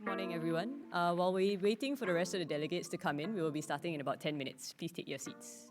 Morning, everyone. While we're waiting for the rest of the delegates to come in, we will be starting in about 10 minutes. Please take your seats.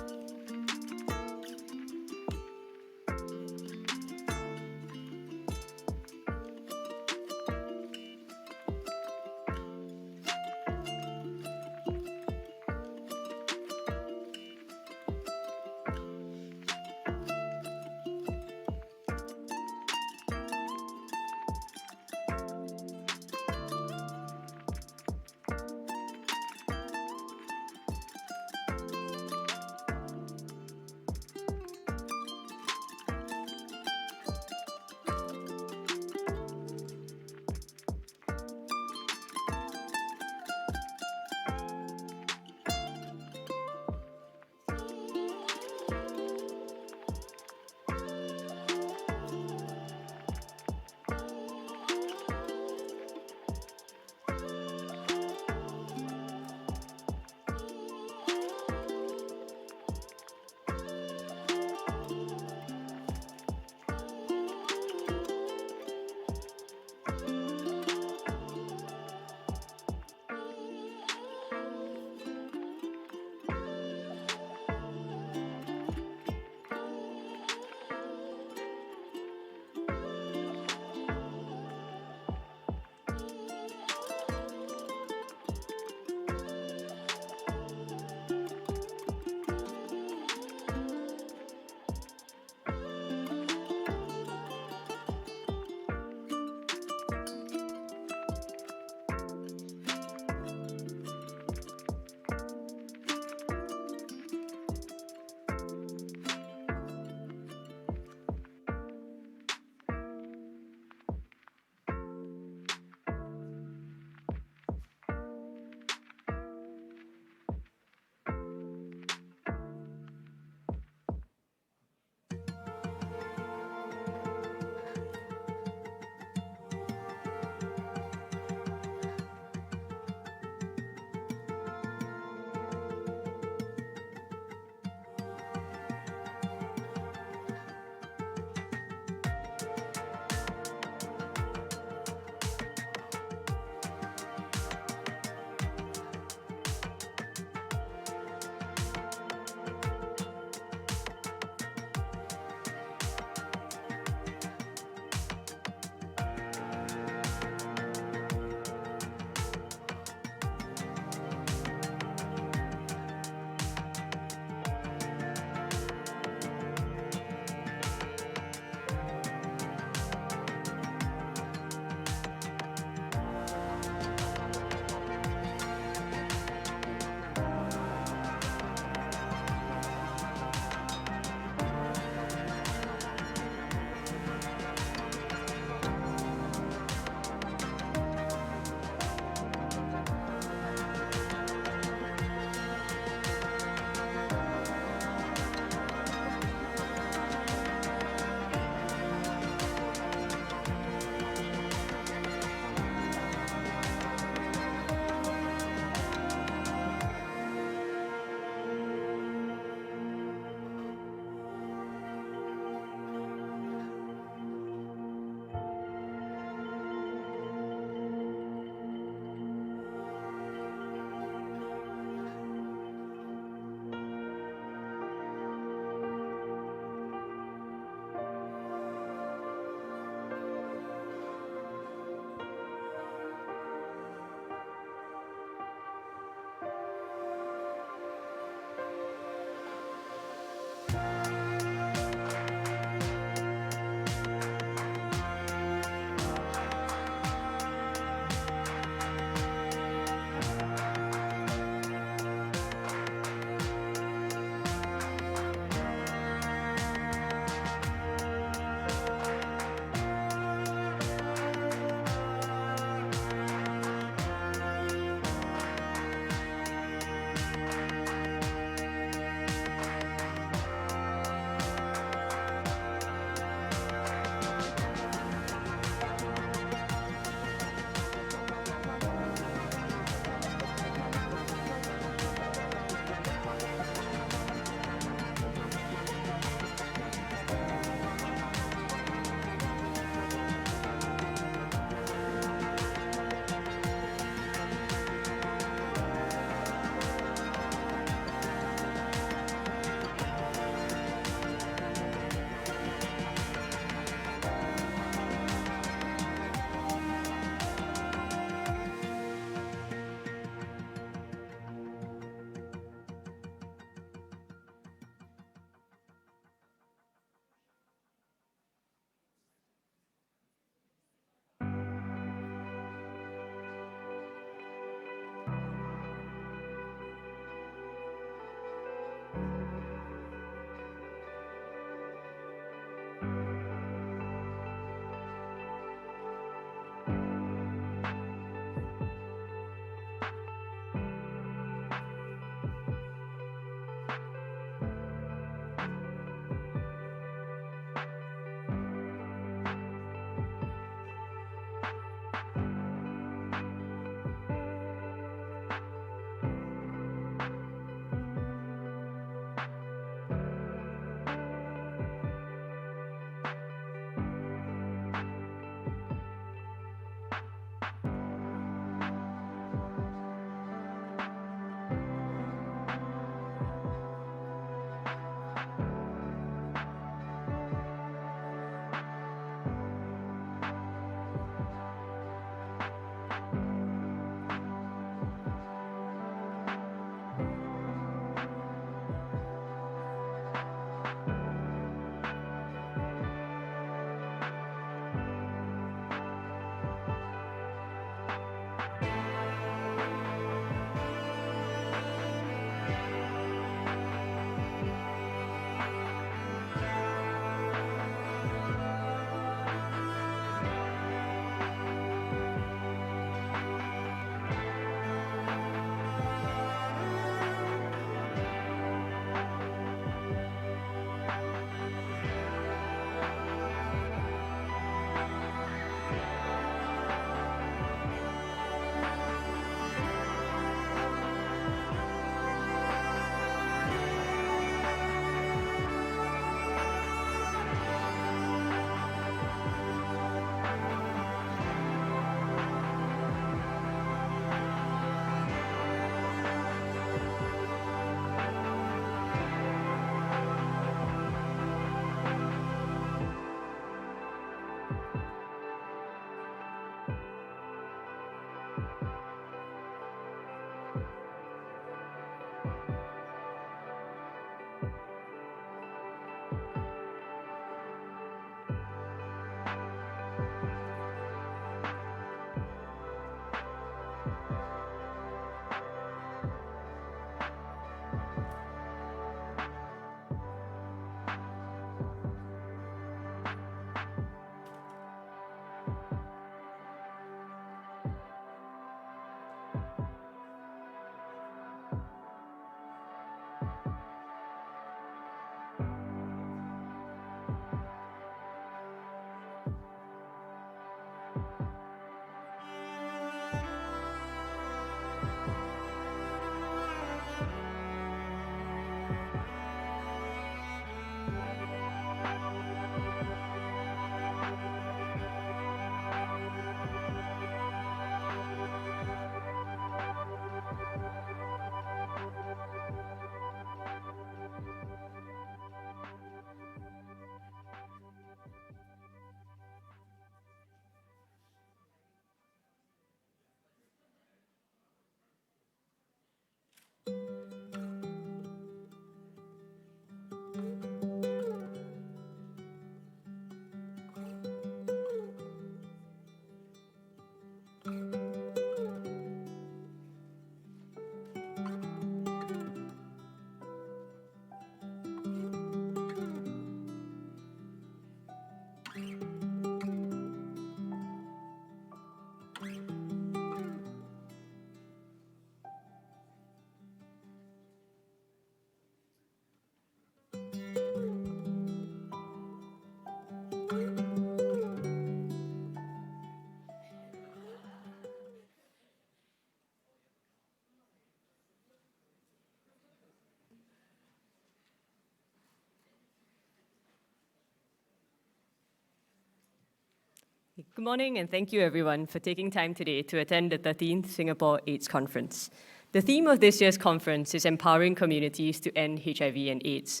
Good morning, and thank you everyone for taking time today to attend the 13th Singapore AIDS Conference. The theme of this year's conference is Empowering Communities to End HIV and AIDS.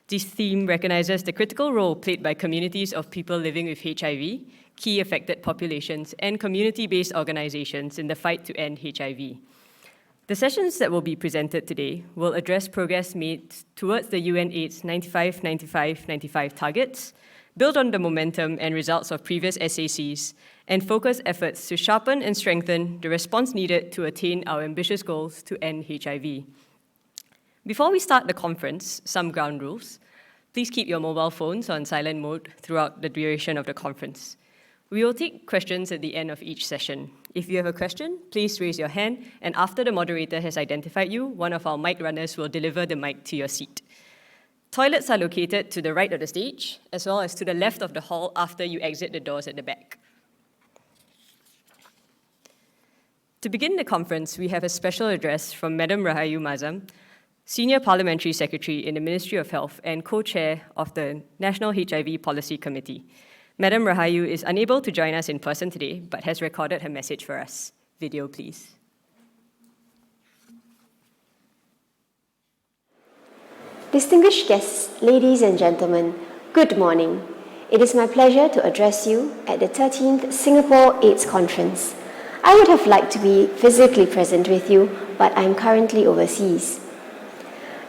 This theme recognizes the critical role played by communities of people living with HIV, key affected populations, and community-based organizations in the fight to end HIV. The sessions that will be presented today will address progress made towards the UN AIDS 95-95-95 targets, build on the momentum and results of previous SACs, and focus efforts to sharpen and strengthen the response needed to attain our ambitious goals to end HIV. Before we start the conference, some ground rules. Please keep your mobile phones on silent mode throughout the duration of the conference. We will take questions at the end of each session. If you have a question, please raise your hand, and after the moderator has identified you, one of our mic runners will deliver the mic to your seat. Toilets are located to the right of the stage, as well as to the left of the hall after you exit the doors at the back. To begin the conference, we have a special address from Madam Rahayu Mahzam, Senior Parliamentary Secretary in the Ministry of Health and Co-Chair of the National HIV Policy Committee. Madam Rahayu is unable to join us in person today, but has recorded her message for us. Video, please. Distinguished guests, ladies and gentlemen, good morning. It is my pleasure to address you at the 13th Singapore AIDS Conference. I would have liked to be physically present with you, but I am currently overseas.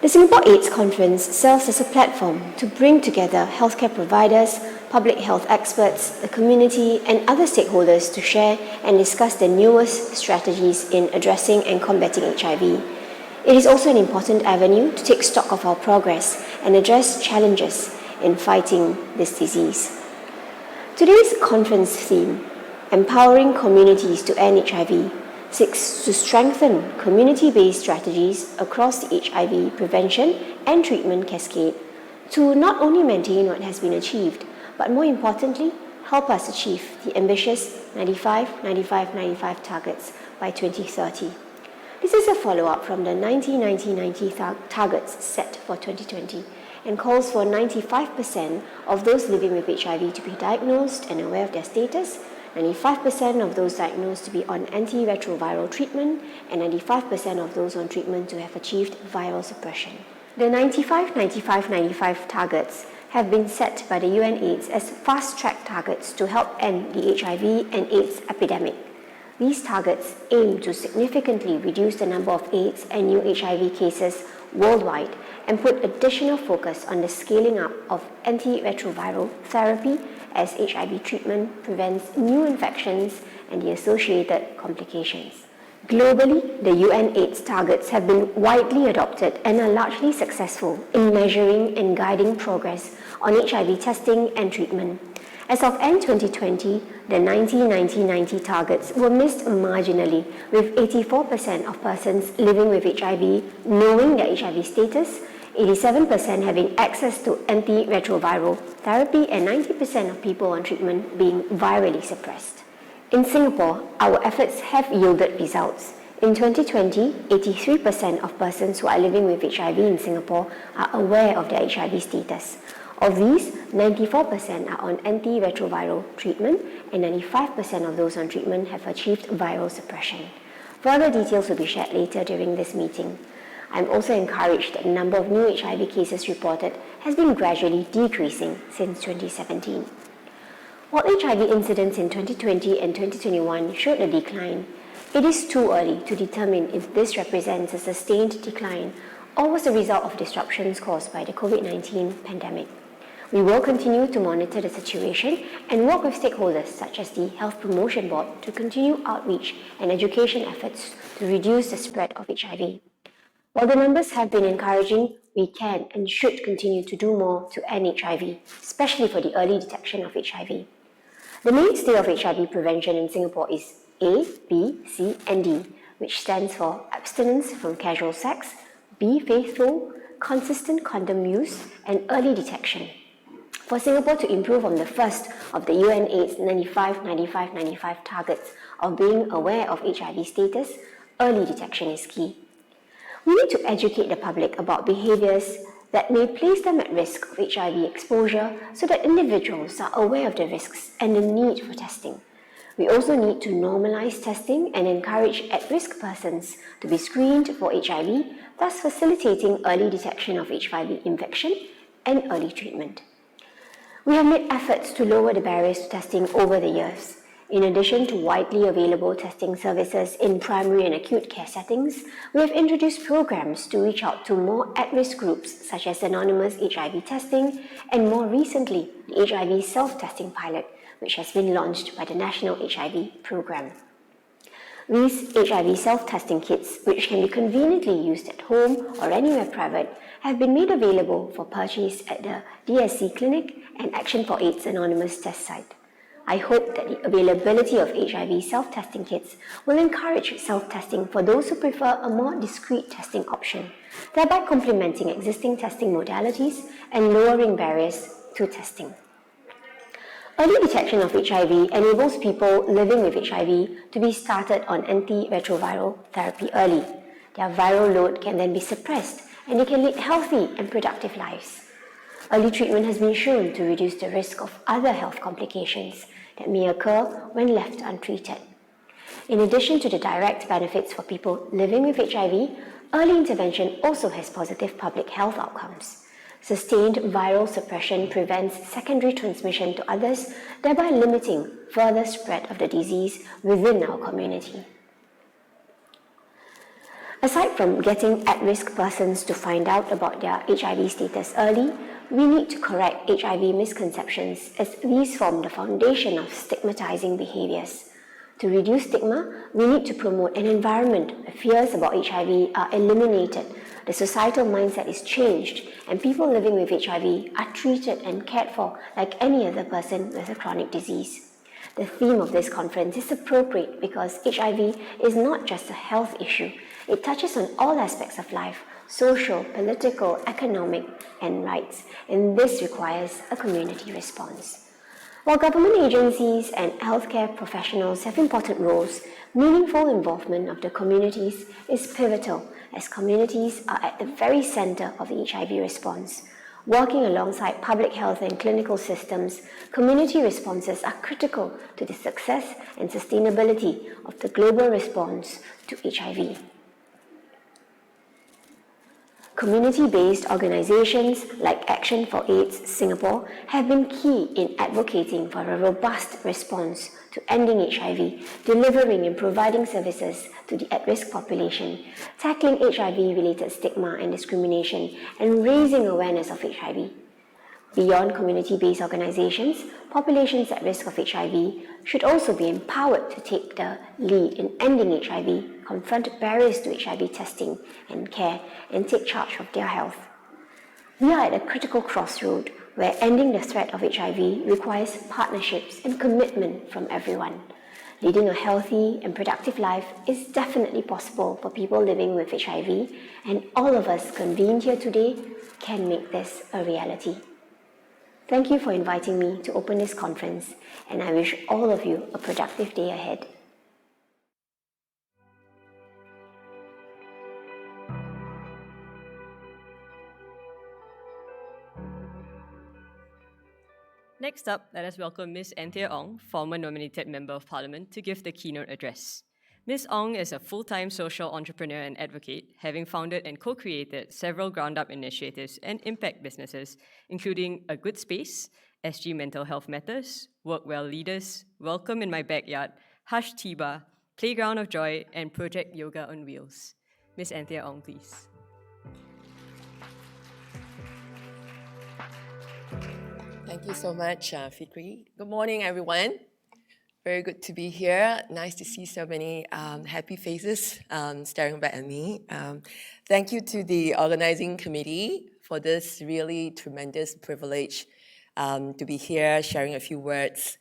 The Singapore AIDS Conference serves as a platform to bring together healthcare providers, public health experts, the community, and other stakeholders to share and discuss the newest strategies in addressing and combating HIV. It is also an important avenue to take stock of our progress and address challenges in fighting this disease. Today's conference theme, Empowering Communities to End HIV, seeks to strengthen community-based strategies across the HIV prevention and treatment cascade to not only maintain what has been achieved, but more importantly, help us achieve the ambitious 95-95-95 targets by 2030. This is a follow-up from the 90-90-90 targets set for 2020 and calls for 95% of those living with HIV to be diagnosed and aware of their status, 95% of those diagnosed to be on antiretroviral treatment, and 95% of those on treatment to have achieved viral suppression. The 95-95-95 targets have been set by the UN AIDS as fast-track targets to help end the HIV and AIDS epidemic. These targets aim to significantly reduce the number of AIDS and new HIV cases worldwide and put additional focus on the scaling up of antiretroviral therapy as HIV treatment prevents new infections and the associated complications. Globally, the UN AIDS targets have been widely adopted and are largely successful in measuring and guiding progress on HIV testing and treatment. As of end 2020, the 90-90-90 targets were missed marginally, with 84% of persons living with HIV knowing their HIV status, 87% having access to antiretroviral therapy, and 90% of people on treatment being virally suppressed. In Singapore, our efforts have yielded results. In 2020, 83% of persons who are living with HIV in Singapore are aware of their HIV status. Of these, 94% are on antiretroviral treatment, and 95% of those on treatment have achieved viral suppression. Further details will be shared later during this meeting. I'm also encouraged that the number of new HIV cases reported has been gradually decreasing since 2017. While HIV incidents in 2020 and 2021 showed a decline, it is too early to determine if this represents a sustained decline or was a result of disruptions caused by the COVID-19 pandemic. We will continue to monitor the situation and work with stakeholders such as the Health Promotion Board to continue outreach and education efforts to reduce the spread of HIV. While the numbers have been encouraging, we can and should continue to do more to end HIV, especially for the early detection of HIV. The mainstay of HIV prevention in Singapore is A, B, C, and D, which stands for abstinence from casual sex, be faithful, consistent condom use, and early detection. For Singapore to improve on the first of the UN AIDS 95-95-95 targets of being aware of HIV status, early detection is key. We need to educate the public about behaviors that may place them at risk of HIV exposure so that individuals are aware of the risks and the need for testing. We also need to normalize testing and encourage at-risk persons to be screened for HIV, thus facilitating early detection of HIV infection and early treatment. We have made efforts to lower the barriers to testing over the years. In addition to widely available testing services in primary and acute care settings, we have introduced programs to reach out to more at-risk groups such as anonymous HIV testing and more recently, the HIV self-testing pilot, which has been launched by the National HIV Programme. These HIV self-testing kits, which can be conveniently used at home or anywhere private, have been made available for purchase at the DSC Clinic and Action for AIDS Anonymous test site. I hope that the availability of HIV self-testing kits will encourage self-testing for those who prefer a more discreet testing option, thereby complementing existing testing modalities and lowering barriers to testing. Early detection of HIV enables people living with HIV to be started on antiretroviral therapy early. Their viral load can then be suppressed and they can lead healthy and productive lives. Early treatment has been shown to reduce the risk of other health complications that may occur when left untreated. In addition to the direct benefits for people living with HIV, early intervention also has positive public health outcomes. Sustained viral suppression prevents secondary transmission to others, thereby limiting further spread of the disease within our community. Aside from getting at-risk persons to find out about their HIV status early, we need to correct HIV misconceptions as these form the foundation of stigmatizing behaviors. To reduce stigma, we need to promote an environment where fears about HIV are eliminated, the societal mindset is changed, and people living with HIV are treated and cared for like any other person with a chronic disease. The theme of this conference is appropriate because HIV is not just a health issue. It touches on all aspects of life, social, political, economic, and rights, and this requires a community response. While government agencies and healthcare professionals have important roles, meaningful involvement of the communities is pivotal as communities are at the very center of the HIV response. Working alongside public health and clinical systems, community responses are critical to the success and sustainability of the global response to HIV. Community-based organizations like Action for AIDS Singapore have been key in advocating for a robust response to ending HIV, delivering and providing services to the at-risk population, tackling HIV-related stigma and discrimination, and raising awareness of HIV. Beyond community-based organizations, populations at risk of HIV should also be empowered to take the lead in ending HIV, confront barriers to HIV testing and care, and take charge of their health. We are at a critical crossroad where ending the threat of HIV requires partnerships and commitment from everyone. Leading a healthy and productive life is definitely possible for people living with HIV, and all of us convened here today can make this a reality. Thank you for inviting me to open this conference, and I wish all of you a productive day ahead. Next up, let us welcome Ms. Anthea Ong, former nominated Member of Parliament, to give the keynote address. Ms. Ong is a full-time social entrepreneur and advocate, having founded and co-created several ground-up initiatives and impact businesses, including A Good Space, SG Mental Health Matters, Work Well Leaders, Welcome in My Backyard, Hush Tiba, Playground of Joy, and Project Yoga on Wheels. Ms. Anthea Ong, please. Thank you so much, Fikri. Good morning, everyone. Very good to be here. Nice to see so many happy faces staring back at me. Thank you to the Organising Committee for this really tremendous privilege to be here sharing a few words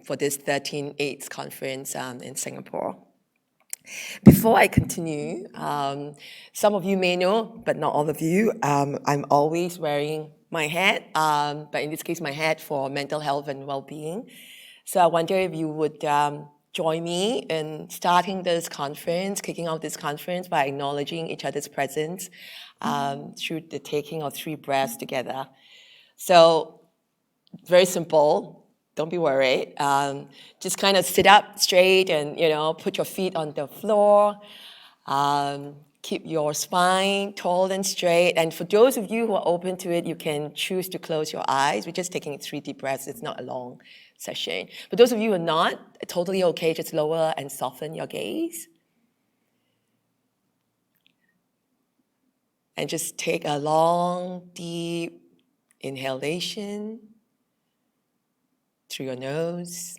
for this 13th AIDS conference in Singapore. Before I continue, some of you may know, but not all of you, I'm always wearing my hat, but in this case, my hat for mental health and well-being. So I wonder if you would join me in starting this conference, kicking off this conference by acknowledging each other's presence. through the taking of 3 breaths together. So, very simple. Don't be worried. Just kind of sit up straight and, put your feet on the floor. Keep your spine tall and straight. And for those of you who are open to it, you can choose to close your eyes. We're just taking 3 deep breaths. It's not a long session. But those of you who are not, totally okay. Just lower and soften your gaze. And just take a long, deep inhalation through your nose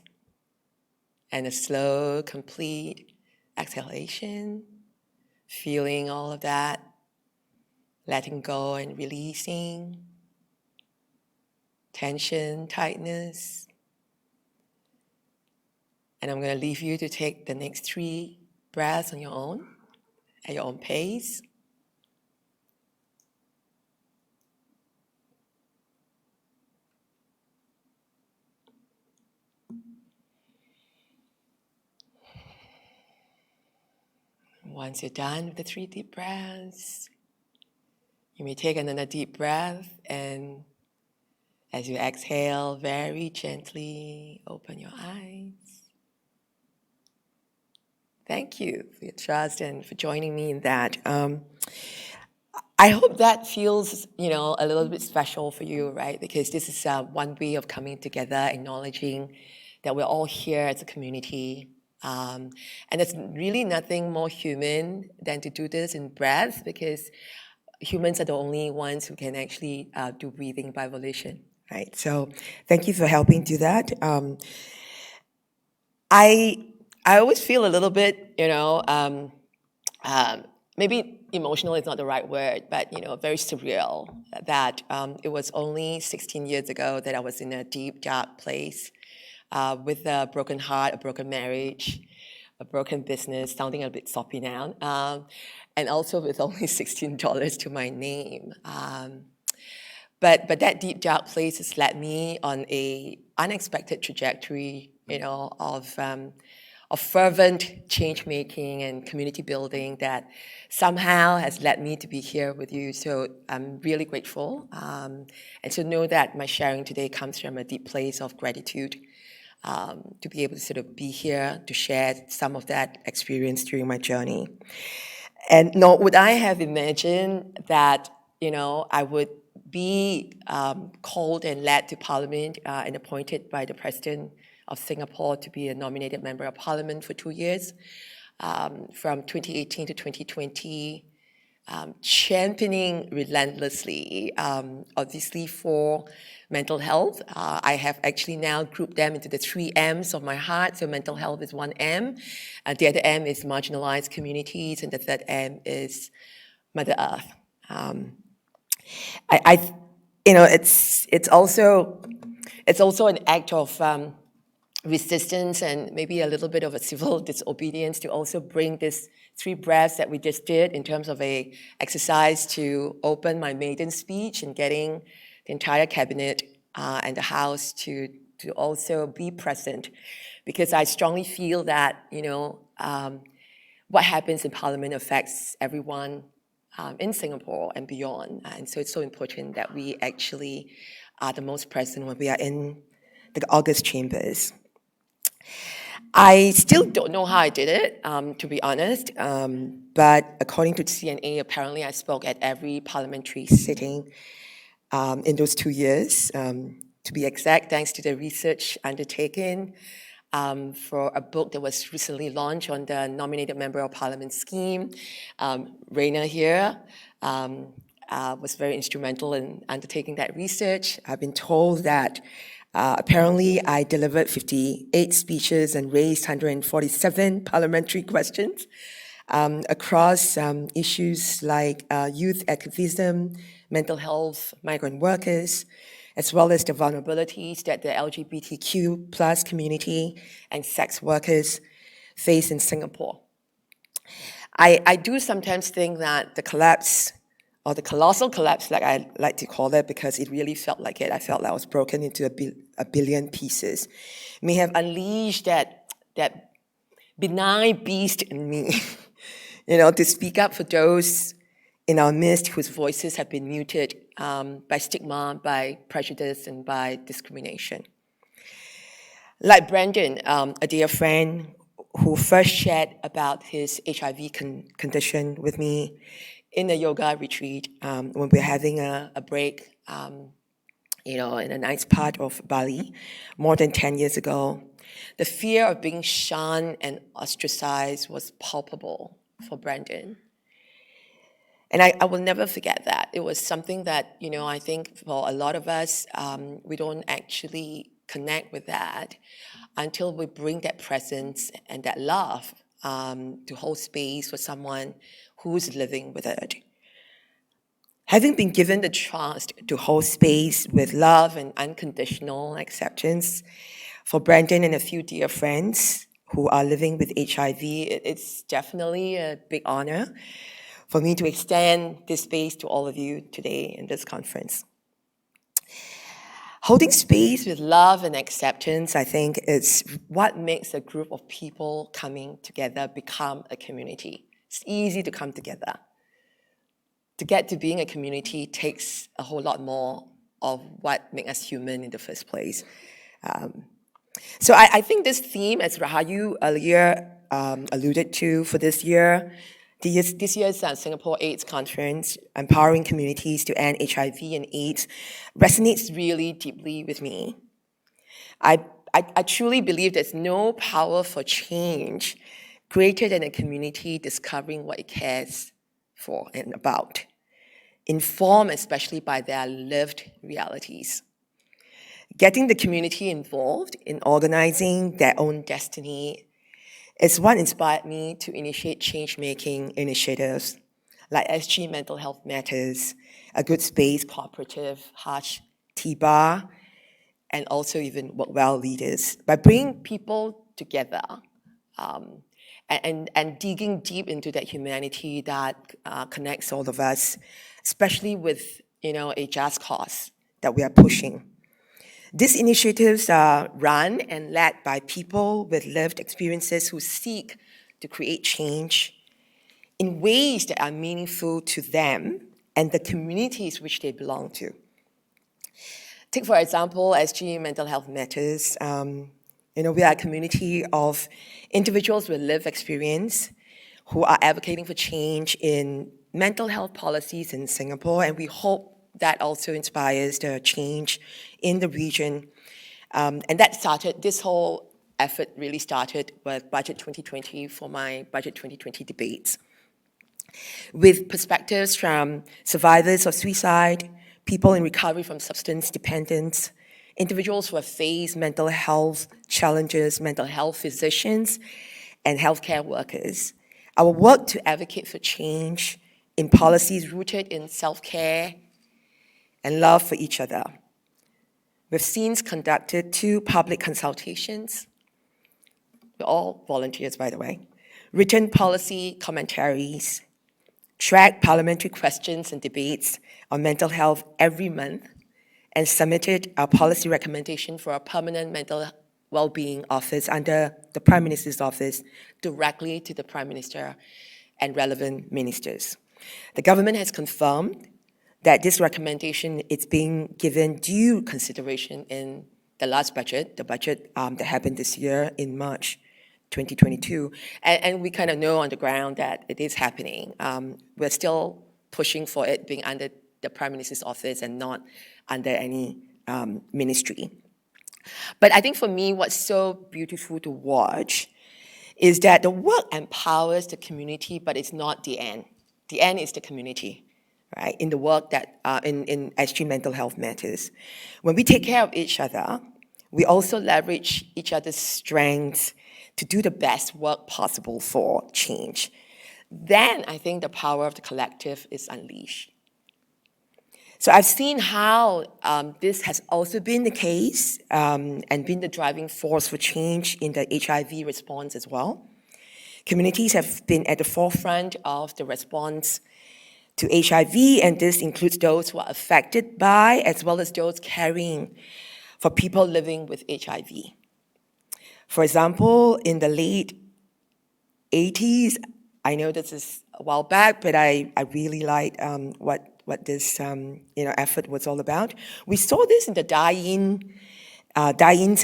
and a slow, complete exhalation, feeling all of that, letting go and releasing tension, tightness. And I'm going to leave you to take the next 3 breaths on your own, at your own pace. Once you're done with the 3 deep breaths, you may take another deep breath, and as you exhale, very gently open your eyes. Thank you for your trust and for joining me in that. I hope that feels, a little bit special for you, right? Because this is one way of coming together, acknowledging that we're all here as a community. And there's really nothing more human than to do this in breath, because humans are the only ones who can actually do breathing by volition, right? So thank you for helping do that. I always feel a little bit, maybe emotional is not the right word, but, very surreal that it was only 16 years ago that I was in a deep, dark place with a broken heart, a broken marriage, a broken business, sounding a bit soppy now, and also with only $16 to my name. But that deep, dark place has led me on a unexpected trajectory, of fervent change-making and community building that somehow has led me to be here with you. So I'm really grateful. And to know that my sharing today comes from a deep place of gratitude, to be able to sort of be here to share some of that experience during my journey. And nor would I have imagined that, I would be called and led to Parliament and appointed by the President of Singapore to be a nominated Member of Parliament for 2 years, from 2018 to 2020, championing relentlessly, obviously for mental health. I have actually now grouped them into the 3 M's of my heart. So mental health is 1 M, the other M is marginalized communities, and the 3rd M is Mother Earth. It's also an act of resistance and maybe a little bit of a civil disobedience to also bring this 3 breaths that we just did in terms of a exercise to open my maiden speech and getting the entire cabinet and the House to also be present, because I strongly feel that what happens in Parliament affects everyone in Singapore and beyond, and so it's so important that we actually are the most present when we are in the August chambers. I still don't know how I did it, to be honest, but according to CNA, apparently I spoke at every parliamentary sitting in those 2 years. To be exact, thanks to the research undertaken for a book that was recently launched on the Nominated Member of Parliament scheme. Rayner here was very instrumental in undertaking that research. I've been told that apparently I delivered 58 speeches and raised 147 parliamentary questions across issues like youth activism, mental health, migrant workers, as well as the vulnerabilities that the LGBTQ plus community and sex workers face in Singapore. I do sometimes think that the collapse, or the colossal collapse, like I like to call it, because it really felt like it. I felt like I was broken into a billion pieces, may have unleashed that benign beast in me, to speak up for those in our midst whose voices have been muted by stigma, by prejudice, and by discrimination. Like Brandon, a dear friend who first shared about his HIV condition with me in a yoga retreat when we were having a break, in a nice part of Bali more than 10 years ago. The fear of being shunned and ostracized was palpable for Brandon. And I will never forget that. It was something that, I think for a lot of us, we don't actually connect with that until we bring that presence and that love to hold space for someone who's living with it. Having been given the trust to hold space with love and unconditional acceptance for Brandon and a few dear friends who are living with HIV, it's definitely a big honor for me to extend this space to all of you today in this conference. Holding space with love and acceptance, I think, is what makes a group of people coming together become a community. It's easy to come together. To get to being a community takes a whole lot more of what makes us human in the first place. So I think this theme, as Rahayu earlier alluded to for this year, this year's Singapore AIDS Conference, Empowering Communities to End HIV and AIDS, resonates really deeply with me. I truly believe there's no power for change greater than a community discovering what it cares for and about, informed especially by their lived realities. Getting the community involved in organizing their own destiny is what inspired me to initiate change-making initiatives like SG Mental Health Matters, A Good Space Cooperative, Hush, T-Bar, and also even Work Well Leaders. By bringing people together and digging deep into that humanity that connects all of us, especially with a just cause that we are pushing. These initiatives are run and led by people with lived experiences who seek to create change in ways that are meaningful to them and the communities which they belong to. Take, for example, SG Mental Health Matters. We are a community of individuals with lived experience who are advocating for change in mental health policies in Singapore, and we hope that also inspires the change in the region. And this whole effort really started with Budget 2020 for my Budget 2020 debates, with perspectives from survivors of suicide, people in recovery from substance dependence, individuals who have faced mental health challenges, mental health physicians, and healthcare workers. Our work to advocate for change in policies rooted in self-care and love for each other. We've since conducted 2 public consultations. We're all volunteers, by the way. Written policy commentaries, tracked parliamentary questions and debates on mental health every month, and submitted our policy recommendation for a permanent mental well-being office under the Prime Minister's office directly to the Prime Minister and relevant ministers. The government has confirmed that this recommendation is being given due consideration in the last budget, the budget that happened this year in March 2022. And we kind of know on the ground that it is happening. We're still pushing for it being under the Prime Minister's office and not under any ministry. But I think for me, what's so beautiful to watch is that the work empowers the community, but it's not the end. The end is the community, right? In the work that in SG Mental Health Matters. When we take care of each other, we also leverage each other's strengths to do the best work possible for change. Then I think the power of the collective is unleashed. So I've seen how this has also been the case and been the driving force for change in the HIV response as well. Communities have been at the forefront of the response to HIV, and this includes those who are affected by, as well as those caring for people living with HIV. For example, in the late 80s, I know this is a while back, but I really liked what this effort was all about. We saw this in the die-ins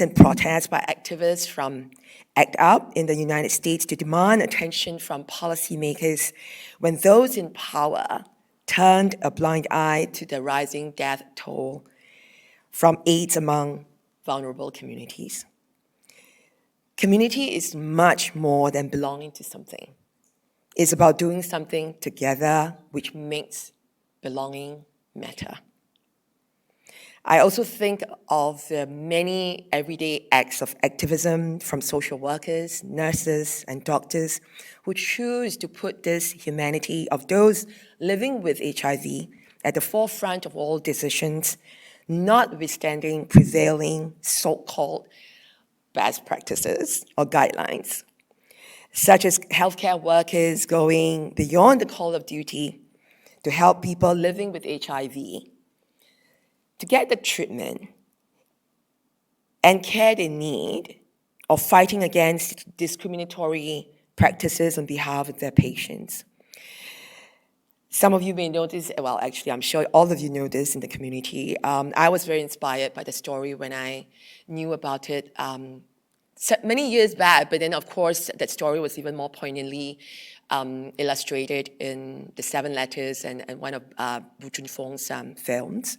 and protests by activists from ACT UP in the United States to demand attention from policymakers when those in power turned a blind eye to the rising death toll from AIDS among vulnerable communities. Community is much more than belonging to something. It's about doing something together which makes belonging matter. I also think of the many everyday acts of activism from social workers, nurses, and doctors who choose to put this humanity of those living with HIV at the forefront of all decisions, notwithstanding prevailing so-called best practices or guidelines, such as healthcare workers going beyond the call of duty to help people living with HIV to get the treatment and care they need, or fighting against discriminatory practices on behalf of their patients. Some of you may know this, well, actually, I'm sure all of you know this in the community. I was very inspired by the story when I knew about it many years back, but then, of course, that story was even more poignantly illustrated in The Seven Letters and one of Bu Chun Fong's films.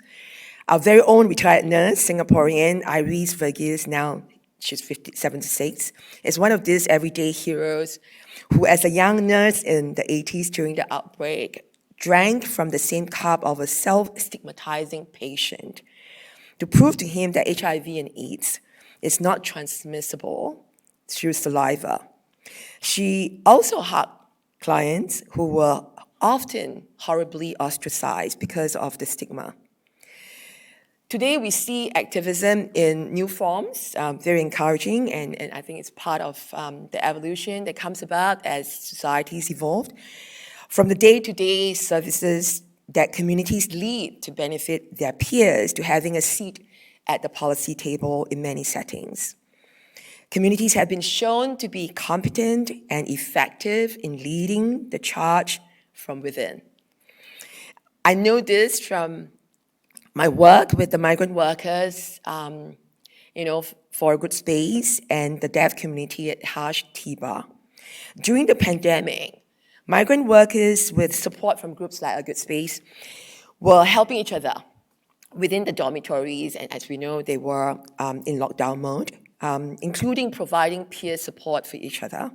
Our very own retired nurse, Singaporean, Iris Verghese, now she's 76, is one of these everyday heroes who, as a young nurse in the 80s during the outbreak, drank from the same cup of a self-stigmatizing patient to prove to him that HIV and AIDS is not transmissible through saliva. She also hugged clients who were often horribly ostracized because of the stigma. Today, we see activism in new forms, very encouraging, and I think it's part of the evolution that comes about as societies evolved. From the day-to-day services that communities lead to benefit their peers to having a seat at the policy table in many settings. Communities have been shown to be competent and effective in leading the charge from within. I know this from my work with the migrant workers, for A Good Space and the deaf community at Haj Tiba. During the pandemic, migrant workers with support from groups like A Good Space were helping each other within the dormitories, and as we know, they were in lockdown mode, including providing peer support for each other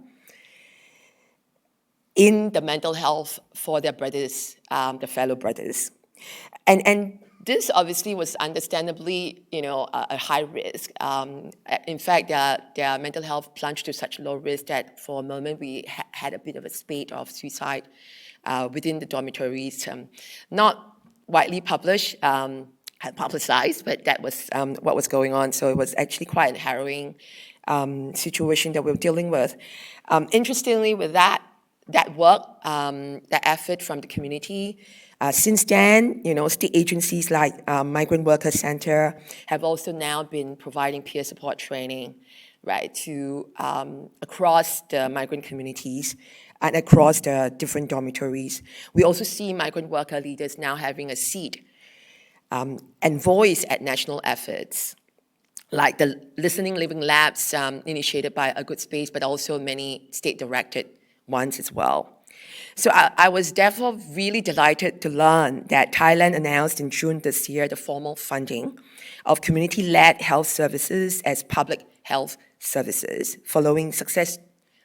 in the mental health for their brothers, the fellow brothers. And this obviously was understandably, a high risk. In fact, their mental health plunged to such low risk that for a moment we had a bit of a spate of suicide within the dormitories. Not widely published, publicized, but that was what was going on. So it was actually quite a harrowing situation that we were dealing with. Interestingly, with that work, that effort from the community, since then, state agencies like Migrant Worker Center have also now been providing peer support training, right, to across the migrant communities and across the different dormitories. We also see migrant worker leaders now having a seat and voice at national efforts, like the Listening Living Labs initiated by A Good Space, but also many state-directed ones as well. So I was therefore really delighted to learn that Thailand announced in June this year the formal funding of community-led health services as public health services, following success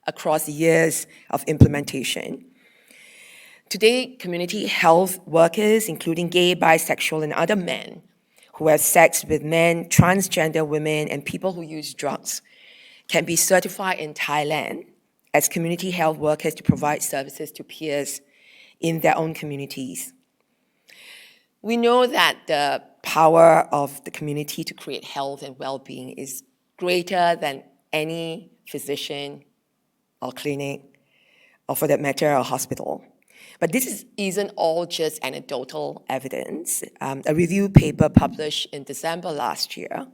across the years of implementation. Today, community health workers, including gay, bisexual, and other men who have sex with men, transgender women, and people who use drugs, can be certified in Thailand as community health workers to provide services to peers in their own communities. We know that the power of the community to create health and well-being is greater than any physician or clinic, or for that matter, a hospital. But this isn't all just anecdotal evidence. A review paper published in December last year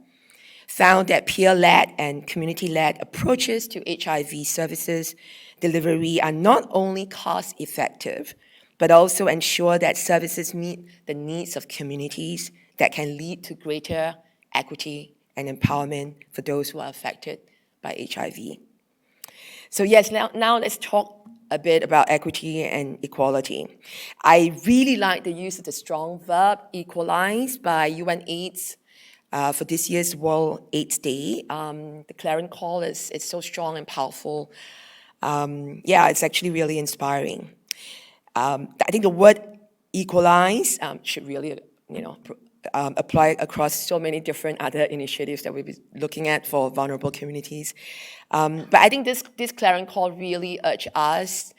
found that peer-led and community-led approaches to HIV services delivery are not only cost-effective, but also ensure that services meet the needs of communities that can lead to greater equity and empowerment for those who are affected by HIV. So yes, now let's talk a bit about equity and equality. I really like the use of the strong verb equalize by UNAIDS for this year's World AIDS Day. The clarion call is so strong and powerful. Yeah, it's actually really inspiring. I think the word equalize should really, apply across so many different other initiatives that we'll be looking at for vulnerable communities. But I think this clarion call really urged us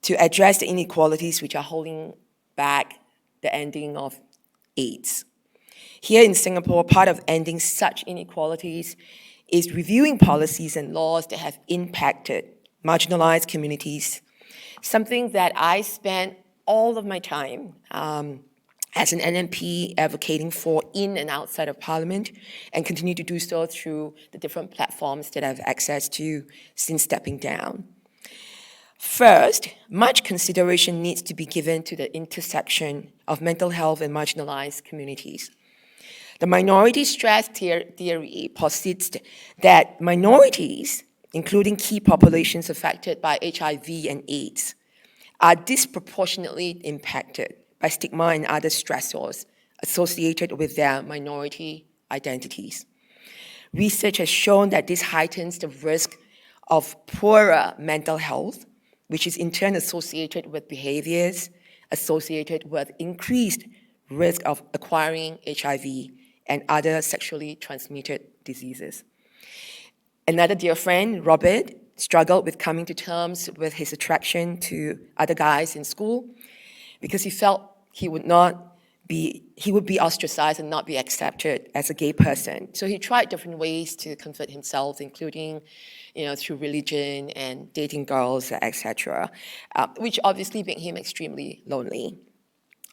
to address the inequalities which are holding back the ending of AIDS. Here in Singapore, part of ending such inequalities is reviewing policies and laws that have impacted marginalized communities, something that I spent all of my time as an NMP advocating for in and outside of Parliament, and continue to do so through the different platforms that I have access to since stepping down. First, much consideration needs to be given to the intersection of mental health and marginalized communities. The minority stress theory posits that minorities, including key populations affected by HIV and AIDS, are disproportionately impacted by stigma and other stressors associated with their minority identities. Research has shown that this heightens the risk of poorer mental health, which is in turn associated with behaviors associated with increased risk of acquiring HIV and other sexually transmitted diseases. Another dear friend, Robert, struggled with coming to terms with his attraction to other guys in school because he felt he would be ostracized and not be accepted as a gay person. So he tried different ways to comfort himself, including, through religion and dating girls, etc., which obviously made him extremely lonely.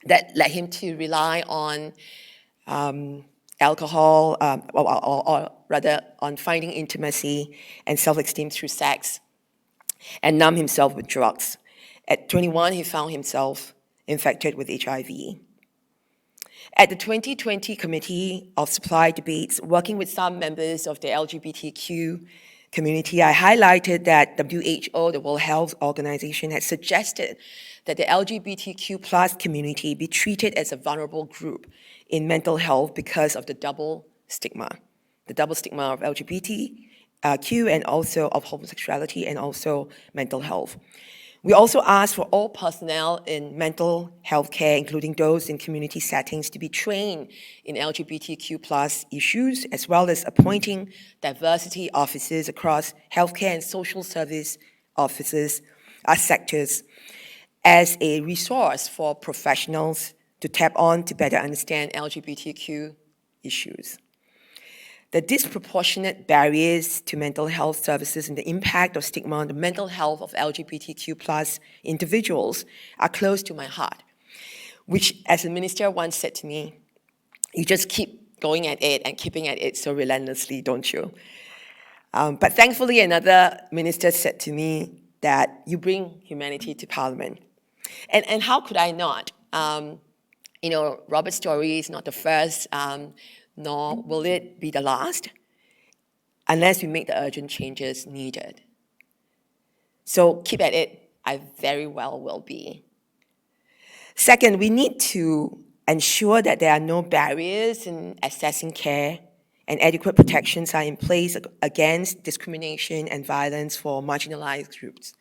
That led him to rely on alcohol, or rather on finding intimacy and self-esteem through sex, and numb himself with drugs. At 21, he found himself infected with HIV. At the 2020 Committee of Supply debates, working with some members of the LGBTQ community, I highlighted that WHO, the World Health Organization, had suggested that the LGBTQ+ community be treated as a vulnerable group in mental health because of the double stigma of LGBTQ and also of homosexuality and also mental health. We also asked for all personnel in mental health care, including those in community settings, to be trained in LGBTQ+ issues, as well as appointing diversity officers across healthcare and social service offices, sectors, as a resource for professionals to tap on to better understand LGBTQ issues. The disproportionate barriers to mental health services and the impact of stigma on the mental health of LGBTQ+ individuals are close to my heart, which, as a minister once said to me, you just keep going at it and keeping at it so relentlessly, don't you? But thankfully, another minister said to me that you bring humanity to Parliament. And how could I not? Robert's story is not the first, nor will it be the last, unless we make the urgent changes needed. So keep at it, I very well will be. Second, we need to ensure that there are no barriers in accessing care and adequate protections are in place against discrimination and violence for marginalized groups,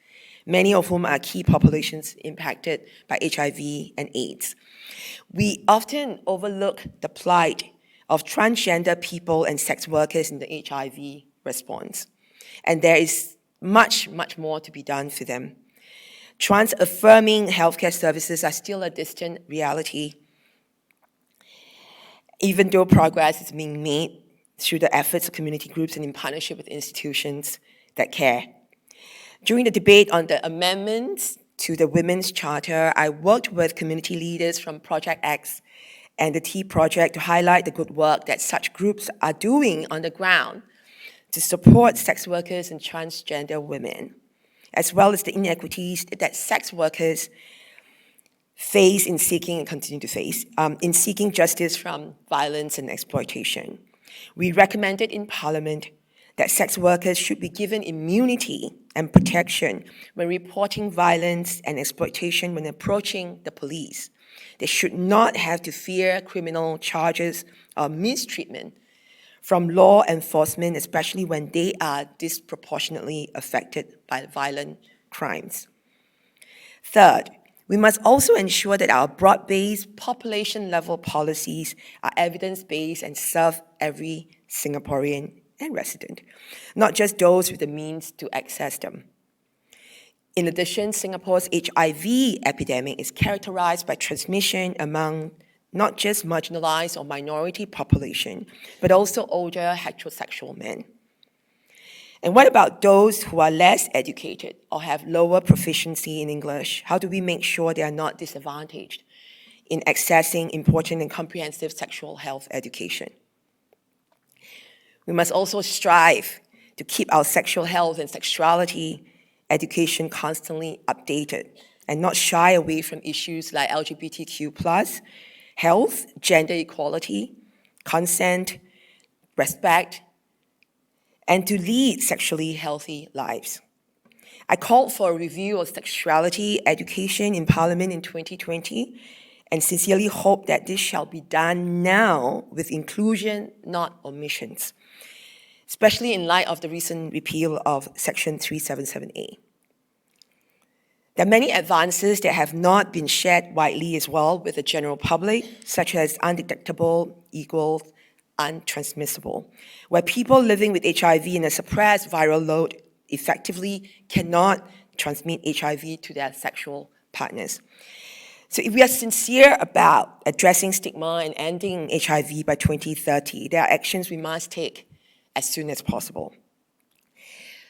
many of whom are key populations impacted by HIV and AIDS. We often overlook the plight of transgender people and sex workers in the HIV response. And there is much, much more to be done for them. Trans-affirming healthcare services are still a distant reality, even though progress is being made through the efforts of community groups and in partnership with institutions that care. During the debate on the amendments to the Women's Charter, I worked with community leaders from Project X and the T Project to highlight the good work that such groups are doing on the ground to support sex workers and transgender women. as well as the inequities that sex workers face in seeking and continue to face in seeking justice from violence and exploitation. We recommended in Parliament that sex workers should be given immunity and protection when reporting violence and exploitation when approaching the police. They should not have to fear criminal charges or mistreatment from law enforcement, especially when they are disproportionately affected by violent crimes. Third, we must also ensure that our broad-based, population-level policies are evidence-based and serve every Singaporean and resident, not just those with the means to access them. In addition, Singapore's HIV epidemic is characterized by transmission among not just marginalized or minority population, but also older heterosexual men. And what about those who are less educated or have lower proficiency in English? How do we make sure they are not disadvantaged in accessing important and comprehensive sexual health education? We must also strive to keep our sexual health and sexuality education constantly updated and not shy away from issues like LGBTQ+, health, gender equality, consent, respect, and to lead sexually healthy lives. I called for a review of sexuality education in Parliament in 2020 and sincerely hope that this shall be done now with inclusion, not omissions, especially in light of the recent repeal of Section 377A. There are many advances that have not been shared widely as well with the general public, such as undetectable equals untransmissible, where people living with HIV and a suppressed viral load effectively cannot transmit HIV to their sexual partners. So if we are sincere about addressing stigma and ending HIV by 2030, there are actions we must take as soon as possible.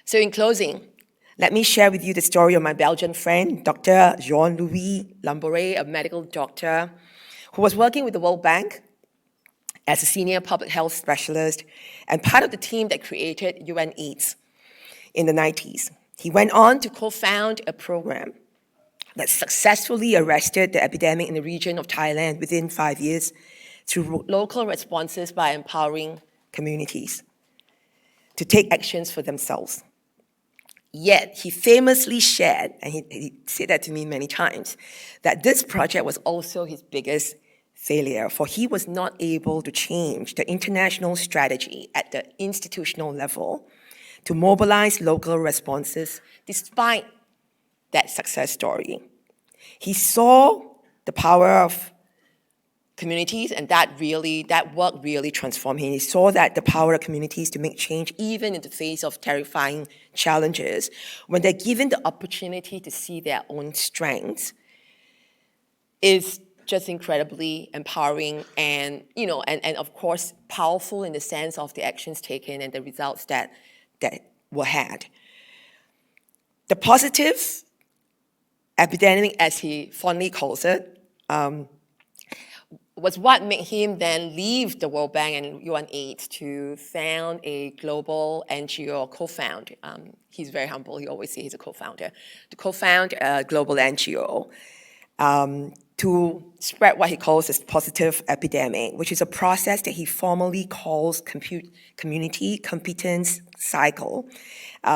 So in closing, let me share with you the story of my Belgian friend, Dr. Jean-Louis Lambouré, a medical doctor who was working with the World Bank as a senior public health specialist and part of the team that created UN AIDS in the 90s. He went on to co-found a program that successfully arrested the epidemic in the region of Thailand within 5 years through local responses by empowering communities to take actions for themselves. Yet, he famously shared, and he said that to me many times, that this project was also his biggest failure, for he was not able to change the international strategy at the institutional level to mobilize local responses despite that success story. He saw the power of communities, and that work really transformed him. He saw that the power of communities to make change, even in the face of terrifying challenges, when they're given the opportunity to see their own strengths, is just incredibly empowering and of course powerful in the sense of the actions taken and the results that were had. The positive epidemic, as he fondly calls it, was what made him then leave the World Bank and UN AIDS to found a global NGO, co-found. He's very humble, he always says he's a co-founder. To co-found a global NGO to spread what he calls this positive epidemic, which is a process that he formally calls community competence cycle,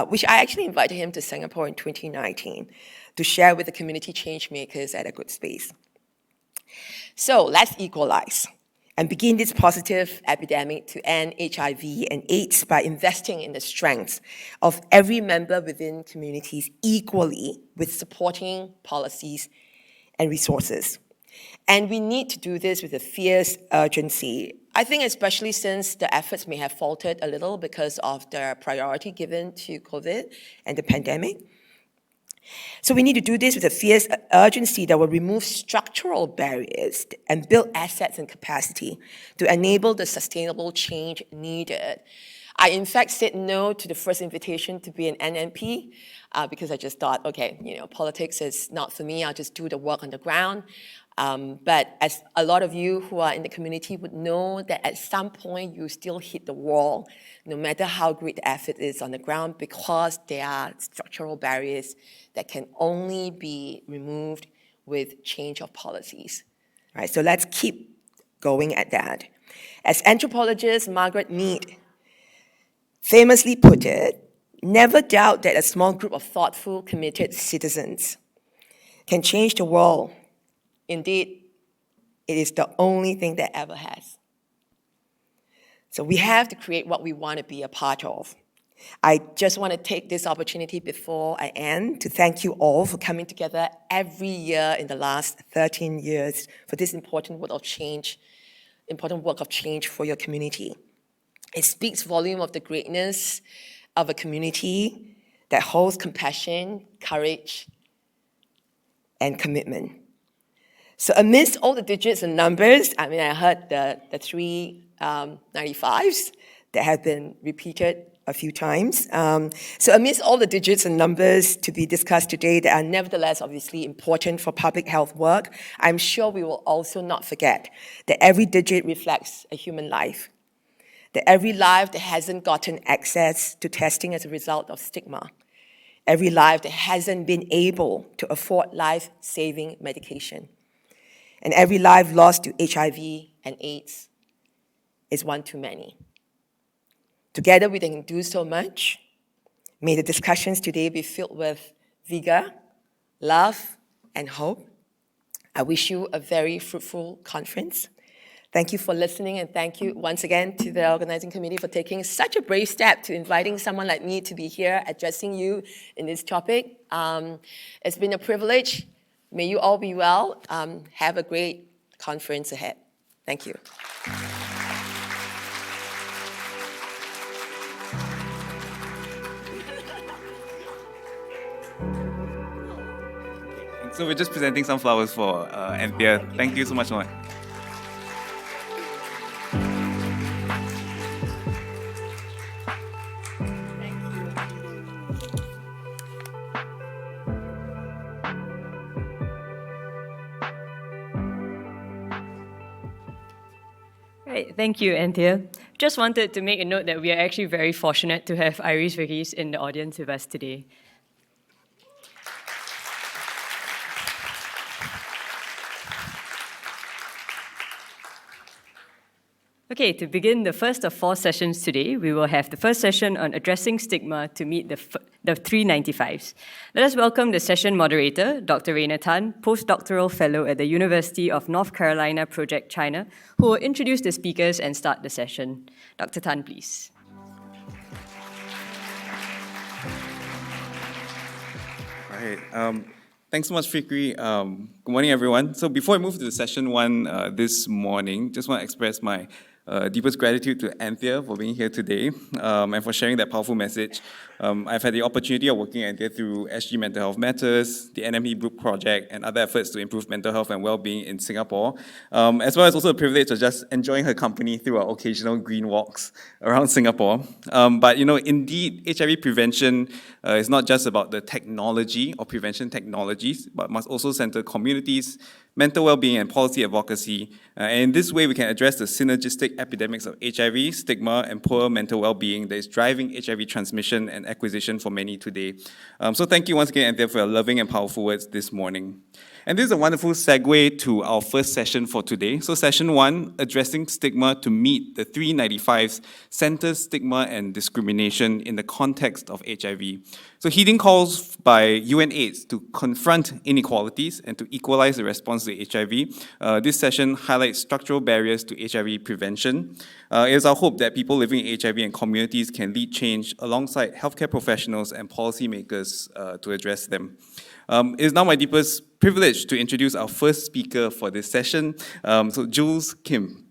which I actually invited him to Singapore in 2019 to share with the community change makers at a good space. So let's equalize and begin this positive epidemic to end HIV and AIDS by investing in the strengths of every member within communities equally with supporting policies and resources. And we need to do this with a fierce urgency. I think especially since the efforts may have faltered a little because of the priority given to COVID and the pandemic. So we need to do this with a fierce urgency that will remove structural barriers and build assets and capacity to enable the sustainable change needed. I, in fact, said no to the first invitation to be an NMP because I just thought, okay, politics is not for me. I'll just do the work on the ground. But as a lot of you who are in the community would know that at some point you still hit the wall, no matter how great the effort is on the ground, because there are structural barriers that can only be removed with change of policies. Right, so let's keep going at that. As anthropologist Margaret Mead famously put it, never doubt that a small group of thoughtful, committed citizens can change the world. Indeed, it is the only thing that ever has. So we have to create what we want to be a part of. I just want to take this opportunity before I end to thank you all for coming together every year in the last 13 years for this important work of change for your community. It speaks volume of the greatness of a community that holds compassion, courage, and commitment. So amidst all the digits and numbers, I heard the 395s that have been repeated a few times. So amidst all the digits and numbers to be discussed today that are nevertheless obviously important for public health work, I'm sure we will also not forget that every digit reflects a human life, that every life that hasn't gotten access to testing as a result of stigma, every life that hasn't been able to afford life-saving medication, and every life lost to HIV and AIDS is one too many. Together we can do so much. May the discussions today be filled with vigor, love, and hope. I wish you a very fruitful conference. Thank you for listening, and thank you once again to the organizing committee for taking such a brave step to inviting someone like me to be here addressing you in this topic. It's been a privilege. May you all be well. Have a great conference ahead. Thank you. So we're just presenting some flowers for Anthea. Thank you so much, Noah. Right, thank you, Anthea. Just wanted to make a note that we are actually very fortunate to have Iris Verghese in the audience with us today. Okay, to begin the first of 4 sessions today, we will have the first session on addressing stigma to meet the 395s. Let us welcome the session moderator, Dr. Rayner Tan, postdoctoral fellow at the University of North Carolina Project China, who will introduce the speakers and start the session. Dr. Tan, please. All right. Thanks so much, Fikri. Good morning, everyone. So before I move to the session 1 this morning, just want to express my deepest gratitude to Anthea for being here today and for sharing that powerful message. I've had the opportunity of working at Anthea through SG Mental Health Matters, the NME Group Project, and other efforts to improve mental health and well-being in Singapore, as well as also a privilege of just enjoying her company through our occasional green walks around Singapore. But indeed, HIV prevention is not just about the technology or prevention technologies, but must also center communities, mental well-being, and policy advocacy. And in this way, we can address the synergistic epidemics of HIV, stigma, and poor mental well-being that is driving HIV transmission and acquisition for many today. So thank you once again, Anthea, for your loving and powerful words this morning. And this is a wonderful segue to our first session for today. So session 1, addressing stigma to meet the 395's centers stigma and discrimination in the context of HIV. So heeding calls by UNAIDS to confront inequalities and to equalize the response to HIV, this session highlights structural barriers to HIV prevention. It is our hope that people living in HIV and communities can lead change alongside healthcare professionals and policymakers to address them. It is now my deepest privilege to introduce our first speaker for this session, so Jules Kim.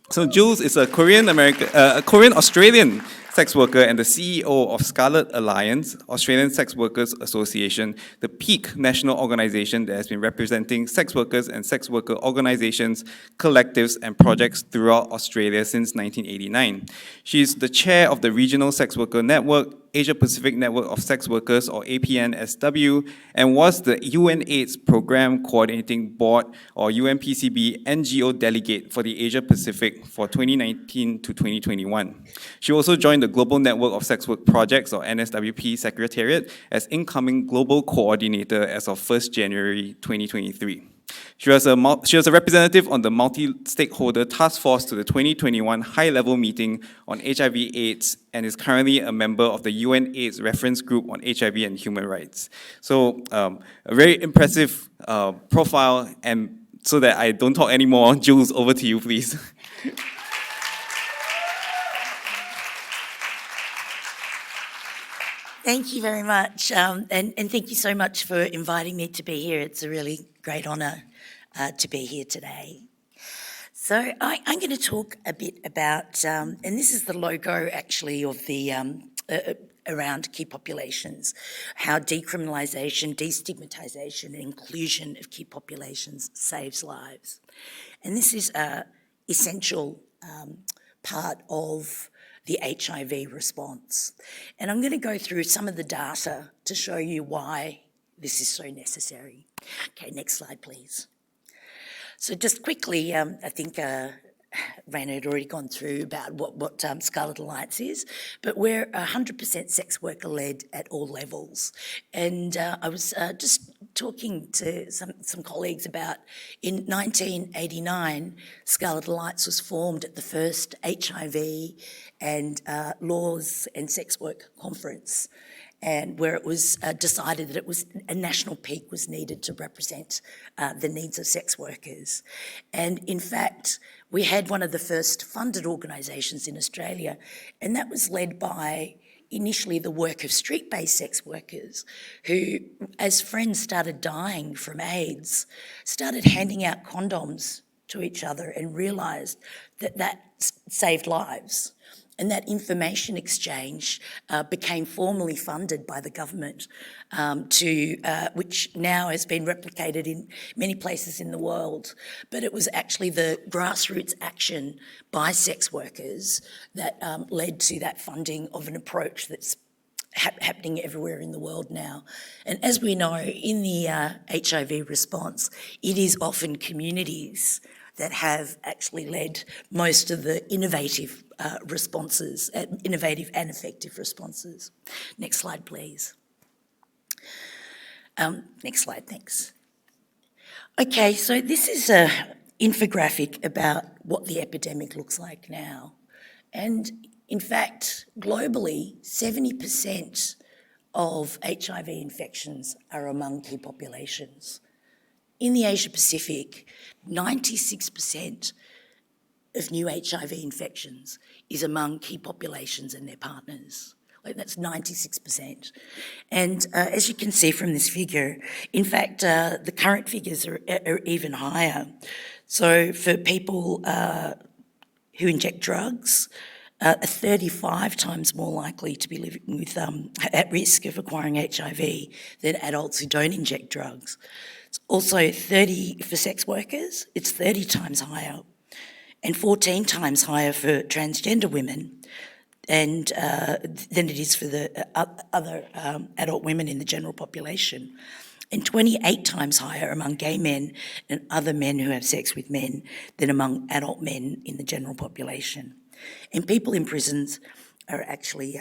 So Jules is a Korean-Australian sex worker and the CEO of Scarlet Alliance, Australian Sex Workers Association, the peak national organization that has been representing sex workers and sex worker organizations, collectives, and projects throughout Australia since 1989. She is the chair of the Regional Sex Worker Network Asia Pacific Network of Sex Workers, or APNSW, and was the UNAIDS Program Coordinating Board, or UNPCB, NGO Delegate for the Asia Pacific for 2019 to 2021. She also joined the Global Network of Sex Work Projects, or NSWP, Secretariat as incoming Global Coordinator as of 1st January 2023. She was a representative on the multi-stakeholder task force to the 2021 high-level meeting on HIV/AIDS and is currently a member of the UN AIDS Reference Group on HIV and Human Rights. So a very impressive profile, and so that I don't talk anymore, Jules, over to you, please. Thank you very much, and thank you so much for inviting me to be here. It's a really great honour to be here today. So I'm going to talk a bit about, and this is the logo actually of the around key populations, how decriminalisation, destigmatisation and inclusion of key populations saves lives. And this is an essential part of the HIV response. And I'm going to go through some of the data to show you why this is so necessary. Okay, next slide, please. So just quickly, I think Rayner had already gone through about what Scarlet Alliance is, but we're 100% sex worker-led at all levels. And I was just talking to some colleagues about, in 1989, Scarlet Alliance was formed at the first HIV and Laws and Sex Work Conference, and where it was decided that it was a national peak was needed to represent the needs of sex workers. And in fact, we had one of the first funded organisations in Australia, and that was led by initially the work of street-based sex workers who, as friends started dying from AIDS, started handing out condoms to each other and realised that that saved lives. And that information exchange became formally funded by the government, which now has been replicated in many places in the world. But it was actually the grassroots action by sex workers that led to that funding of an approach that's happening everywhere in the world now. And as we know, in the HIV response, it is often communities that have actually led most of the innovative responses, innovative and effective responses. Next slide, please. Next slide, thanks. Okay, so this is an infographic about what the epidemic looks like now. And in fact, globally, 70% of HIV infections are among key populations. In the Asia Pacific, 96% of new HIV infections is among key populations and their partners. Like, that's 96%. And as you can see from this figure, in fact, the current figures are even higher. So for people who inject drugs, are 35 times more likely to be living with at risk of acquiring HIV than adults who don't inject drugs. Also 30 for sex workers, it's 30 times higher, and 14 times higher for transgender women and than it is for the other adult women in the general population, and 28 times higher among gay men and other men who have sex with men than among adult men in the general population. And people in prisons are actually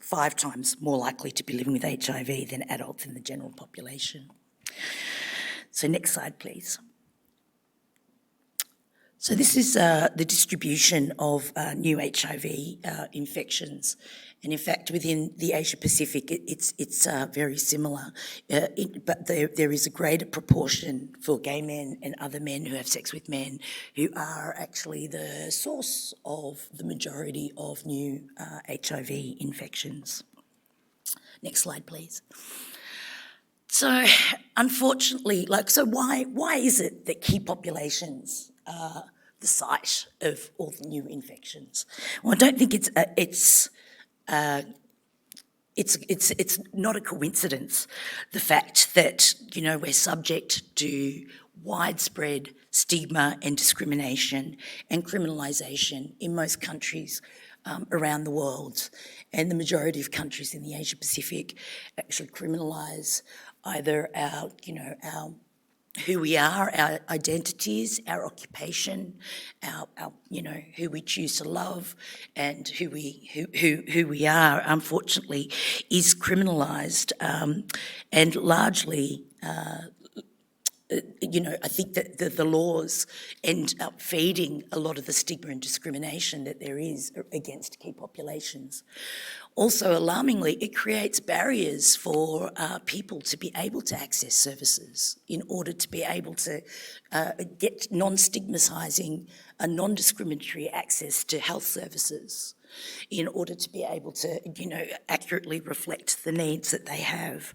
5 times more likely to be living with HIV than adults in the general population. So next slide, please. So this is the distribution of new HIV infections. And in fact, within the Asia Pacific, it's very similar. But there is a greater proportion for gay men and other men who have sex with men who are actually the source of the majority of new HIV infections. Next slide, please. So unfortunately, why is it that key populations are the site of all the new infections? Well, I don't think it's not a coincidence, the fact that, we're subject to widespread stigma and discrimination and criminalisation in most countries around the world. And the majority of countries in the Asia Pacific actually criminalise either our who we are, our identities, our occupation, our who we choose to love, and who we are, unfortunately, is criminalised, and largely. I think that the laws end up feeding a lot of the stigma and discrimination that there is against key populations. Also, alarmingly, it creates barriers for people to be able to access services in order to be able to get non-stigmatising and non-discriminatory access to health services in order to be able to, accurately reflect the needs that they have.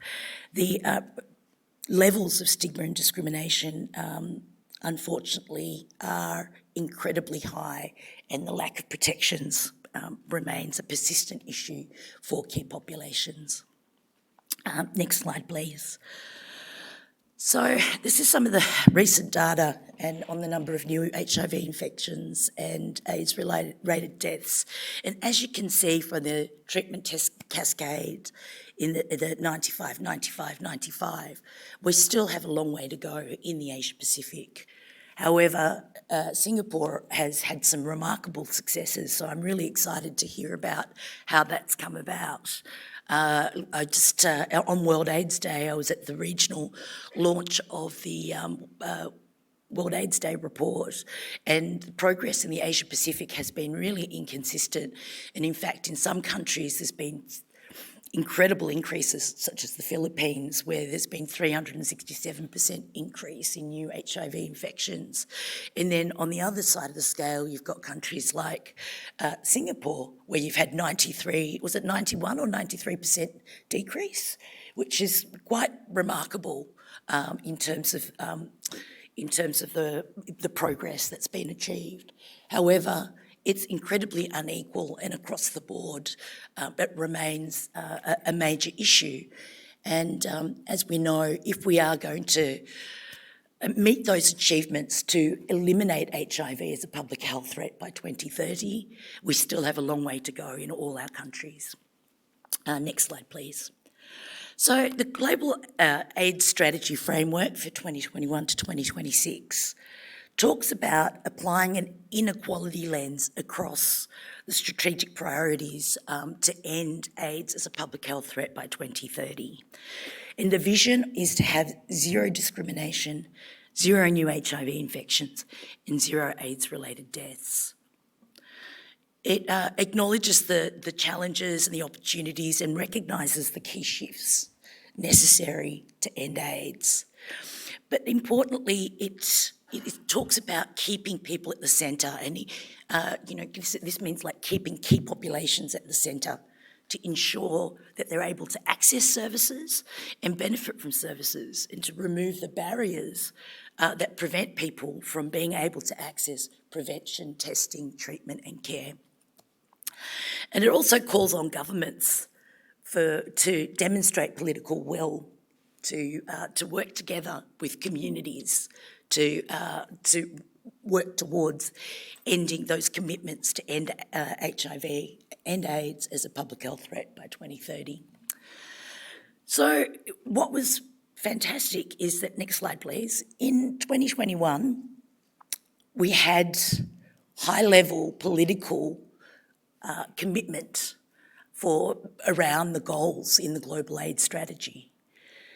The levels of stigma and discrimination, unfortunately, are incredibly high, and the lack of protections remains a persistent issue for key populations. Next slide, please. So this is some of the recent data and on the number of new HIV infections and AIDS-related deaths. And as you can see from the treatment cascade in the 95, 95, 95, we still have a long way to go in the Asia Pacific. However, Singapore has had some remarkable successes, so I'm really excited to hear about how that's come about. On World AIDS Day, I was at the regional launch of the World AIDS Day report, and the progress in the Asia Pacific has been really inconsistent. And in fact, in some countries, there's been incredible increases, such as the Philippines, where there's been 367% increase in new HIV infections. And then on the other side of the scale, you've got countries like Singapore, where you've had 91 or 93% decrease, which is quite remarkable in terms of the progress that's been achieved. However, it's incredibly unequal, and across the board, it remains a major issue. And as we know, if we are going to meet those achievements to eliminate HIV as a public health threat by 2030, we still have a long way to go in all our countries. Next slide, please. So the Global AIDS Strategy Framework for 2021 to 2026 talks about applying an inequality lens across the strategic priorities to end AIDS as a public health threat by 2030. And the vision is to have zero discrimination, zero new HIV infections, and zero AIDS-related deaths. It acknowledges the challenges and the opportunities and recognises the key shifts necessary to end AIDS. But importantly, it talks about keeping people at the centre, and this means like keeping key populations at the centre to ensure that they're able to access services and benefit from services, and to remove the barriers that prevent people from being able to access prevention, testing, treatment and care. And it also calls on governments to demonstrate political will to work together with communities to work towards ending those commitments to end HIV and AIDS as a public health threat by 2030. So what was fantastic is that, next slide please, in 2021 we had high-level political commitment for around the goals in the Global AIDS Strategy.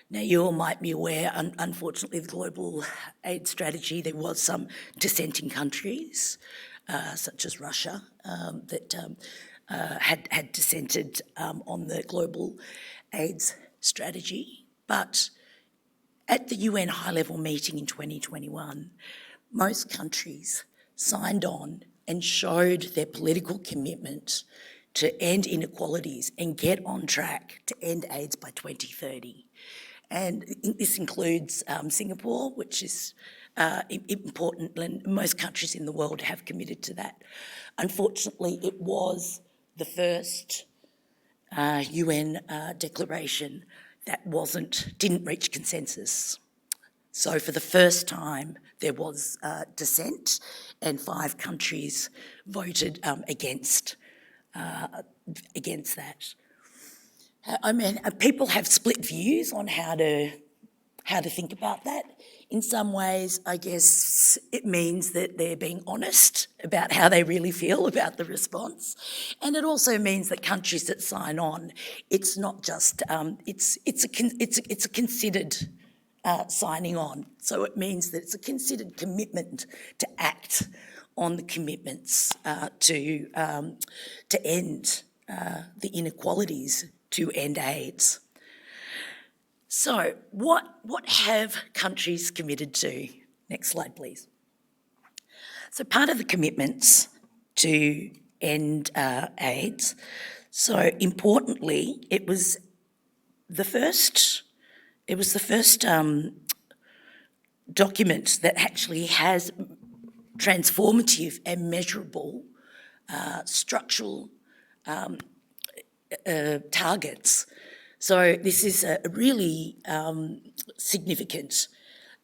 Now, you all might be aware, unfortunately, the Global AIDS Strategy, there was some dissenting countries, such as Russia, that had dissented on the Global AIDS Strategy. But at the UN high-level meeting in 2021, most countries signed on and showed their political commitment to end inequalities and get on track to end AIDS by 2030. And this includes Singapore, which is important, and most countries in the world have committed to that. Unfortunately, it was the first UN declaration that didn't reach consensus. So for the first time, there was dissent, and 5 countries voted against against that. I mean, people have split views on how to think about that. In some ways, I guess it means that they're being honest about how they really feel about the response, and it also means that countries that sign on, it's not just it's a considered signing on. So it means that it's a considered commitment to act on the commitments to end the inequalities, to end AIDS. So what have countries committed to? Next slide, please. So part of the commitments to end AIDS, so importantly, it was the first document that actually has transformative and measurable structural targets. So this is really significant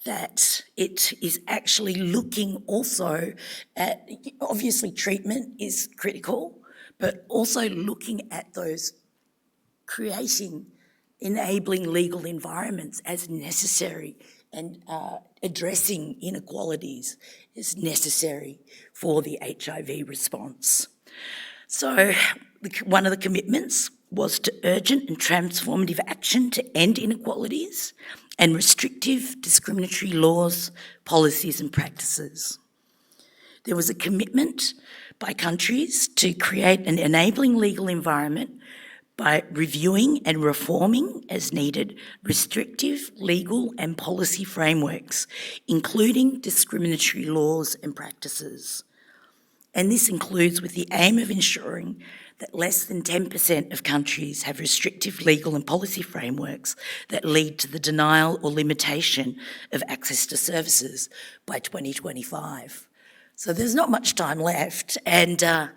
that it is actually looking also at, obviously treatment is critical, but also looking at those creating enabling legal environments as necessary, and addressing inequalities is necessary for the HIV response. So one of the commitments was to urgent and transformative action to end inequalities and restrictive discriminatory laws, policies and practices. There was a commitment by countries to create an enabling legal environment by reviewing and reforming as needed restrictive legal and policy frameworks, including discriminatory laws and practices. And this includes with the aim of ensuring that less than 10% of countries have restrictive legal and policy frameworks that lead to the denial or limitation of access to services by 2025. So there's not much time left, and I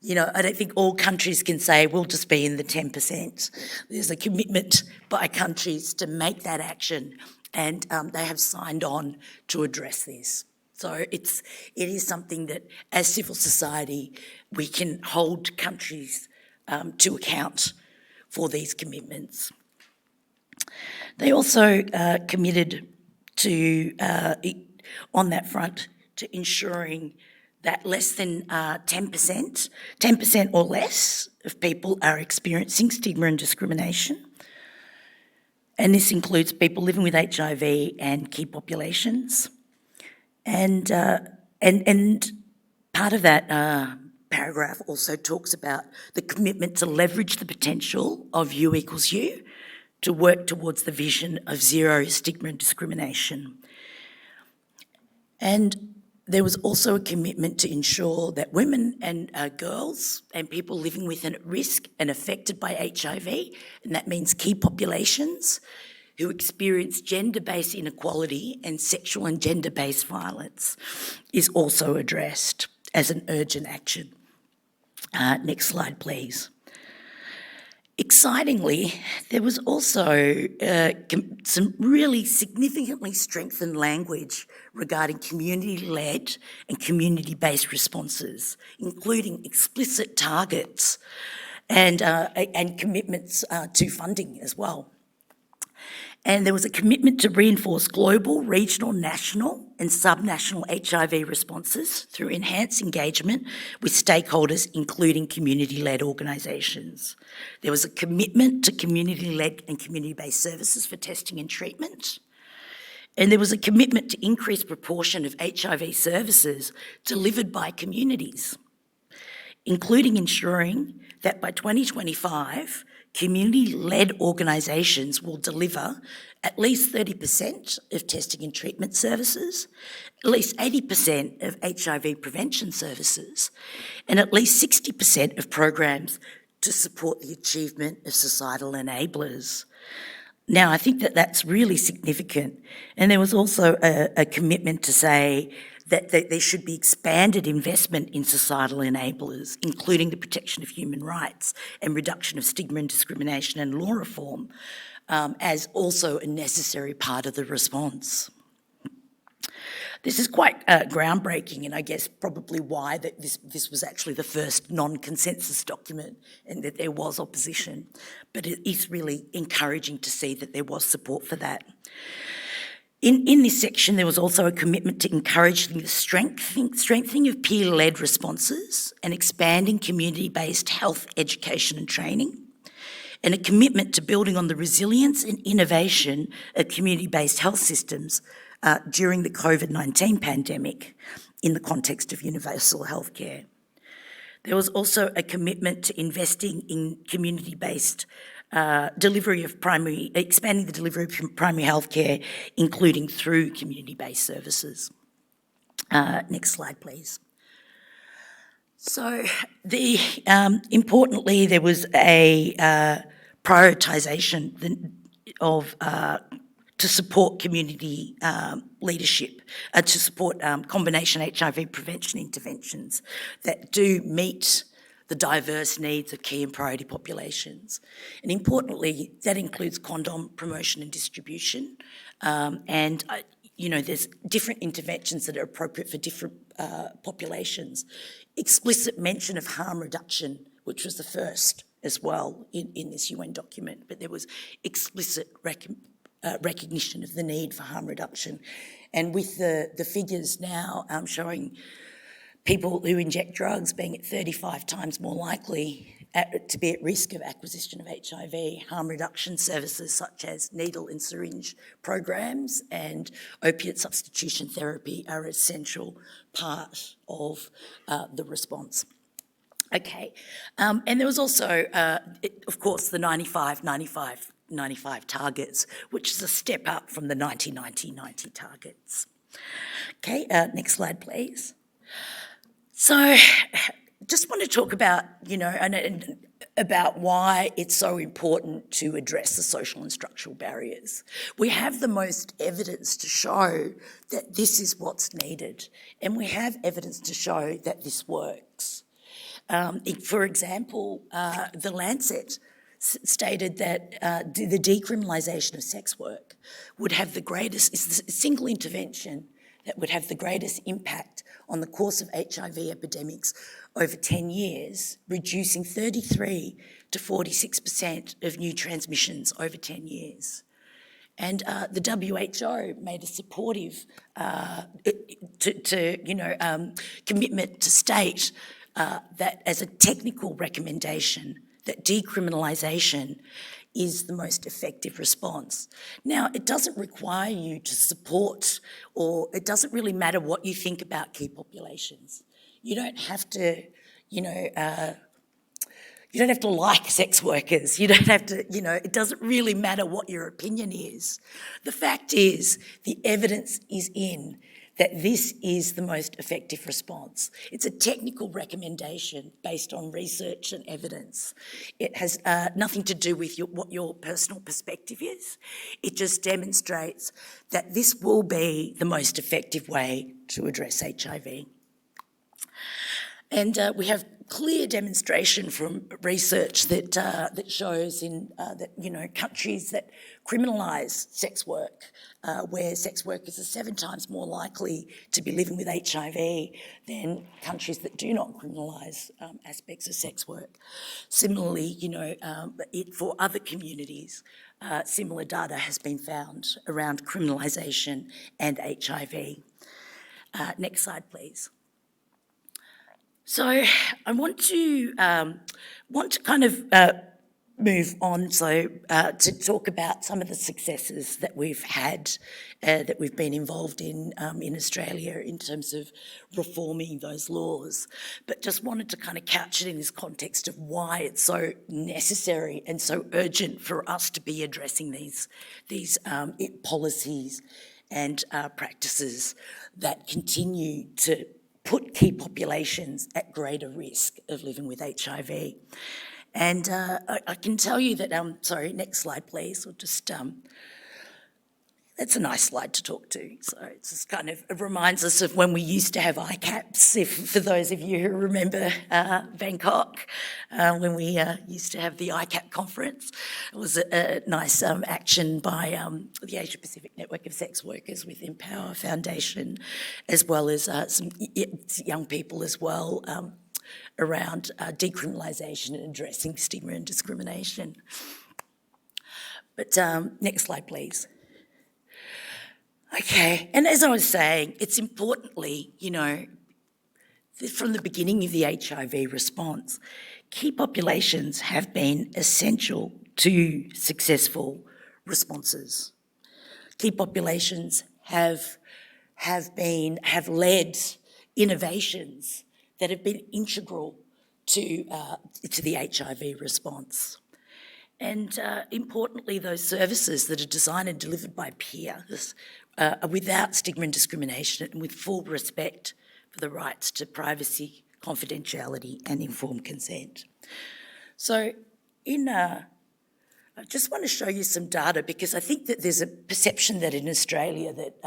don't think all countries can say we'll just be in the 10%. There's a commitment by countries to make that action, and they have signed on to address this. So it is something that, as civil society, we can hold countries to account for these commitments. They also committed to, on that front, to ensuring that less than 10% or less of people are experiencing stigma and discrimination. And this includes people living with HIV and key populations. And part of that paragraph also talks about the commitment to leverage the potential of U equals U to work towards the vision of zero stigma and discrimination. And there was also a commitment to ensure that women and girls and people living with and at risk and affected by HIV, and that means key populations, who experience gender-based inequality and sexual and gender-based violence, is also addressed as an urgent action. Next slide, please. Excitingly, there was also some really significantly strengthened language regarding community-led and community-based responses, including explicit targets and commitments to funding as well. And there was a commitment to reinforce global, regional, national and subnational HIV responses through enhanced engagement with stakeholders, including community-led organisations. There was a commitment to community-led and community-based services for testing and treatment. And there was a commitment to increase proportion of HIV services delivered by communities, including ensuring that by 2025, community-led organisations will deliver at least 30% of testing and treatment services, at least 80% of HIV prevention services, and at least 60% of programs to support the achievement of societal enablers. Now, I think that that's really significant. And there was also a commitment to say that there should be expanded investment in societal enablers, including the protection of human rights and reduction of stigma and discrimination and law reform, as also a necessary part of the response. This is quite groundbreaking, and I guess probably why that this was actually the first non-consensus document and that there was opposition. But it is really encouraging to see that there was support for that. In this section, there was also a commitment to encouraging the strengthening of peer-led responses and expanding community-based health education and training, and a commitment to building on the resilience and innovation of community-based health systems during the COVID-19 pandemic in the context of universal healthcare. There was also a commitment to investing in community-based expanding the delivery of primary healthcare, including through community-based services. Next slide, please. So, importantly, there was a prioritisation of to support community leadership, to support combination HIV prevention interventions that do meet the diverse needs of key and priority populations. And importantly, that includes condom promotion and distribution. There's different interventions that are appropriate for different populations. Explicit mention of harm reduction, which was the first as well in this UN document, but there was explicit recognition of the need for harm reduction. And with the figures now showing people who inject drugs being at 35 times more likely to be at risk of acquisition of HIV, harm reduction services such as needle and syringe programs and opiate substitution therapy are an essential part of the response. Okay, and there was also, of course, the 95 targets, which is a step up from the 90 targets. Okay, next slide, please. So, just want to talk about, about why it's so important to address the social and structural barriers. We have the most evidence to show that this is what's needed, and we have evidence to show that this works. For example, The Lancet stated that the decriminalisation of sex work would have the greatest, is the single intervention that would have the greatest impact on the course of HIV epidemics over 10 years, reducing 33 to 46% of new transmissions over 10 years. And the WHO made a supportive commitment to state that as a technical recommendation, that decriminalisation is the most effective response. Now, it doesn't require you to support, or it doesn't really matter what you think about key populations. You don't have to, you don't have to like sex workers. You don't have to, it doesn't really matter what your opinion is. The fact is, the evidence is in that this is the most effective response. It's a technical recommendation based on research and evidence. It has nothing to do with what your personal perspective is. It just demonstrates that this will be the most effective way to address HIV. And we have clear demonstration from research that shows that countries that criminalise sex work, where sex workers are 7 times more likely to be living with HIV than countries that do not criminalise aspects of sex work. Similarly, for other communities, similar data has been found around criminalisation and HIV. Next slide, please. So I want to kind of move on to talk about some of the successes that we've had, that we've been involved in Australia in terms of reforming those laws, but just wanted to kind of couch it in this context of why it's so necessary and so urgent for us to be addressing these policies and practices that continue to put key populations at greater risk of living with HIV. And I can tell you that, sorry, next slide, please. We'll just, That's a nice slide to talk to. So it's just kind of, it reminds us of when we used to have ICAPs, for those of you who remember Bangkok, when we used to have the ICAP conference. It was a nice action by the Asia Pacific Network of Sex Workers with Empower Foundation, as well as some young people as well, around decriminalisation and addressing stigma and discrimination. But next slide, please. Okay, and as I was saying, it's importantly, from the beginning of the HIV response, key populations have been essential to successful responses. Key populations have led innovations that have been integral to the HIV response. And importantly, those services that are designed and delivered by peers are without stigma and discrimination and with full respect for the rights to privacy, confidentiality and informed consent. So I just want to show you some data because I think that there's a perception that in Australia that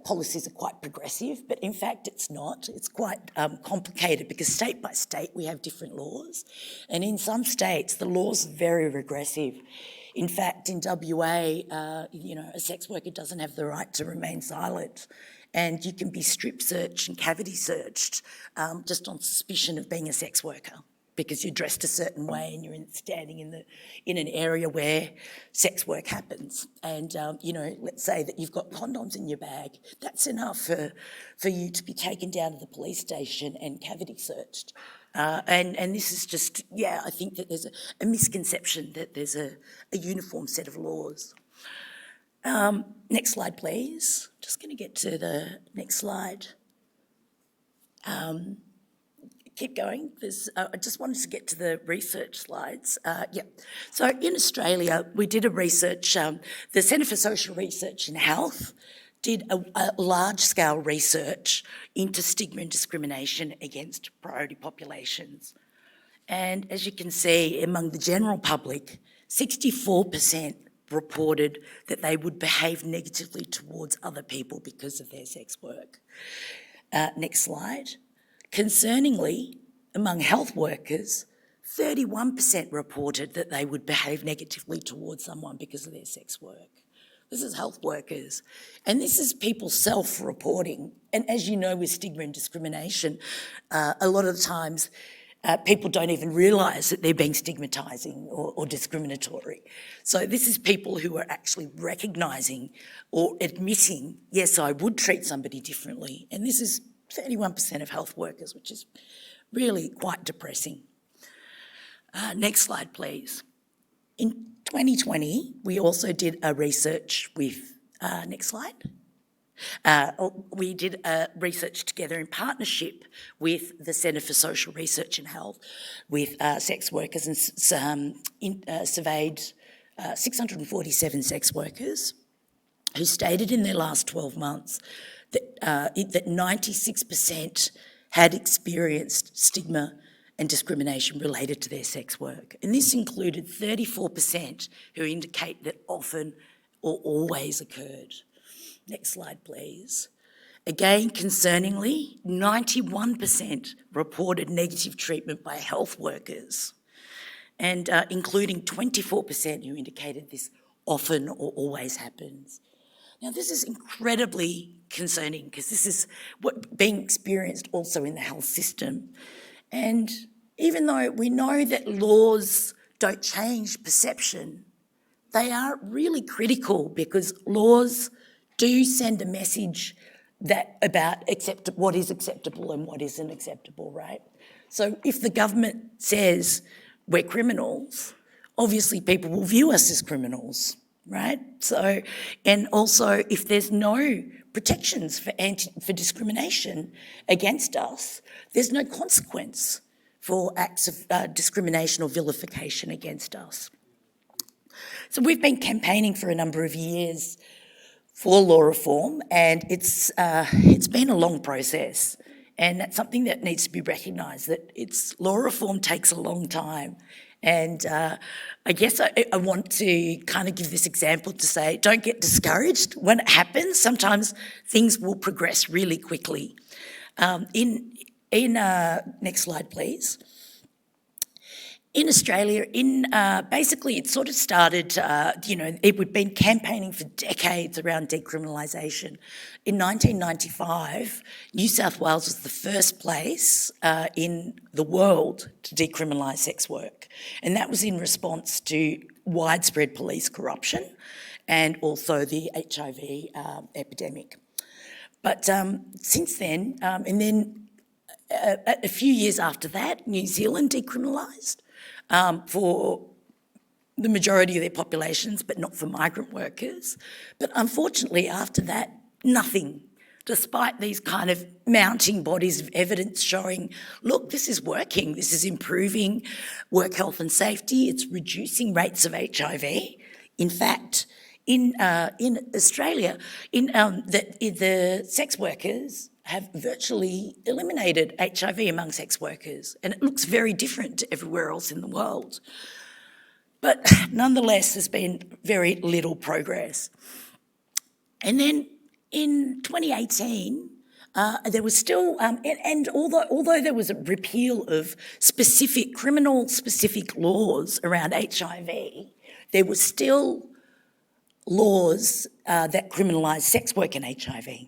policies are quite progressive, but in fact it's not. It's quite complicated because state by state we have different laws, and in some states the laws are very regressive. In fact, in WA, a sex worker doesn't have the right to remain silent, and you can be strip searched and cavity searched just on suspicion of being a sex worker, because you're dressed a certain way and you're standing in an area where sex work happens. And, let's say that you've got condoms in your bag. That's enough for you to be taken down to the police station and cavity searched. And this is just, I think that there's a misconception that there's a uniform set of laws. Next slide, please. Just going to get to the next slide. Keep going. I just wanted to get to the research slides. So in Australia, we did a research, the Centre for Social Research in Health did a large-scale research into stigma and discrimination against priority populations. And as you can see, among the general public, 64% reported that they would behave negatively towards other people because of their sex work. Next slide. Concerningly, among health workers, 31% reported that they would behave negatively towards someone because of their sex work. This is health workers. And this is people self-reporting. And as you know, with stigma and discrimination, a lot of the times people don't even realise that they're being stigmatising or discriminatory. So this is people who are actually recognising or admitting, yes, I would treat somebody differently. And this is 31% of health workers, which is really quite depressing. Next slide, please. In 2020, we also did a research with, next slide. We did a research together in partnership with the Centre for Social Research and Health with sex workers and surveyed 647 sex workers who stated in their last 12 months that 96% had experienced stigma and discrimination related to their sex work. And this included 34% who indicate that often or always occurred. Next slide, please. Again, concerningly, 91% reported negative treatment by health workers, and including 24% who indicated this often or always happens. Now, this is incredibly concerning because this is what being experienced also in the health system. And even though we know that laws don't change perception, they are really critical because laws do send a message about what is acceptable and what isn't acceptable, right? So if the government says we're criminals, obviously people will view us as criminals, right? So, and also if there's no protections for discrimination against us, there's no consequence for acts of discrimination or vilification against us. So we've been campaigning for a number of years for law reform, and it's been a long process, and that's something that needs to be recognised, that law reform takes a long time, And I guess I want to kind of give this example to say, don't get discouraged when it happens. Sometimes things will progress really quickly. Next slide, please. In Australia, basically it sort of started, we'd been campaigning for decades around decriminalisation. In 1995, New South Wales was the first place in the world to decriminalise sex work. And that was in response to widespread police corruption and also the HIV epidemic. But since then, and then a few years after that, New Zealand decriminalised for the majority of their populations, but not for migrant workers. But unfortunately, after that, nothing, despite these kind of mounting bodies of evidence showing, look, this is working, this is improving work health and safety, it's reducing rates of HIV. In fact, in Australia, the sex workers have virtually eliminated HIV among sex workers, and it looks very different to everywhere else in the world. But nonetheless, there's been very little progress. And then in 2018, there was still, and although there was a repeal of criminal-specific laws around HIV, there were still laws that criminalised sex work and HIV.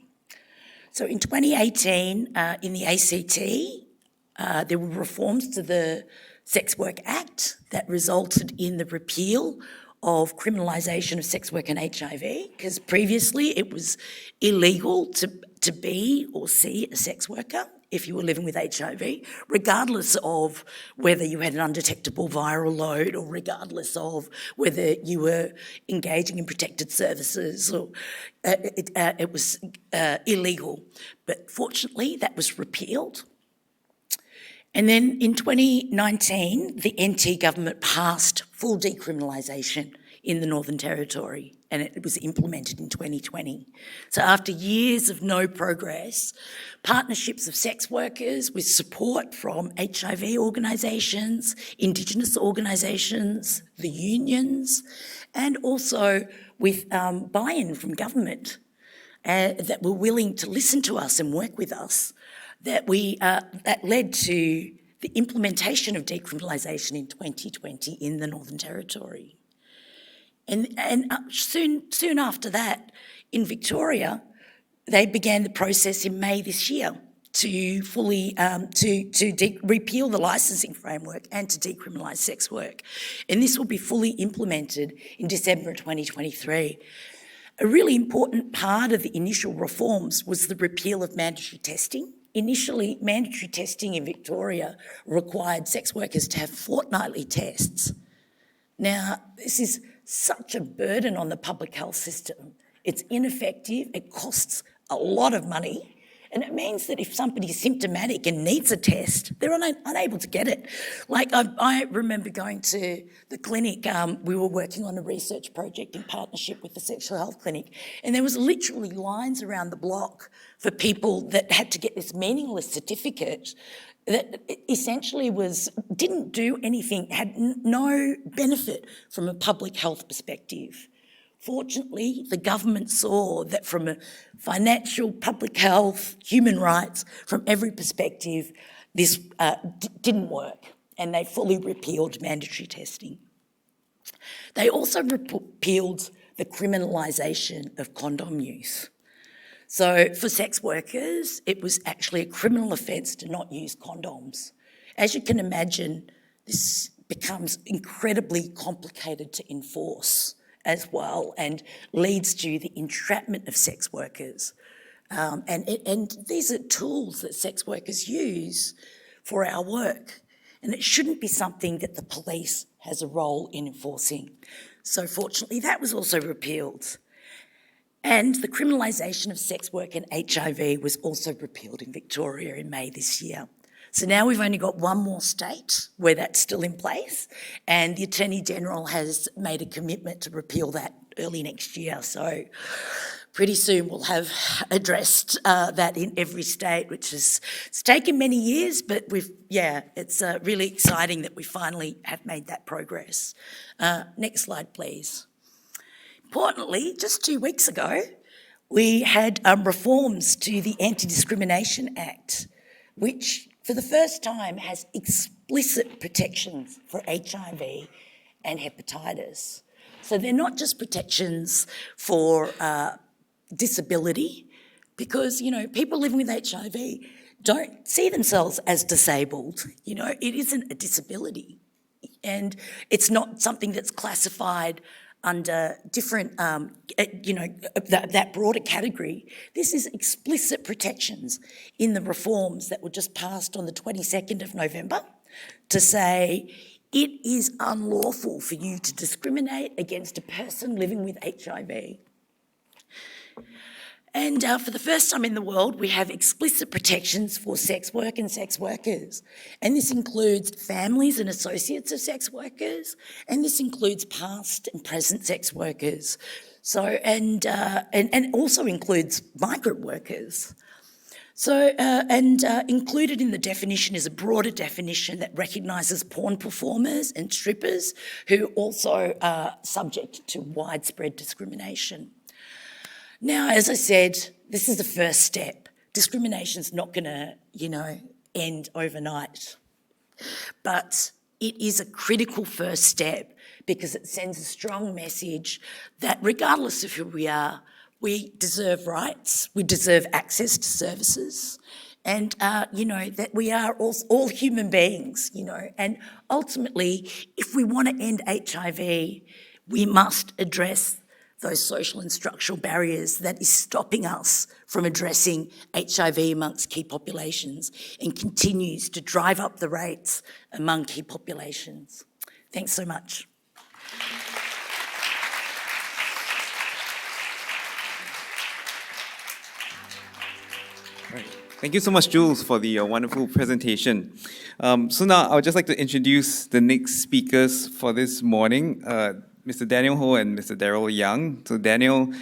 So in 2018, in the ACT, there were reforms to the Sex Work Act that resulted in the repeal of criminalisation of sex work and HIV, because previously it was illegal to be or see a sex worker if you were living with HIV, regardless of whether you had an undetectable viral load or regardless of whether you were engaging in protected services, or it was illegal. But fortunately, that was repealed. And then in 2019, the NT government passed full decriminalisation in the Northern Territory, and it was implemented in 2020. So after years of no progress, partnerships of sex workers with support from HIV organisations, Indigenous organisations, the unions, and also with buy-in from government that were willing to listen to us and work with us, that led to the implementation of decriminalisation in 2020 in the Northern Territory. And soon after that, in Victoria, they began the process in May this year to fully repeal the licensing framework and to decriminalise sex work. And this will be fully implemented in December 2023. A really important part of the initial reforms was the repeal of mandatory testing. Initially, mandatory testing in Victoria required sex workers to have fortnightly tests. Now, this is such a burden on the public health system. It's ineffective, it costs a lot of money, and it means that if somebody's symptomatic and needs a test, they're unable to get it. Like, I remember going to the clinic, we were working on a research project in partnership with the Sexual Health Clinic, and there was literally lines around the block for people that had to get this meaningless certificate that essentially didn't do anything, had no benefit from a public health perspective. Fortunately, the government saw that from a financial, public health, human rights, from every perspective, this didn't work, and they fully repealed mandatory testing. They also repealed the criminalisation of condom use. So for sex workers, it was actually a criminal offence to not use condoms. As you can imagine, this becomes incredibly complicated to enforce as well, and leads to the entrapment of sex workers. And these are tools that sex workers use for our work, and it shouldn't be something that the police has a role in enforcing. So fortunately, that was also repealed. And the criminalisation of sex work and HIV was also repealed in Victoria in May this year. So now we've only got one more state where that's still in place, and the Attorney General has made a commitment to repeal that early next year. So pretty soon we'll have addressed that in every state, which it's taken many years, but it's really exciting that we finally have made that progress. Next slide, please. Importantly, just 2 weeks ago, we had reforms to the Anti-Discrimination Act, which for the first time has explicit protections for HIV and hepatitis. So they're not just protections for disability, because, people living with HIV don't see themselves as disabled. It isn't a disability, and it's not something that's classified under different, that broader category. This is explicit protections in the reforms that were just passed on the 22nd of November to say it is unlawful for you to discriminate against a person living with HIV. And for the first time in the world, we have explicit protections for sex work and sex workers. And this includes families and associates of sex workers, and this includes past and present sex workers. So, and also includes migrant workers. So, included in the definition is a broader definition that recognises porn performers and strippers who also are subject to widespread discrimination. Now, as I said, this is the first step. Discrimination's not going to, end overnight. But it is a critical first step because it sends a strong message that regardless of who we are, we deserve rights, we deserve access to services, and, that we are all human beings, and ultimately, if we want to end HIV, we must address those social and structural barriers that is stopping us from addressing HIV amongst key populations and continues to drive up the rates among key populations. Thanks so much. Right. Thank you so much, Jules, for the wonderful presentation. So now I would just like to introduce the next speakers for this morning. Mr. Daniel Ho and Mr. Daryl Young. So Daniel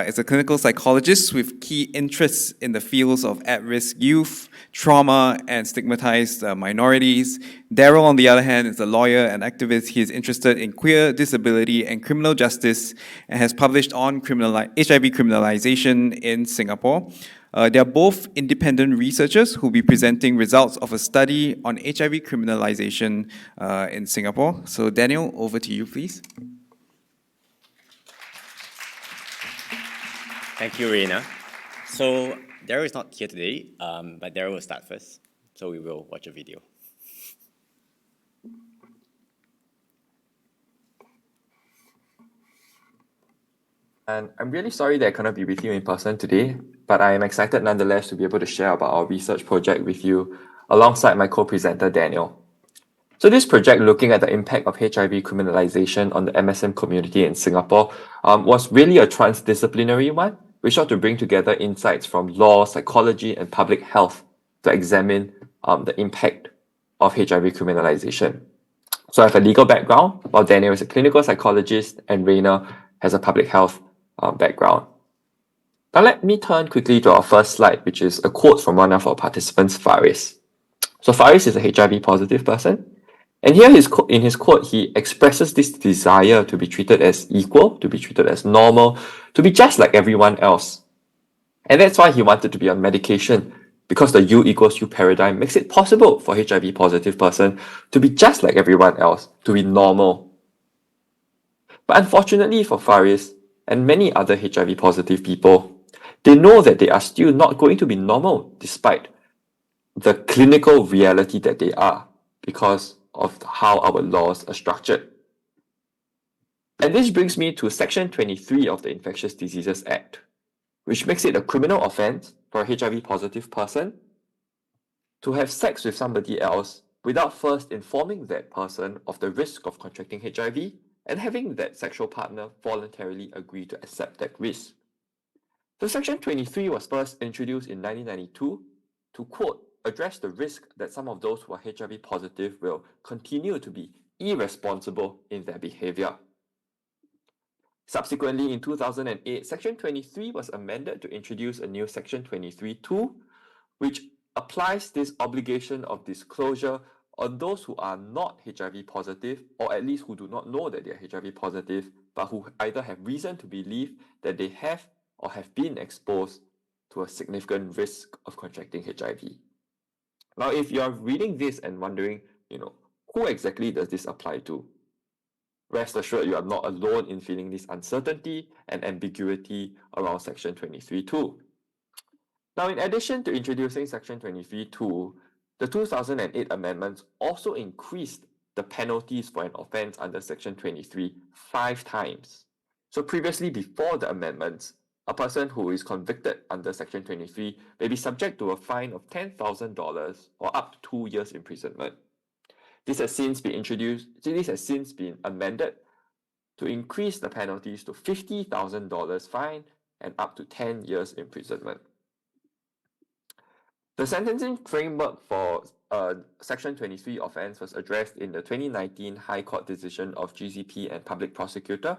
is a clinical psychologist with key interests in the fields of at-risk youth, trauma, and stigmatized minorities. Daryl, on the other hand, is a lawyer and activist. He is interested in queer, disability, and criminal justice and has published on HIV criminalization in Singapore. They are both independent researchers who will be presenting results of a study on HIV criminalization in Singapore. So Daniel, over to you, please. Thank you, Rayner. So Daryl is not here today, but Daryl will start first. So we will watch a video. And I'm really sorry that I cannot be with you in person today, but I am excited nonetheless to be able to share about our research project with you alongside my co-presenter, Daniel. So this project looking at the impact of HIV criminalization on the MSM community in Singapore was really a transdisciplinary one, which sought to bring together insights from law, psychology, and public health to examine the impact of HIV criminalization. So I have a legal background, while Daniel is a clinical psychologist and Rayner has a public health background. Now let me turn quickly to our first slide, which is a quote from one of our participants, Faris. So Faris is a HIV positive person, and here in his quote, he expresses this desire to be treated as equal, to be treated as normal, to be just like everyone else. And that's why he wanted to be on medication, because the U equals U paradigm makes it possible for HIV positive person to be just like everyone else, to be normal. But unfortunately for Faris and many other HIV positive people, they know that they are still not going to be normal despite the clinical reality that they are because of how our laws are structured. And this brings me to Section 23 of the Infectious Diseases Act, which makes it a criminal offense for a HIV positive person to have sex with somebody else without first informing that person of the risk of contracting HIV and having that sexual partner voluntarily agree to accept that risk. So Section 23 was first introduced in 1992 to, quote, address the risk that some of those who are HIV positive will continue to be irresponsible in their behavior. Subsequently, in 2008, Section 23 was amended to introduce a new Section 23(2), which applies this obligation of disclosure on those who are not HIV positive, or at least who do not know that they are HIV positive, but who either have reason to believe that they have or have been exposed to a significant risk of contracting HIV. Now, if you are reading this and wondering, who exactly does this apply to? Rest assured, you are not alone in feeling this uncertainty and ambiguity around Section 23(2). Now, in addition to introducing Section 23(2), the 2008 amendments also increased the penalties for an offence under Section 23 5 times. So previously, before the amendments, a person who is convicted under Section 23 may be subject to a fine of $10,000 or up to 2 years imprisonment. This has since been amended to increase the penalties to $50,000 fine and up to 10 years imprisonment. The sentencing framework for Section 23 offence was addressed in the 2019 High Court decision of GCP and Public Prosecutor.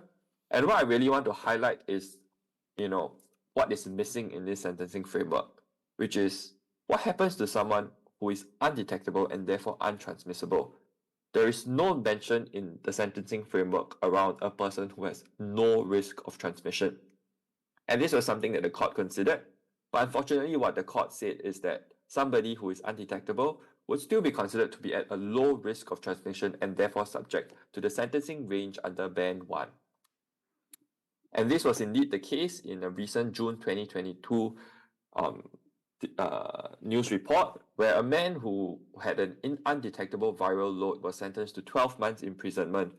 And what I really want to highlight is, what is missing in this sentencing framework, which is what happens to someone who is undetectable and therefore untransmissible. There is no mention in the sentencing framework around a person who has no risk of transmission. And this was something that the court considered, but unfortunately what the court said is that somebody who is undetectable would still be considered to be at a low risk of transmission and therefore subject to the sentencing range under Band 1. And this was indeed the case in a recent June 2022 news report, where a man who had an undetectable viral load was sentenced to 12 months imprisonment.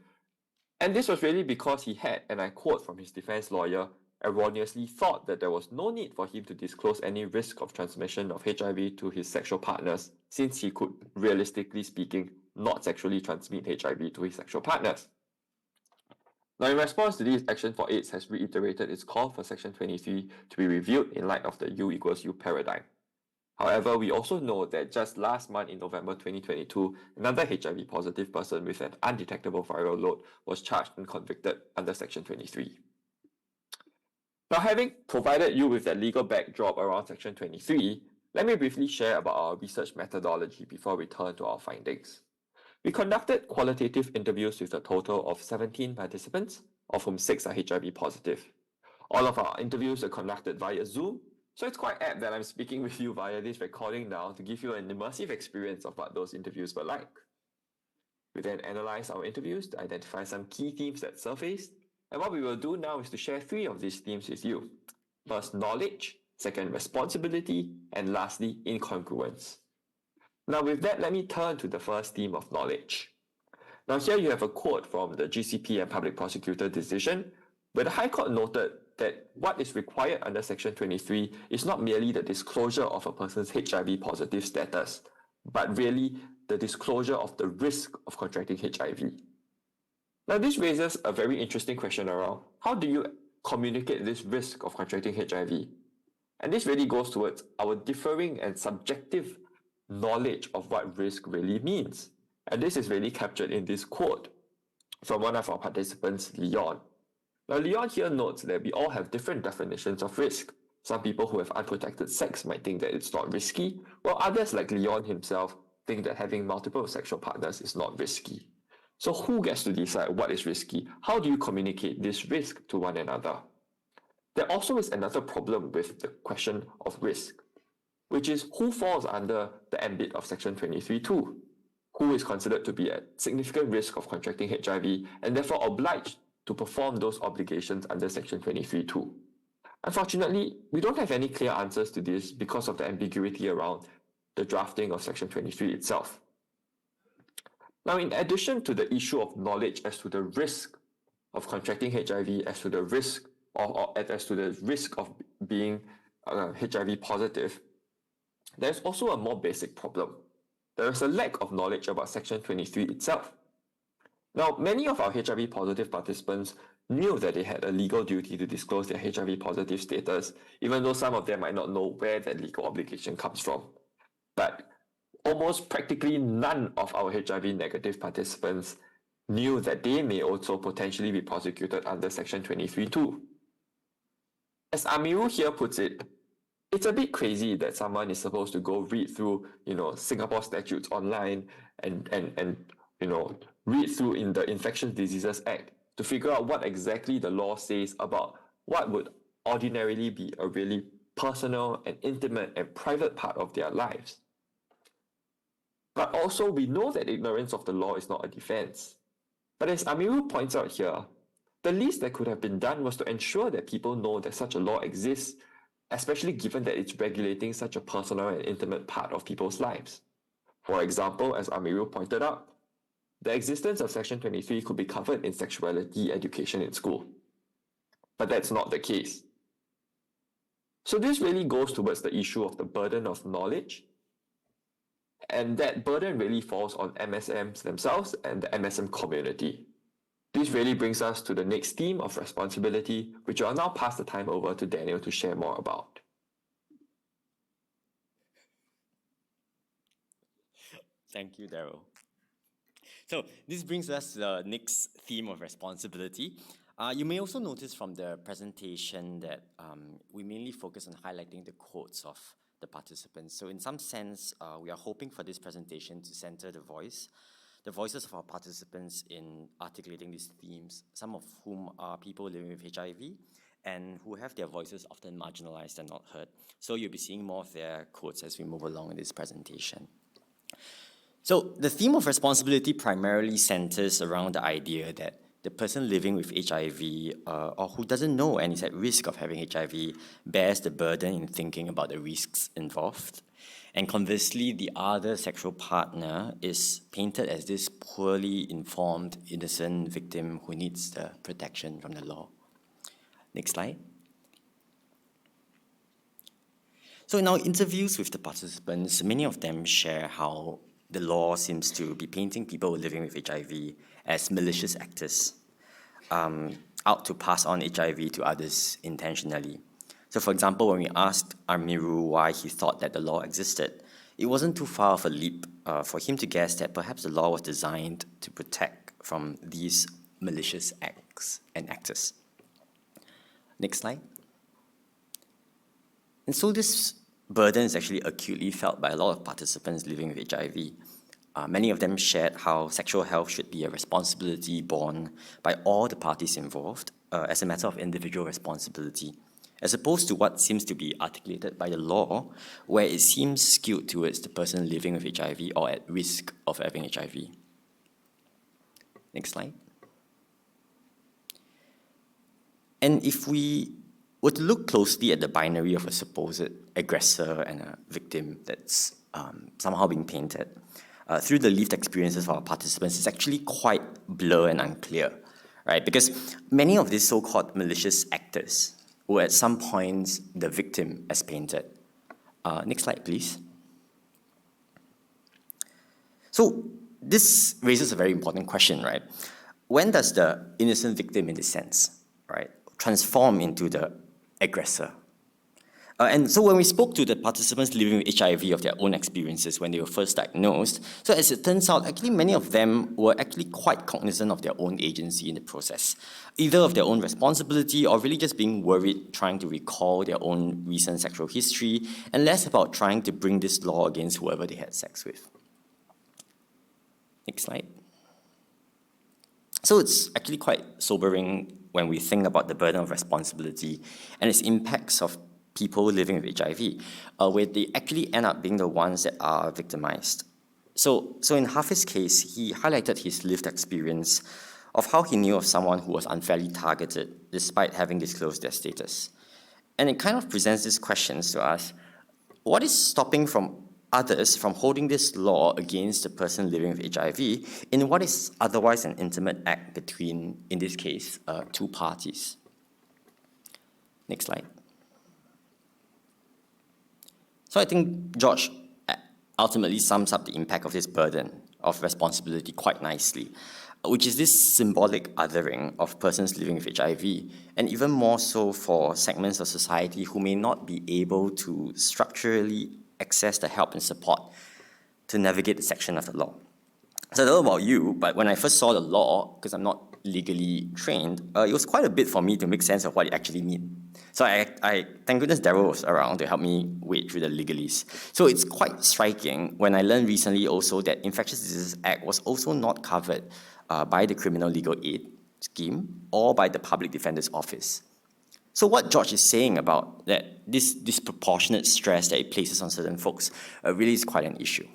And this was really because he had, and I quote from his defense lawyer, erroneously thought that there was no need for him to disclose any risk of transmission of HIV to his sexual partners, since he could, realistically speaking, not sexually transmit HIV to his sexual partners. Now, in response to this, Action for AIDS has reiterated its call for Section 23 to be reviewed in light of the U=U paradigm. However, we also know that just last month in November 2022, another HIV positive person with an undetectable viral load was charged and convicted under Section 23. Now, having provided you with that legal backdrop around Section 23, let me briefly share about our research methodology before we turn to our findings. We conducted qualitative interviews with a total of 17 participants, of whom 6 are HIV positive. All of our interviews are conducted via Zoom, so it's quite apt that I'm speaking with you via this recording now to give you an immersive experience of what those interviews were like. We then analyzed our interviews to identify some key themes that surfaced, and what we will do now is to share 3 of these themes with you. First, knowledge, second, responsibility, and lastly, incongruence. Now with that, let me turn to the first theme of knowledge. Now here you have a quote from the GCP and Public Prosecutor decision, where the High Court noted that what is required under Section 23 is not merely the disclosure of a person's HIV positive status, but really the disclosure of the risk of contracting HIV. Now this raises a very interesting question around how do you communicate this risk of contracting HIV? And this really goes towards our differing and subjective knowledge of what risk really means. And this is really captured in this quote from one of our participants, Leon. Now, Leon here notes that we all have different definitions of risk. Some people who have unprotected sex might think that it's not risky, while others, like Leon himself, think that having multiple sexual partners is not risky. So who gets to decide what is risky? How do you communicate this risk to one another? There also is another problem with the question of risk, which is who falls under the ambit of Section 23(2), who is considered to be at significant risk of contracting HIV and therefore obliged to perform those obligations under Section 23(2). Unfortunately, we don't have any clear answers to this because of the ambiguity around the drafting of Section 23 itself. Now, in addition to the issue of knowledge as to the risk of contracting HIV, as to the risk of being HIV positive, there's also a more basic problem. There is a lack of knowledge about Section 23 itself. Now, many of our HIV positive participants knew that they had a legal duty to disclose their HIV positive status, even though some of them might not know where that legal obligation comes from. But almost practically none of our HIV negative participants knew that they may also potentially be prosecuted under Section 23(2). As Amiru here puts it, it's a bit crazy that someone is supposed to go read through, Singapore statutes online and read through in the Infectious Diseases Act to figure out what exactly the law says about what would ordinarily be a really personal and intimate and private part of their lives. But also, we know that ignorance of the law is not a defense. But as Amiru points out here, the least that could have been done was to ensure that people know that such a law exists, especially given that it's regulating such a personal and intimate part of people's lives. For example, as Amiru pointed out, the existence of Section 23 could be covered in sexuality education in school. But that's not the case. So this really goes towards the issue of the burden of knowledge, and that burden really falls on MSMs themselves and the MSM community. This really brings us to the next theme of responsibility, which I'll now pass the time over to Daniel to share more about. Thank you, Daryl. So this brings us to the next theme of responsibility. You may also notice from the presentation that we mainly focus on highlighting the quotes of the participants. So in some sense, we are hoping for this presentation to center the voices of our participants in articulating these themes, some of whom are people living with HIV and who have their voices often marginalized and not heard. So you'll be seeing more of their quotes as we move along in this presentation. So the theme of responsibility primarily centers around the idea that the person living with HIV or who doesn't know and is at risk of having HIV bears the burden in thinking about the risks involved. And conversely, the other sexual partner is painted as this poorly informed, innocent victim who needs the protection from the law. Next slide. So in our interviews with the participants, many of them share how the law seems to be painting people living with HIV as malicious actors, out to pass on HIV to others intentionally. So for example, when we asked Amiru why he thought that the law existed, it wasn't too far of a leap for him to guess that perhaps the law was designed to protect from these malicious acts and actors. Next slide. And so this burden is actually acutely felt by a lot of participants living with HIV. Many of them shared how sexual health should be a responsibility borne by all the parties involved as a matter of individual responsibility, as opposed to what seems to be articulated by the law, where it seems skewed towards the person living with HIV or at risk of having HIV. Next slide. And if we were to look closely at the binary of a supposed aggressor and a victim that's somehow being painted, through the lived experiences of our participants, it's actually quite blurred and unclear, right? Because many of these so-called malicious actors were at some points the victim as painted. Next slide, please. So this raises a very important question, right? When does the innocent victim, in this sense, right, transform into the aggressor? And so when we spoke to the participants living with HIV of their own experiences when they were first diagnosed, so as it turns out, actually many of them were actually quite cognizant of their own agency in the process, either of their own responsibility or really just being worried, trying to recall their own recent sexual history, and less about trying to bring this law against whoever they had sex with. Next slide. So it's actually quite sobering when we think about the burden of responsibility and its impacts of people living with HIV, where they actually end up being the ones that are victimized. So in Hafiz's case, he highlighted his lived experience of how he knew of someone who was unfairly targeted despite having disclosed their status. And it kind of presents these questions to us. What is stopping from others from holding this law against the person living with HIV in what is otherwise an intimate act between, in this case, two parties? Next slide. So I think George ultimately sums up the impact of this burden of responsibility quite nicely, which is this symbolic othering of persons living with HIV, and even more so for segments of society who may not be able to structurally access the help and support to navigate the section of the law. So I don't know about you, but when I first saw the law, because I'm not legally trained, it was quite a bit for me to make sense of what it actually means. So I thank goodness Daryl was around to help me wade through the legalese. So it's quite striking when I learned recently also that Infectious Diseases Act was also not covered by the Criminal Legal Aid Scheme or by the Public Defender's Office. So what George is saying about that this disproportionate stress that it places on certain folks really is quite an issue.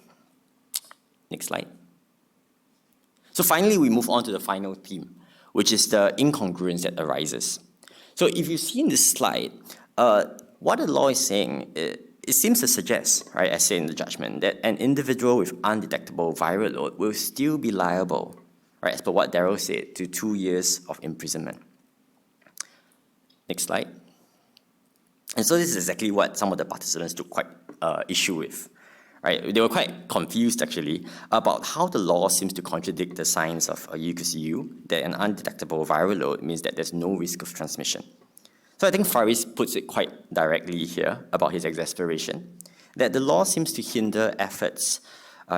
Next slide. So finally, we move on to the final theme, which is the incongruence that arises. So if you see in this slide, what the law is saying, it seems to suggest, right, as said in the judgment, that an individual with undetectable viral load will still be liable, right, as per what Daryl said, to 2 years of imprisonment. Next slide. And so this is exactly what some of the participants took quite issue with. Right? They were quite confused, actually, about how the law seems to contradict the science of U, that an undetectable viral load means that there's no risk of transmission. So I think Faris puts it quite directly here about his exasperation, that the law seems to hinder efforts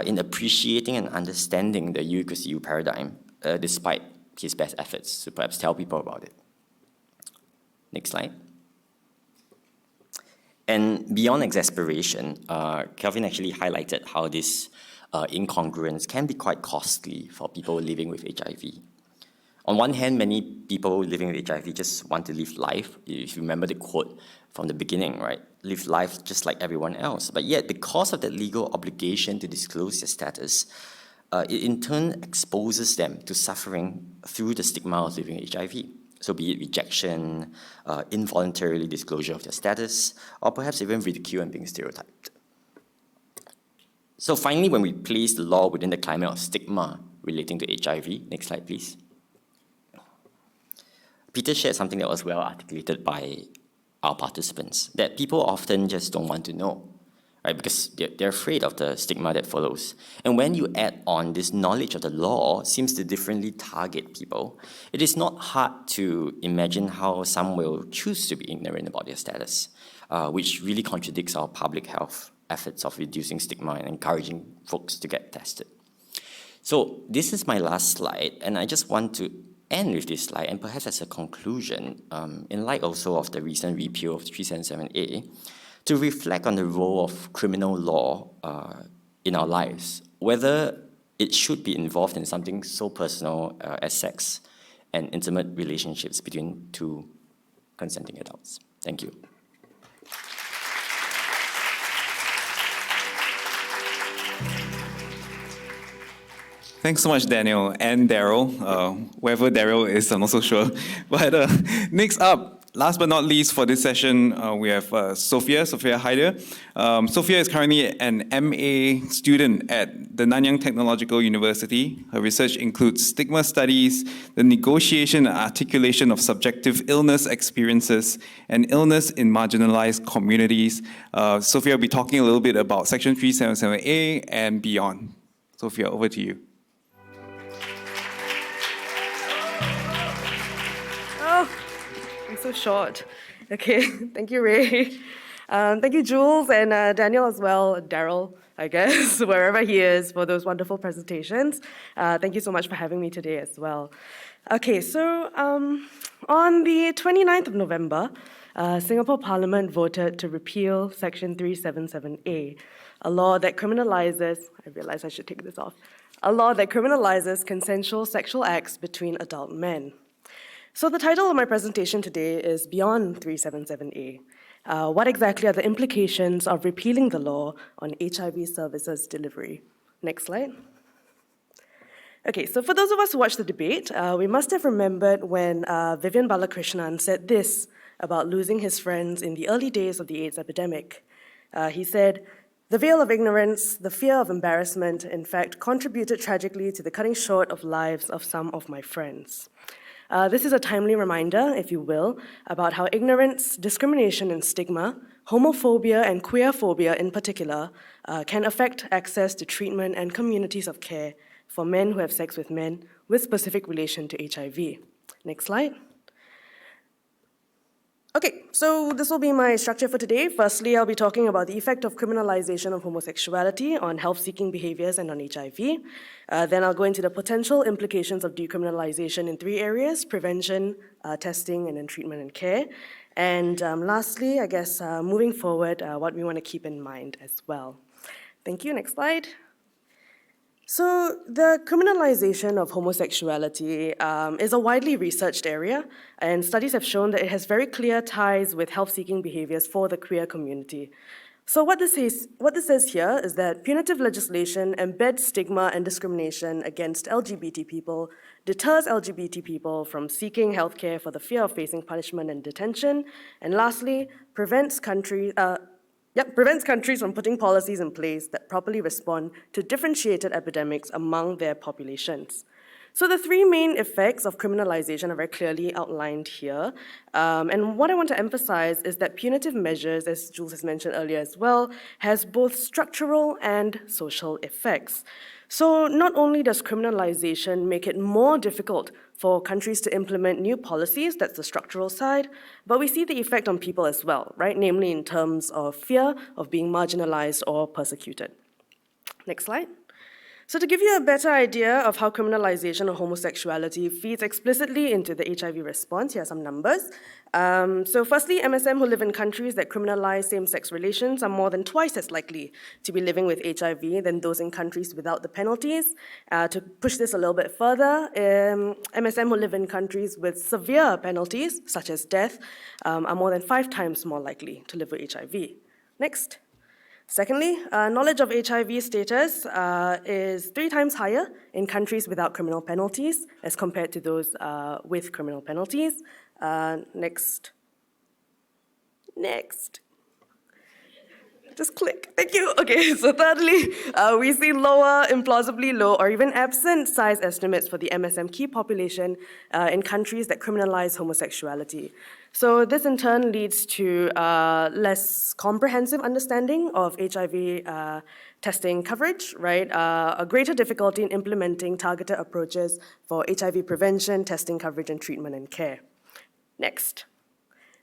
in appreciating and understanding the U paradigm, despite his best efforts to perhaps tell people about it. Next slide. And beyond exasperation, Kelvin actually highlighted how this incongruence can be quite costly for people living with HIV. On one hand, many people living with HIV just want to live life. If you remember the quote from the beginning, right? Live life just like everyone else. But yet, because of that legal obligation to disclose their status, it in turn exposes them to suffering through the stigma of living with HIV. So be it rejection, involuntary disclosure of their status, or perhaps even ridicule and being stereotyped. So finally, when we place the law within the climate of stigma relating to HIV, next slide please. Peter shared something that was well articulated by our participants, that people often just don't want to know, right? Because they're afraid of the stigma that follows. And when you add on this knowledge of the law seems to differently target people, it is not hard to imagine how some will choose to be ignorant about their status, which really contradicts our public health efforts of reducing stigma and encouraging folks to get tested. So this is my last slide, and I just want to end with this slide, and perhaps as a conclusion, in light also of the recent repeal of 377A, to reflect on the role of criminal law in our lives, whether it should be involved in something so personal as sex and intimate relationships between two consenting adults. Thank you. Thanks so much, Daniel and Daryl. Wherever Daryl is, I'm not so sure. But next up, last but not least for this session, we have Sophia Hyder. Sophia is currently an MA student at the Nanyang Technological University. Her research includes stigma studies, the negotiation and articulation of subjective illness experiences, and illness in marginalized communities. Sophia will be talking a little bit about Section 377A and beyond. Sophia, over to you. So short. Okay, thank you, Ray. Thank you, Jules, and Daniel as well, Daryl, I guess, wherever he is, for those wonderful presentations. Thank you so much for having me today as well. Okay, so on the 29th of November, Singapore Parliament voted to repeal Section 377A, a law that criminalizes, I realize I should take this off, a law that criminalizes consensual sexual acts between adult men. So the title of my presentation today is Beyond 377A. What exactly are the implications of repealing the law on HIV services delivery? Next slide. Okay, so for those of us who watched the debate, we must have remembered when Vivian Balakrishnan said this about losing his friends in the early days of the AIDS epidemic. He said, "The veil of ignorance, the fear of embarrassment, in fact, contributed tragically to the cutting short of lives of some of my friends." This is a timely reminder, if you will, about how ignorance, discrimination and stigma, homophobia and queerphobia in particular, can affect access to treatment and communities of care for men who have sex with men with specific relation to HIV. Next slide. Okay, so this will be my structure for today. Firstly, I'll be talking about the effect of criminalization of homosexuality on health-seeking behaviors and on HIV. Then I'll go into the potential implications of decriminalization in 3 areas: prevention, testing, and then treatment and care. And lastly, I guess moving forward, what we want to keep in mind as well. Thank you. Next slide. So the criminalization of homosexuality is a widely researched area, and studies have shown that it has very clear ties with health-seeking behaviors for the queer community. So what this says here is that punitive legislation embeds stigma and discrimination against LGBT people, deters LGBT people from seeking healthcare for the fear of facing punishment and detention, and lastly, prevents countries from putting policies in place that properly respond to differentiated epidemics among their populations. So the 3 main effects of criminalization are very clearly outlined here. And what I want to emphasize is that punitive measures, as Jules has mentioned earlier as well, has both structural and social effects. So not only does criminalization make it more difficult for countries to implement new policies, that's the structural side, but we see the effect on people as well, right? Namely in terms of fear of being marginalized or persecuted. Next slide. So to give you a better idea of how criminalization of homosexuality feeds explicitly into the HIV response, here are some numbers. So firstly, MSM who live in countries that criminalize same-sex relations are more than twice as likely to be living with HIV than those in countries without the penalties. To push this a little bit further, MSM who live in countries with severe penalties, such as death, are more than 5 times more likely to live with HIV. Next. Secondly, knowledge of HIV status is 3 times higher in countries without criminal penalties as compared to those with criminal penalties. Next. Just click. Thank you. Okay, so thirdly, we see lower, implausibly low, or even absent size estimates for the MSM key population in countries that criminalize homosexuality. So this in turn leads to less comprehensive understanding of HIV testing coverage, right? A greater difficulty in implementing targeted approaches for HIV prevention, testing coverage, and treatment and care. Next.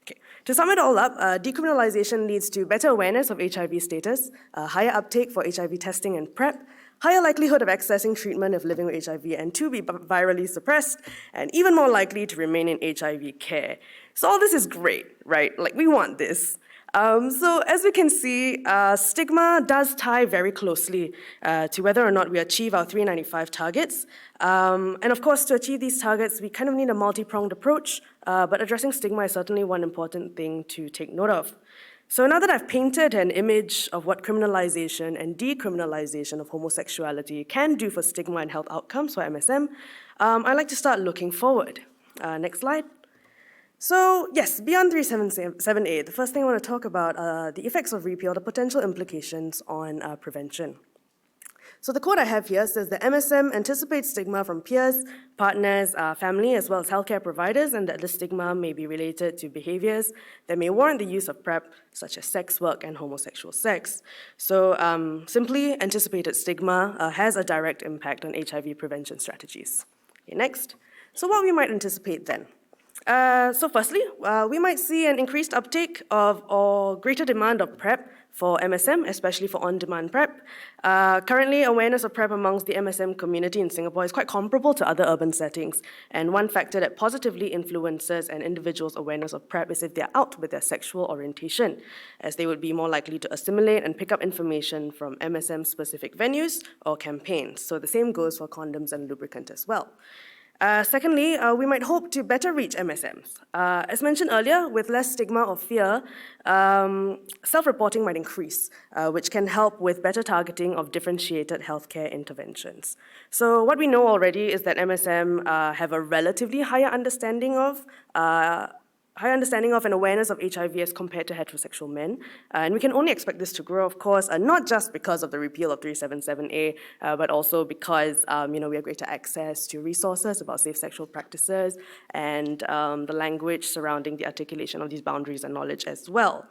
Okay. To sum it all up, decriminalization leads to better awareness of HIV status, higher uptake for HIV testing and PrEP, higher likelihood of accessing treatment if living with HIV and to be virally suppressed, and even more likely to remain in HIV care. So all this is great, right? Like, we want this. So as we can see, stigma does tie very closely to whether or not we achieve our 395 targets. And of course, to achieve these targets, we kind of need a multi-pronged approach, but addressing stigma is certainly one important thing to take note of. So now that I've painted an image of what criminalization and decriminalization of homosexuality can do for stigma and health outcomes for MSM, I'd like to start looking forward. Next slide. So yes, beyond 377A, the first thing I want to talk about are the effects of repeal, the potential implications on prevention. So the quote I have here says that MSM anticipates stigma from peers, partners, family, as well as healthcare providers, and that the stigma may be related to behaviors that may warrant the use of PrEP, such as sex work and homosexual sex. So simply, anticipated stigma has a direct impact on HIV prevention strategies. Okay, next. So what we might anticipate then? So firstly, we might see an increased uptake of or greater demand of PrEP for MSM, especially for on-demand PrEP. Currently, awareness of PrEP amongst the MSM community in Singapore is quite comparable to other urban settings. And one factor that positively influences an individual's awareness of PrEP is if they're out with their sexual orientation, as they would be more likely to assimilate and pick up information from MSM-specific venues or campaigns. So the same goes for condoms and lubricant as well. Secondly, we might hope to better reach MSMs. As mentioned earlier, with less stigma or fear, self-reporting might increase, which can help with better targeting of differentiated healthcare interventions. So what we know already is that MSM have a relatively higher understanding of and awareness of HIV as compared to heterosexual men. And we can only expect this to grow, of course, not just because of the repeal of 377A, but also because we have greater access to resources about safe sexual practices and the language surrounding the articulation of these boundaries and knowledge as well.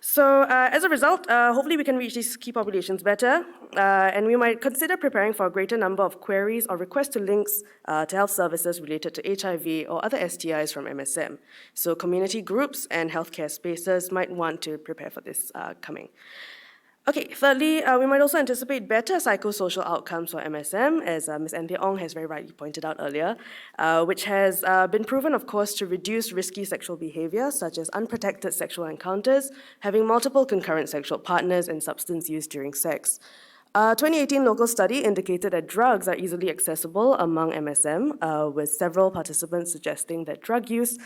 So as a result, hopefully we can reach these key populations better, and we might consider preparing for a greater number of queries or requests to links to health services related to HIV or other STIs from MSM. So community groups and healthcare spaces might want to prepare for this coming. Okay, thirdly, we might also anticipate better psychosocial outcomes for MSM, as Ms. Anthea Ong has very rightly pointed out earlier, which has been proven, of course, to reduce risky sexual behavior, such as unprotected sexual encounters, having multiple concurrent sexual partners, and substance use during sex. A 2018 local study indicated that drugs are easily accessible among MSM, with several participants suggesting that drug use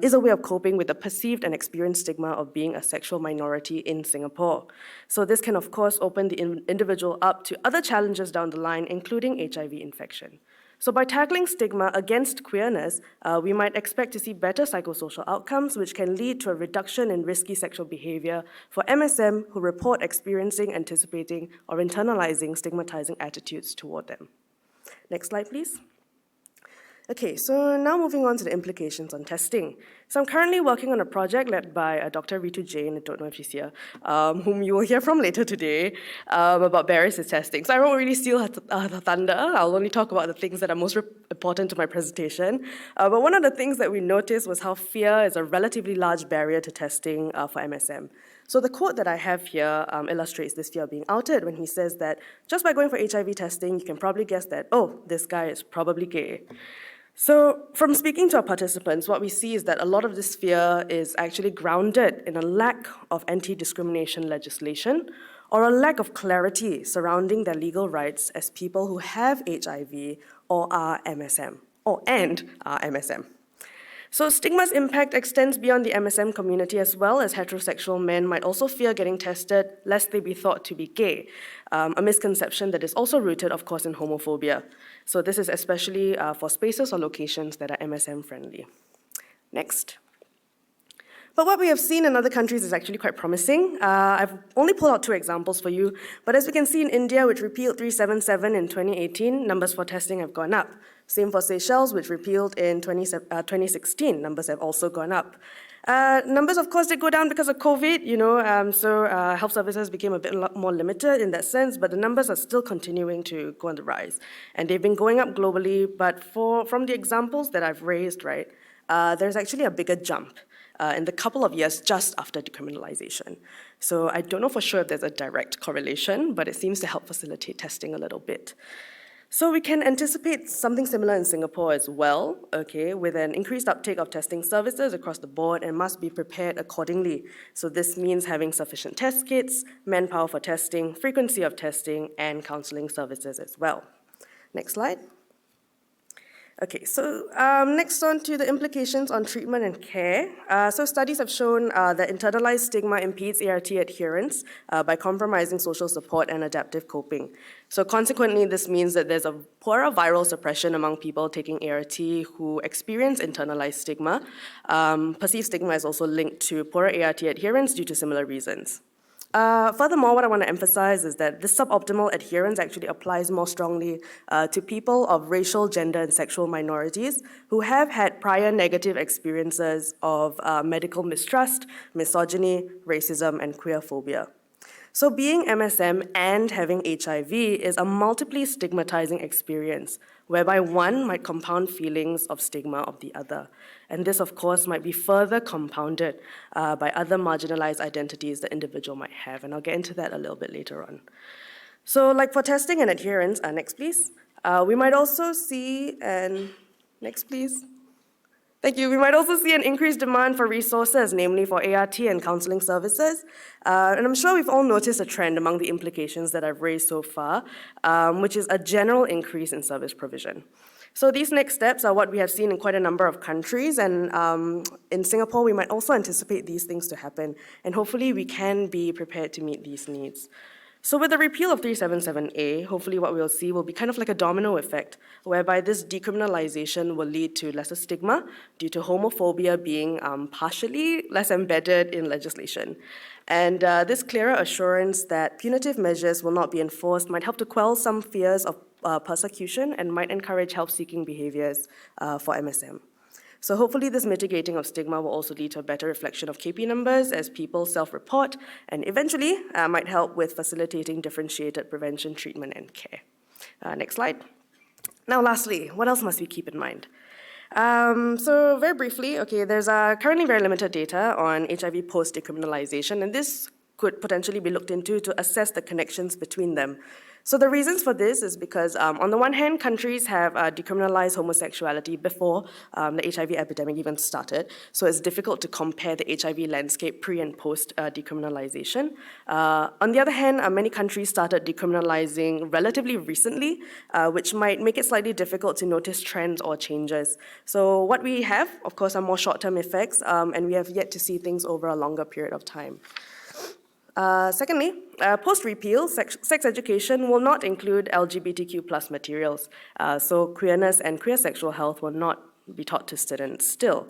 is a way of coping with the perceived and experienced stigma of being a sexual minority in Singapore. So this can, of course, open the individual up to other challenges down the line, including HIV infection. So by tackling stigma against queerness, we might expect to see better psychosocial outcomes, which can lead to a reduction in risky sexual behavior for MSM who report experiencing, anticipating, or internalizing stigmatizing attitudes toward them. Next slide, please. Okay, so now moving on to the implications on testing. So I'm currently working on a project led by Dr. Ritu Jain, I don't know if she's here, whom you will hear from later today, about barriers to testing. So I won't really steal her thunder. I'll only talk about the things that are most important to my presentation. But one of the things that we noticed was how fear is a relatively large barrier to testing for MSM. So the quote that I have here illustrates this fear of being outed when he says that just by going for HIV testing, you can probably guess that, oh, this guy is probably gay. So from speaking to our participants, what we see is that a lot of this fear is actually grounded in a lack of anti-discrimination legislation or a lack of clarity surrounding their legal rights as people who have HIV or are MSM, and are MSM. So stigma's impact extends beyond the MSM community as well, as heterosexual men might also fear getting tested lest they be thought to be gay, a misconception that is also rooted, of course, in homophobia. So this is especially for spaces or locations that are MSM friendly. Next. But what we have seen in other countries is actually quite promising. I've only pulled out 2 examples for you, but as we can see in India, which repealed 377 in 2018, numbers for testing have gone up. Same for Seychelles, which repealed in 2016, numbers have also gone up. Numbers, of course, did go down because of COVID, so health services became a bit more limited in that sense, but the numbers are still continuing to go on the rise. And they've been going up globally, but from the examples that I've raised, right, there's actually a bigger jump in the couple of years just after decriminalization. So I don't know for sure if there's a direct correlation, but it seems to help facilitate testing a little bit. So we can anticipate something similar in Singapore as well, okay, with an increased uptake of testing services across the board and must be prepared accordingly. So this means having sufficient test kits, manpower for testing, frequency of testing, and counseling services as well. Next slide. Okay, so next on to the implications on treatment and care. So studies have shown that internalized stigma impedes ART adherence by compromising social support and adaptive coping. So consequently, this means that there's a poorer viral suppression among people taking ART who experience internalized stigma. Perceived stigma is also linked to poorer ART adherence due to similar reasons. Furthermore, what I want to emphasize is that this suboptimal adherence actually applies more strongly to people of racial, gender, and sexual minorities who have had prior negative experiences of medical mistrust, misogyny, racism, and queerphobia. So being MSM and having HIV is a multiply stigmatizing experience, whereby one might compound feelings of stigma of the other. And this, of course, might be further compounded by other marginalized identities the individual might have. And I'll get into that a little bit later on. So like for testing and adherence, next please. We might also see, next please. Thank you. We might also see an increased demand for resources, namely for ART and counseling services. And I'm sure we've all noticed a trend among the implications that I've raised so far, which is a general increase in service provision. So these next steps are what we have seen in quite a number of countries, and in Singapore, we might also anticipate these things to happen, and hopefully we can be prepared to meet these needs. So with the repeal of 377A, hopefully what we'll see will be kind of like a domino effect, whereby this decriminalization will lead to lesser stigma due to homophobia being partially less embedded in legislation. And this clearer assurance that punitive measures will not be enforced might help to quell some fears of persecution and might encourage help-seeking behaviors for MSM. So hopefully this mitigating of stigma will also lead to a better reflection of KP numbers as people self-report, and eventually might help with facilitating differentiated prevention, treatment, and care. Next slide. Now lastly, what else must we keep in mind? So very briefly, okay, there's currently very limited data on HIV post-decriminalization, and this could potentially be looked into to assess the connections between them. So the reasons for this is because, on the one hand, countries have decriminalized homosexuality before the HIV epidemic even started, so it's difficult to compare the HIV landscape pre and post decriminalization. On the other hand, many countries started decriminalizing relatively recently, which might make it slightly difficult to notice trends or changes. So what we have, of course, are more short-term effects, and we have yet to see things over a longer period of time. Secondly, post-repeal, sex education will not include LGBTQ+ materials, so queerness and queer sexual health will not be taught to students still.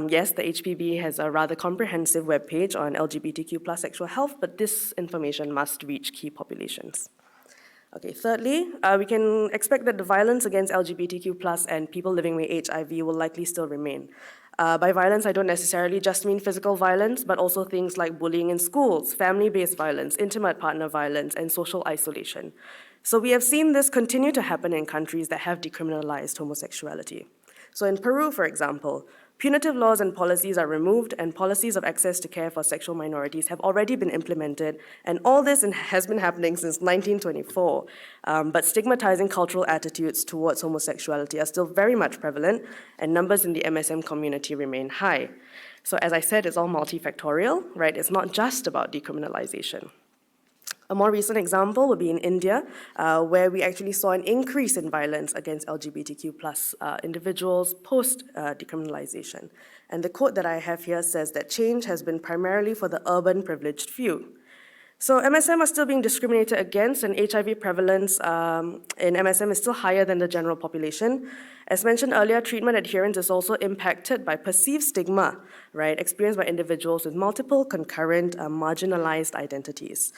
Yes, the HPB has a rather comprehensive webpage on LGBTQ+ sexual health, but this information must reach key populations. Okay, thirdly, we can expect that the violence against LGBTQ+ and people living with HIV will likely still remain. By violence, I don't necessarily just mean physical violence, but also things like bullying in schools, family-based violence, intimate partner violence, and social isolation. So we have seen this continue to happen in countries that have decriminalized homosexuality. So in Peru, for example, punitive laws and policies are removed, and policies of access to care for sexual minorities have already been implemented, and all this has been happening since 1924. But stigmatizing cultural attitudes towards homosexuality are still very much prevalent, and numbers in the MSM community remain high. So as I said, it's all multifactorial, right? It's not just about decriminalization. A more recent example would be in India, where we actually saw an increase in violence against LGBTQ+ individuals post-decriminalization. And the quote that I have here says that change has been primarily for the urban privileged few. So MSM are still being discriminated against, and HIV prevalence in MSM is still higher than the general population. As mentioned earlier, treatment adherence is also impacted by perceived stigma, right, experienced by individuals with multiple concurrent marginalized identities.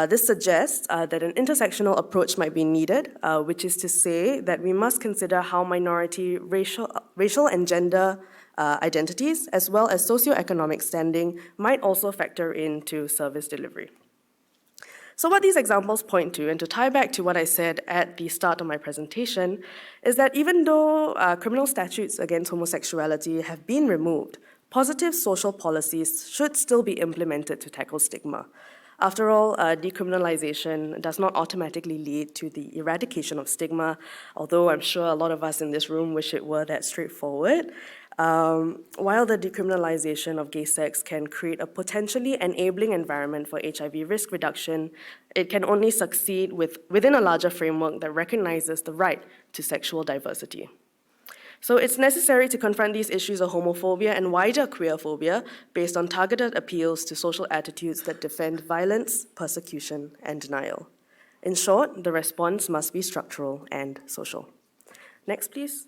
This suggests that an intersectional approach might be needed, which is to say that we must consider how minority racial and gender identities, as well as socioeconomic standing, might also factor into service delivery. So what these examples point to, and to tie back to what I said at the start of my presentation, is that even though criminal statutes against homosexuality have been removed, positive social policies should still be implemented to tackle stigma. After all, decriminalization does not automatically lead to the eradication of stigma, although I'm sure a lot of us in this room wish it were that straightforward. While the decriminalization of gay sex can create a potentially enabling environment for HIV risk reduction, it can only succeed within a larger framework that recognizes the right to sexual diversity. So it's necessary to confront these issues of homophobia and wider queerphobia based on targeted appeals to social attitudes that defend violence, persecution, and denial. In short, the response must be structural and social. Next, please.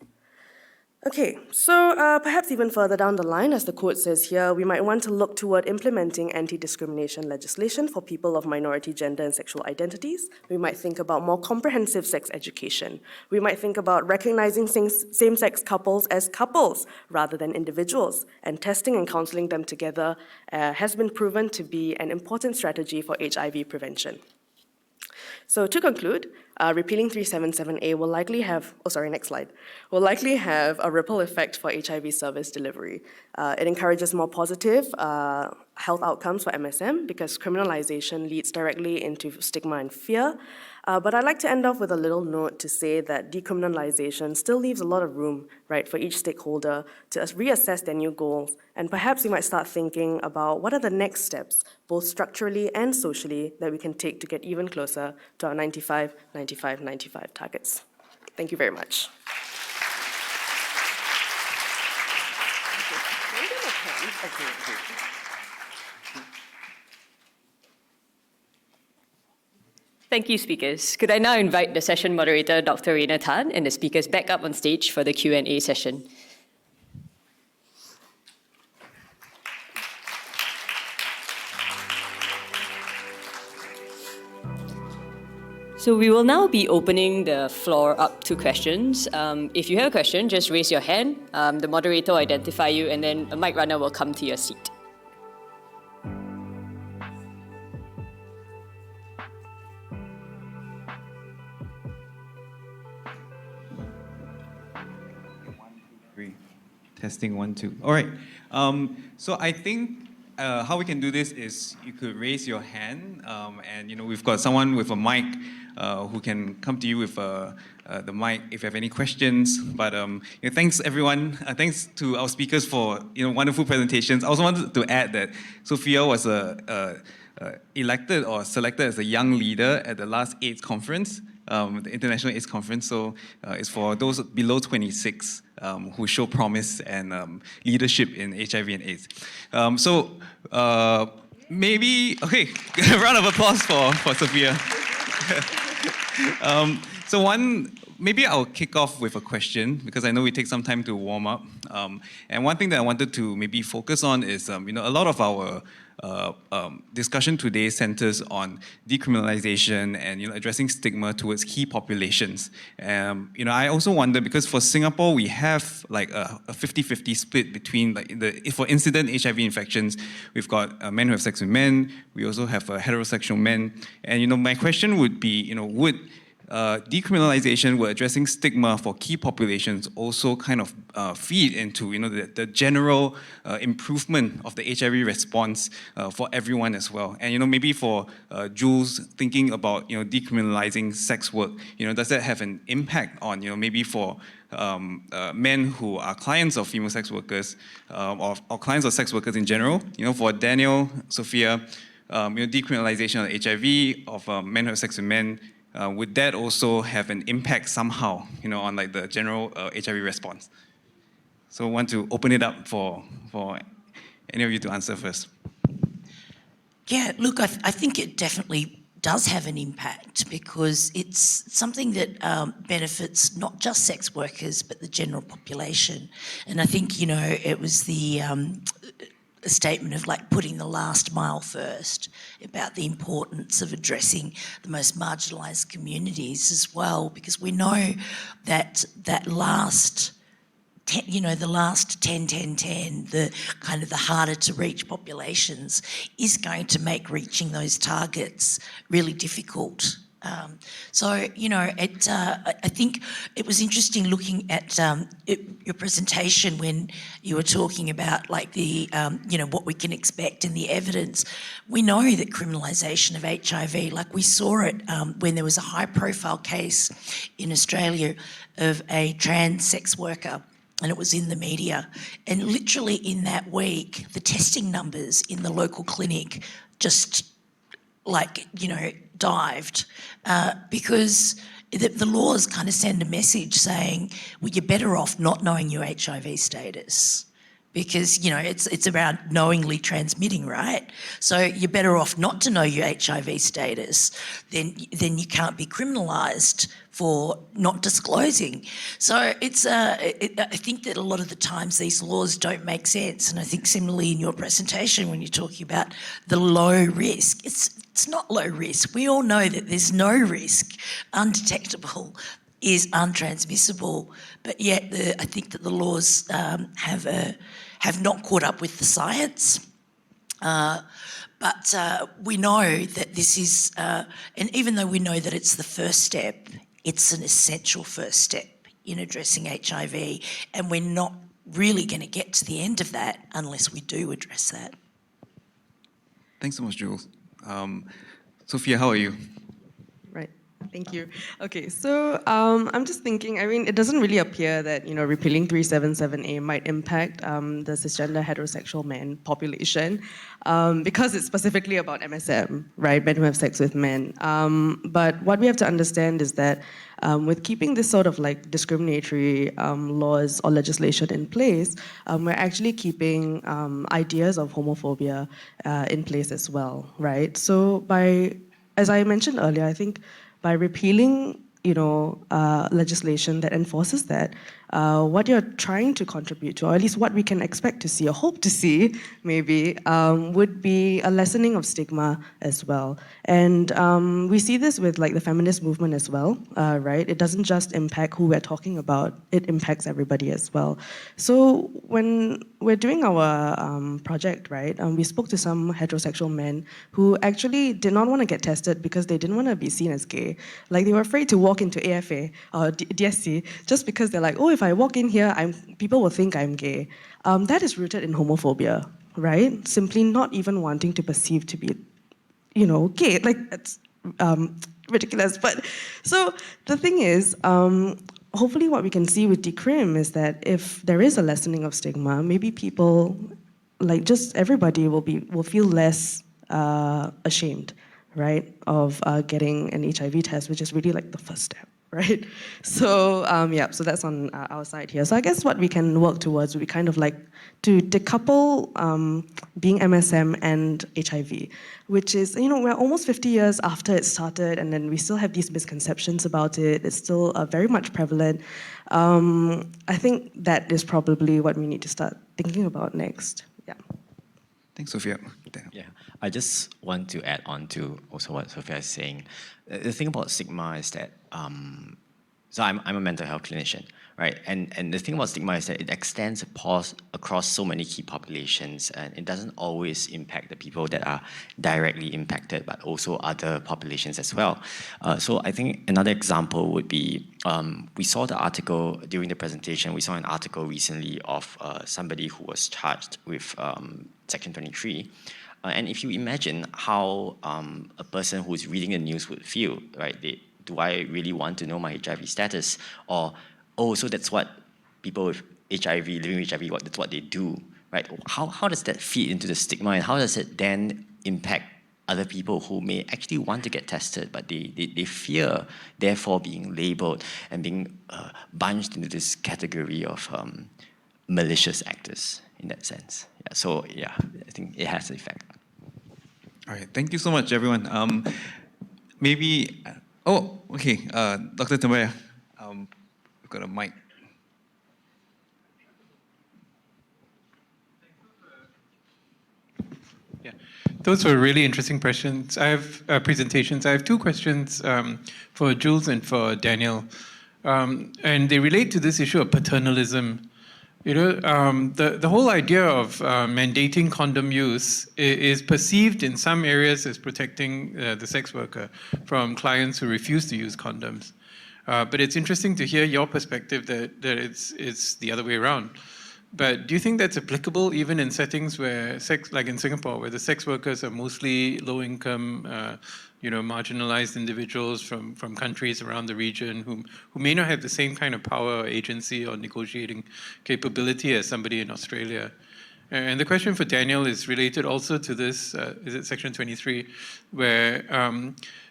Okay, so perhaps even further down the line, as the quote says here, we might want to look toward implementing anti-discrimination legislation for people of minority gender and sexual identities. We might think about more comprehensive sex education. We might think about recognizing same-sex couples as couples rather than individuals, and testing and counseling them together has been proven to be an important strategy for HIV prevention. So to conclude, repealing 377A will likely have, next slide, will likely have a ripple effect for HIV service delivery. It encourages more positive health outcomes for MSM because criminalization leads directly into stigma and fear. But I'd like to end off with a little note to say that decriminalization still leaves a lot of room, right, for each stakeholder to reassess their new goals. And perhaps we might start thinking about what are the next steps, both structurally and socially, that we can take to get even closer to our 95, 95, 95 targets. Thank you very much. Thank you, speakers. Could I now invite the session moderator, Dr. Rayner Tan, and the speakers back up on stage for the Q&A session. So we will now be opening the floor up to questions. If you have a question, just raise your hand. The moderator will identify you, and then a mic runner will come to your seat. Testing 1, 2. All right. So I think how we can do this is you could raise your hand, and we've got someone with a mic who can come to you with the mic if you have any questions. But thanks everyone. Thanks to our speakers for wonderful presentations. I also wanted to add that Sophia was elected or selected as a young leader at the last AIDS conference. The International AIDS Conference, so it's for those below 26 who show promise and leadership in HIV and AIDS. Maybe, okay, a round of applause for Sophia. Maybe I'll kick off with a question because I know we take some time to warm up. And one thing that I wanted to maybe focus on is, a lot of our discussion today centers on decriminalization and addressing stigma towards key populations. I also wonder because for Singapore we have like a 50-50 split between for incident HIV infections, we've got men who have sex with men. We also have heterosexual men. And my question would be, would decriminalization, we're addressing stigma for key populations, also kind of feed into the general improvement of the HIV response for everyone as well. And maybe for Jules, thinking about decriminalizing sex work, does that have an impact on maybe for men who are clients of female sex workers or clients of sex workers in general? For Daniel, Sophia, decriminalization of HIV of men who have sex with men. Would that also have an impact somehow, on like the general HIV response? So I want to open it up for any of you to answer first. Yeah, look, I think it definitely does have an impact because it's something that benefits not just sex workers but the general population. And I think, it was a statement of like putting the last mile first, about the importance of addressing the most marginalised communities as well, because we know that last 10, the last 10, the kind of the harder to reach populations is going to make reaching those targets really difficult. I think it was interesting looking at your presentation when you were talking about like the, what we can expect and the evidence. We know that criminalisation of HIV, like we saw it when there was a high-profile case in Australia of a trans sex worker, and it was in the media. And literally in that week, the testing numbers in the local clinic just dived because the laws kind of send a message saying, well, you're better off not knowing your HIV status because, it's around knowingly transmitting, right? So you're better off not to know your HIV status, then you can't be criminalised for not disclosing. So I think that a lot of the times these laws don't make sense. And I think similarly in your presentation when you're talking about the low risk, it's not low risk. We all know that there's no risk. Undetectable is untransmissible, but yet I think that the laws have not caught up with the science. But we know that this is, and even though we know that it's the first step, it's an essential first step in addressing HIV, and we're not really going to get to the end of that unless we do address that. Thanks so much, Jules. Sophia, how are you? Right. Thank you. Okay, so I'm just thinking, it doesn't really appear that, repealing 377A might impact the cisgender heterosexual men population because it's specifically about MSM, right, men who have sex with men. But what we have to understand is that with keeping this sort of like discriminatory laws or legislation in place, we're actually keeping ideas of homophobia in place as well, right? So as I mentioned earlier, I think by repealing, legislation that enforces that, what you're trying to contribute to, or at least what we can expect to see or hope to see, maybe, would be a lessening of stigma as well. And we see this with like the feminist movement as well, right? It doesn't just impact who we're talking about, it impacts everybody as well. So when we're doing our project, right, we spoke to some heterosexual men who actually did not want to get tested because they didn't want to be seen as gay. Like they were afraid to walk into AFA or DSC just because they're like, oh, if I walk in here, people will think I'm gay. That is rooted in homophobia, right? Simply not even wanting to perceive to be, gay. Like that's ridiculous. But so the thing is, hopefully what we can see with Decrim is that if there is a lessening of stigma, maybe people, like just everybody will feel less ashamed, right, of getting an HIV test, which is really like the first step, right? So so that's on our side here. So I guess what we can work towards would be kind of like to decouple being MSM and HIV, which is, we're almost 50 years after it started, and then we still have these misconceptions about it. It's still very much prevalent. I think that is probably what we need to start thinking about next. Yeah. Thanks, Sophia. Yeah, I just want to add on to also what Sophia is saying. The thing about stigma is that, so I'm a mental health clinician, right? And the thing about stigma is that it extends across so many key populations, and it doesn't always impact the people that are directly impacted, but also other populations as well. So I think another example would be, we saw the article during the presentation, we saw an article recently of somebody who was charged with Section 23. And if you imagine how a person who's reading the news would feel, right? Do I really want to know my HIV status? Or, oh, so that's what people with HIV, living with HIV, that's what they do, right? How does that feed into the stigma, and how does it then impact other people who may actually want to get tested, but they fear, therefore, being labeled and being bunched into this category of malicious actors in that sense. Yeah, so yeah, I think it has an effect. All right, thank you so much, everyone. Maybe, okay, Dr. Tamaya, we've got a mic. Yeah, those were really interesting questions. I have presentations. I have two questions for Jules and for Daniel, and they relate to this issue of paternalism. The whole idea of mandating condom use is perceived in some areas as protecting the sex worker from clients who refuse to use condoms. But it's interesting to hear your perspective that it's the other way around. But do you think that's applicable even in settings where like in Singapore, where the sex workers are mostly low-income, marginalized individuals from countries around the region who may not have the same kind of power or agency or negotiating capability as somebody in Australia? And the question for Daniel is related also to this, is it Section 23, where,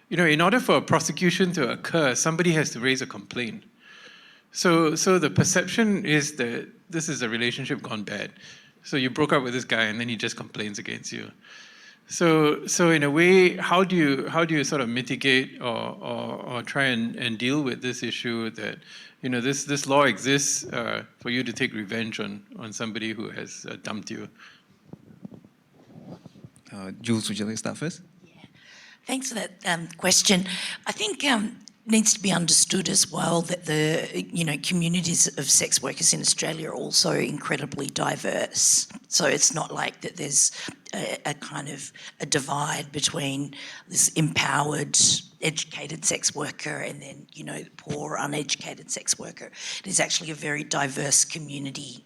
in order for a prosecution to occur, somebody has to raise a complaint. So the perception is that this is a relationship gone bad. So you broke up with this guy and then he just complains against you. So in a way, how do you sort of mitigate or try and deal with this issue that, this law exists for you to take revenge on somebody who has dumped you? Jules, would you like to start first? Yeah. Thanks for that question. I think needs to be understood as well that the communities of sex workers in Australia are also incredibly diverse. So it's not like that there's a kind of a divide between this empowered, educated sex worker and then the poor, uneducated sex worker. It is actually a very diverse community,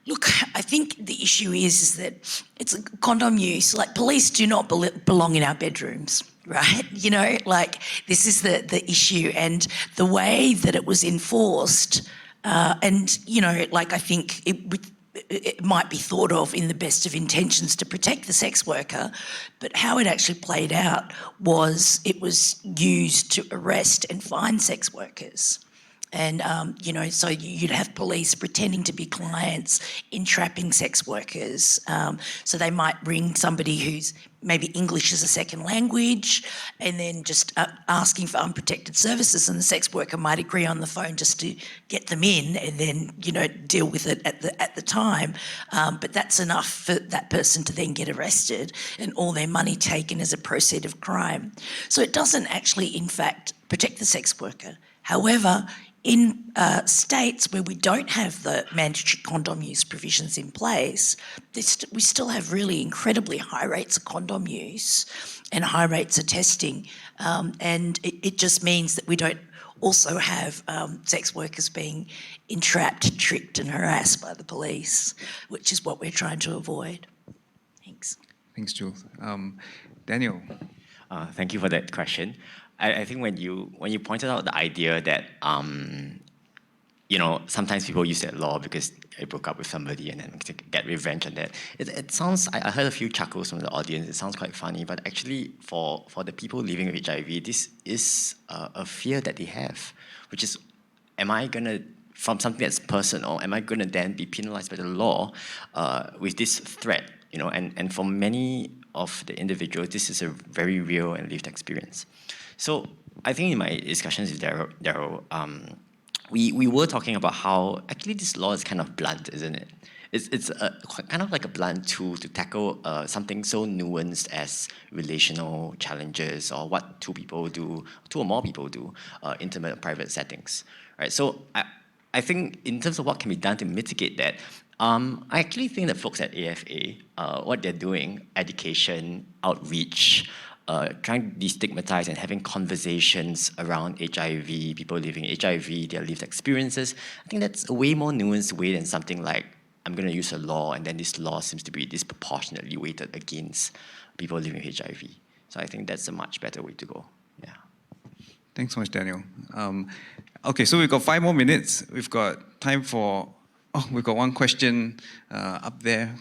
look, I think the issue is that it's condom use. Like, police do not belong in our bedrooms, right? This is the issue, and the way that it was enforced, I think it might be thought of in the best of intentions to protect the sex worker, but how it actually played out was it was used to arrest and fine sex workers. And, so you'd have police pretending to be clients, entrapping sex workers. So they might bring somebody who's maybe English as a second language and then just asking for unprotected services, and the sex worker might agree on the phone just to get them in and then, deal with it at the time. But that's enough for that person to then get arrested and all their money taken as a proceed of crime. So it doesn't actually, in fact, protect the sex worker. However, in states where we don't have the mandatory condom use provisions in place, we still have really incredibly high rates of condom use and high rates of testing. And it just means that we don't also have sex workers being entrapped, tricked and harassed by the police, which is what we're trying to avoid. Thanks. Thanks, Jules. Daniel. Thank you for that question. I think when you pointed out the idea that sometimes people use that law because they broke up with somebody and then get revenge on that. It sounds, I heard a few chuckles from the audience. It sounds quite funny, but actually for the people living with HIV, this is a fear that they have, which is, from something that's personal, am I gonna then be penalized by the law with this threat? And for many of the individuals, this is a very real and lived experience. So I think in my discussions with Daryl, we were talking about how actually this law is kind of blunt, isn't it? It's kind of like a blunt tool to tackle something so nuanced as relational challenges or what two or more people do, intimate or private settings, right? So I think in terms of what can be done to mitigate that, I actually think that folks at AFA, what they're doing, education, outreach, trying to destigmatize and having conversations around HIV, people living HIV, their lived experiences, I think that's a way more nuanced way than something like, I'm going to use a law and then this law seems to be disproportionately weighted against people living with HIV. So I think that's a much better way to go. Yeah. Thanks so much, Daniel. Okay, so we've got 5 more minutes. We've got time for, we've got one question up there.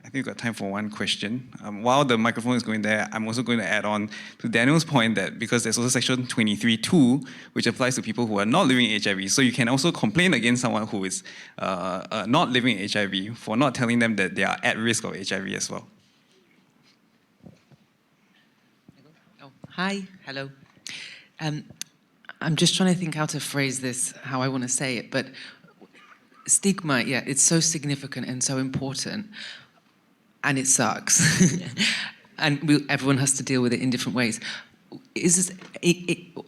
I think we've got time for one question. While the microphone is going there, I'm also going to add on to Daniel's point that because there's also section 23(2), which applies to people who are not living in HIV. So you can also complain against someone who is not living in HIV for not telling them that they are at risk of HIV as well. Oh, hi, hello. I'm just trying to think how to phrase this, how I want to say it, but stigma, yeah, it's so significant and so important. And it sucks. And everyone has to deal with it in different ways. Is this,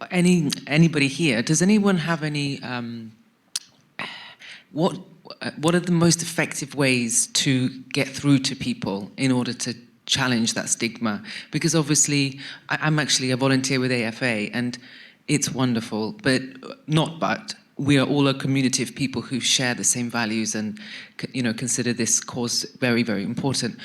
anybody here, does anyone have any, what are the most effective ways to get through to people in order to challenge that stigma? Because obviously, I'm actually a volunteer with AFA and it's wonderful, but we are all a community of people who share the same values and, consider this cause very, very important.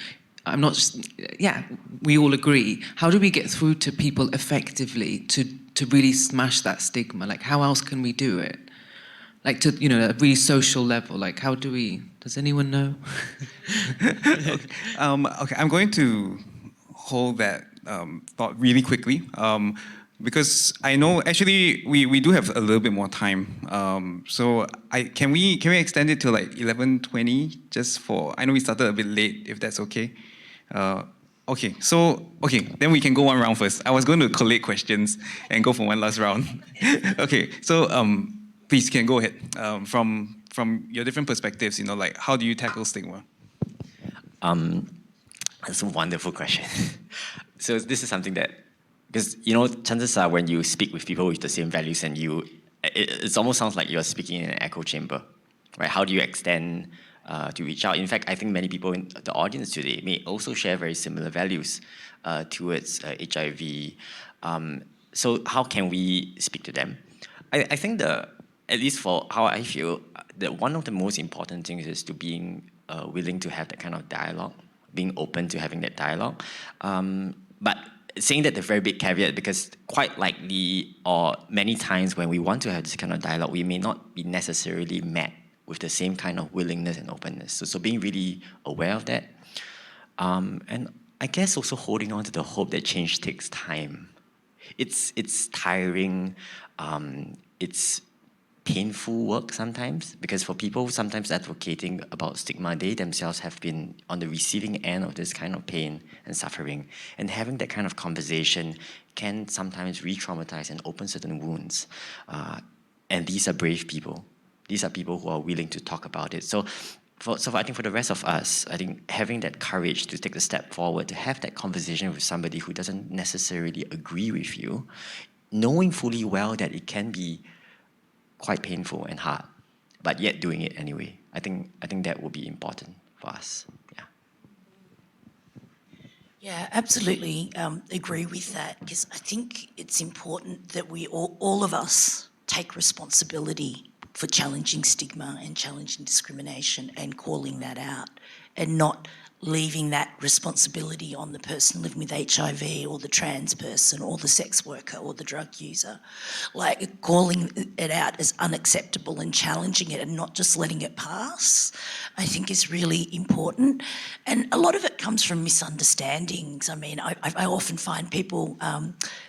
We all agree. How do we get through to people effectively to really smash that stigma? Like, how else can we do it? Like, to, a really social level, like, how do we, does anyone know? Okay, I'm going to hold that thought really quickly. Because I know actually we do have a little bit more time. So can we extend it to like 11:20 just for, I know we started a bit late, if that's okay. Okay, then we can go one round first. I was going to collate questions and go for one last round. Okay, so please can go ahead. From your different perspectives, like how do you tackle stigma? That's a wonderful question. So this is something that, because chances are when you speak with people with the same values and it almost sounds like you're speaking in an echo chamber, right? How do you extend to reach out? In fact, I think many people in the audience today may also share very similar values towards HIV. So how can we speak to them? I think at least for how I feel, that one of the most important things is to being willing to have that kind of dialogue, being open to having that dialogue. But saying that the very big caveat, because quite likely, or many times when we want to have this kind of dialogue, we may not be necessarily met with the same kind of willingness and openness. So being really aware of that. And I guess also holding on to the hope that change takes time. It's tiring. It's painful work sometimes, because for people sometimes advocating about stigma, they themselves have been on the receiving end of this kind of pain and suffering. And having that kind of conversation can sometimes re-traumatize and open certain wounds. And these are brave people. These are people who are willing to talk about it. So I think for the rest of us, I think having that courage to take the step forward, to have that conversation with somebody who doesn't necessarily agree with you, knowing fully well that it can be quite painful and hard, but yet doing it anyway. I think that will be important for us. Yeah. Yeah, absolutely agree with that, because I think it's important that we all of us take responsibility for challenging stigma and challenging discrimination and calling that out, and not leaving that responsibility on the person living with HIV or the trans person or the sex worker or the drug user. Like, calling it out as unacceptable and challenging it and not just letting it pass, I think is really important. And a lot of it comes from misunderstandings. I mean, I often find people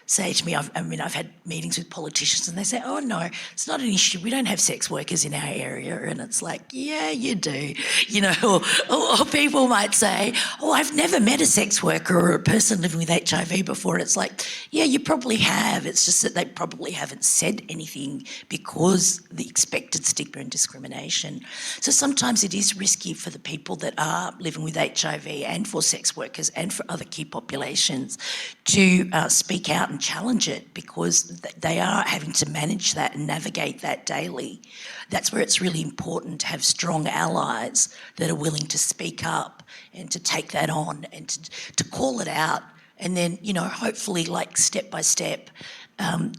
say to me, I've had meetings with politicians and they say, oh no, it's not an issue, we don't have sex workers in our area. And it's like, yeah, you do. You know, or people might say, oh, I've never met a sex worker or a person living with HIV before. And it's like, yeah, you probably have. It's just that they probably haven't said anything because the expected stigma and discrimination. So sometimes it is risky for the people that are living with HIV and for sex workers and for other key populations to speak out and challenge it, because they are having to manage that and navigate that daily. That's where it's really important to have strong allies that are willing to speak up and to take that on and to call it out. And then, you know, hopefully, like, step by step,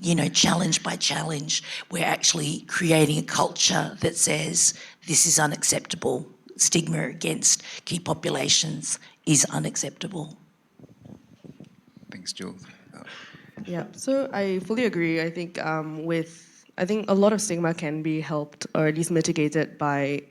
you know, challenge by challenge, we're actually creating a culture that says this is unacceptable. Stigma against key populations is unacceptable. Thanks, Jules. Yeah, so I fully agree. I think I think a lot of stigma can be helped or at least mitigated by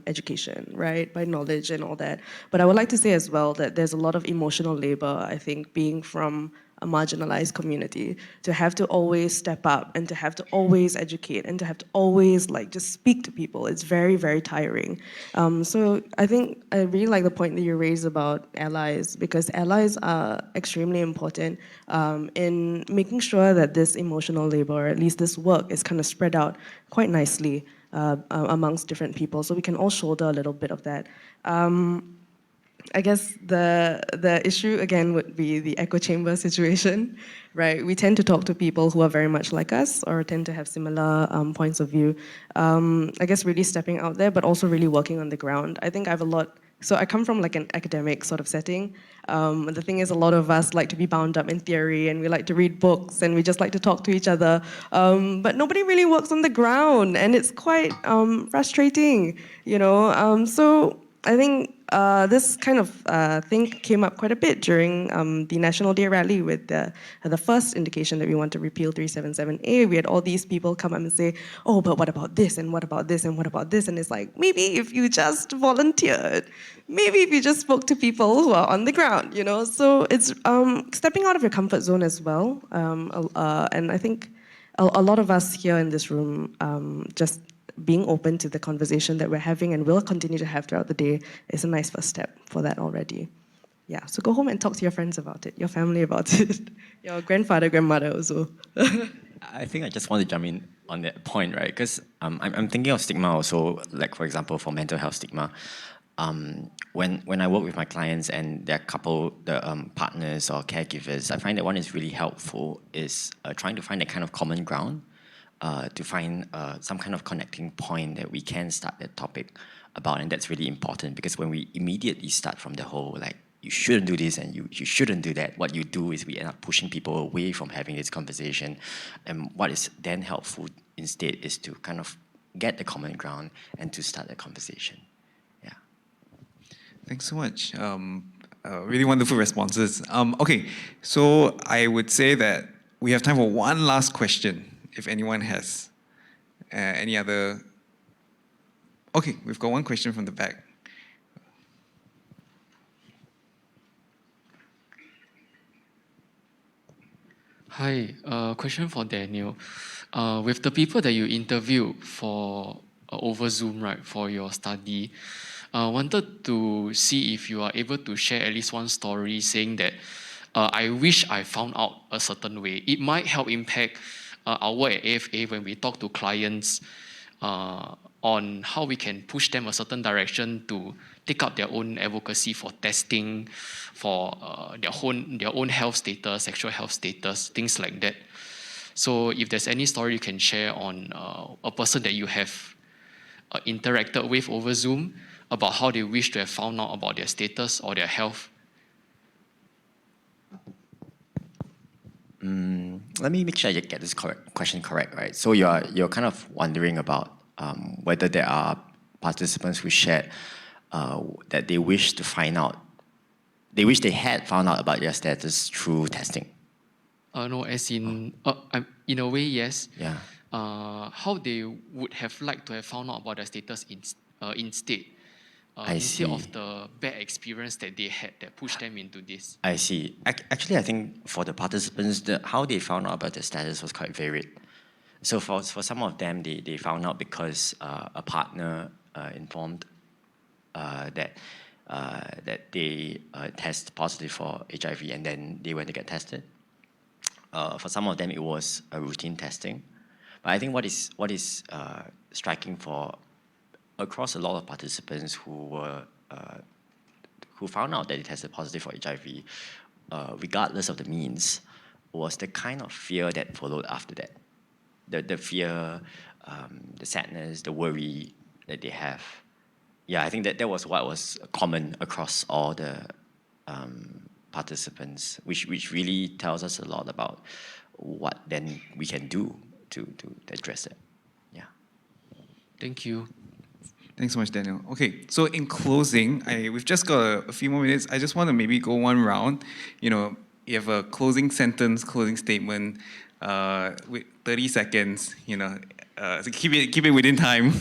education, right? By knowledge and all that. But I would like to say as well that there's a lot of emotional labor, I think, being from a marginalized community, to have to always step up and to have to always educate and to have to always just speak to people. It's very, very tiring. So I think I really like the point that you raised about allies, because allies are extremely important in making sure that this emotional labor, or at least this work, is kind of spread out quite nicely amongst different people, so we can all shoulder a little bit of that. I guess the issue again would be the echo chamber situation, right? We tend to talk to people who are very much like us or tend to have similar points of view. I guess really stepping out there, but also really working on the ground. I think I have a lot. So I come from like an academic sort of setting. The thing is, a lot of us like to be bound up in theory, and we like to read books, and we just like to talk to each other. But nobody really works on the ground, and it's quite frustrating, you know. So I think this kind of thing came up quite a bit during the National Day rally with the first indication that we want to repeal 377A. We had all these people come up and say, oh, but what about this, and what about this, and what about this? And it's like, maybe if you just volunteered, maybe if you just spoke to people who are on the ground, you know? So it's stepping out of your comfort zone as well. And I think a lot of us here in this room just being open to the conversation that we're having and will continue to have throughout the day is a nice first step for that already. Yeah, so go home and talk to your friends about it, your family about it, your grandfather, grandmother also. I think I just want to jump in on that point, right? Because I'm thinking of stigma also, like for example, for mental health stigma. When I work with my clients and their couple, the partners or caregivers, I find that one is really helpful is trying to find a kind of common ground, to find some kind of connecting point that we can start that topic about. And that's really important, because when we immediately start from the whole, like, you shouldn't do this and you shouldn't do that, what you do is we end up pushing people away from having this conversation. And what is then helpful instead is to kind of get the common ground and to start the conversation. Yeah. Thanks so much. Really wonderful responses. Okay, so I would say that we have time for one last question. If anyone has any other... Okay, we've got one question from the back. Hi, question for Daniel. With the people that you interviewed for over Zoom, right, for your study, wanted to see if you are able to share at least one story saying that I wish I found out a certain way. It might help impact our work at AFA when we talk to clients on how we can push them a certain direction to take up their own advocacy for testing, for their own health status, sexual health status, things like that. So if there's any story you can share on a person that you have interacted with over Zoom about how they wish to have found out about their status or their health. Let me make sure I get this question correct, right? So you're kind of wondering about whether there are participants who shared that they wish to find out, they wish they had found out about their status through testing. No, as in, in a way, yes. Yeah. How they would have liked to have found out about their status instead. I Instead see. of the bad experience that they had that pushed them into this. I see. Actually, I think for the participants, how they found out about their status was quite varied. So for some of them, they found out because a partner informed that they test positive for HIV, and then they went to get tested. For some of them, it was a routine testing. But I think what is striking for across a lot of participants who found out that they tested positive for HIV, regardless of the means, was the kind of fear that followed after that. The fear, the sadness, the worry that they have. Yeah, I think that was what was common across all the participants, which really tells us a lot about what then we can do to address it. Yeah. Thank you. Thanks so much, Daniel. Okay, so in closing, we've just got a few more minutes. I just want to maybe go one round. You have a closing sentence, closing statement, with 30 seconds. So keep it within time.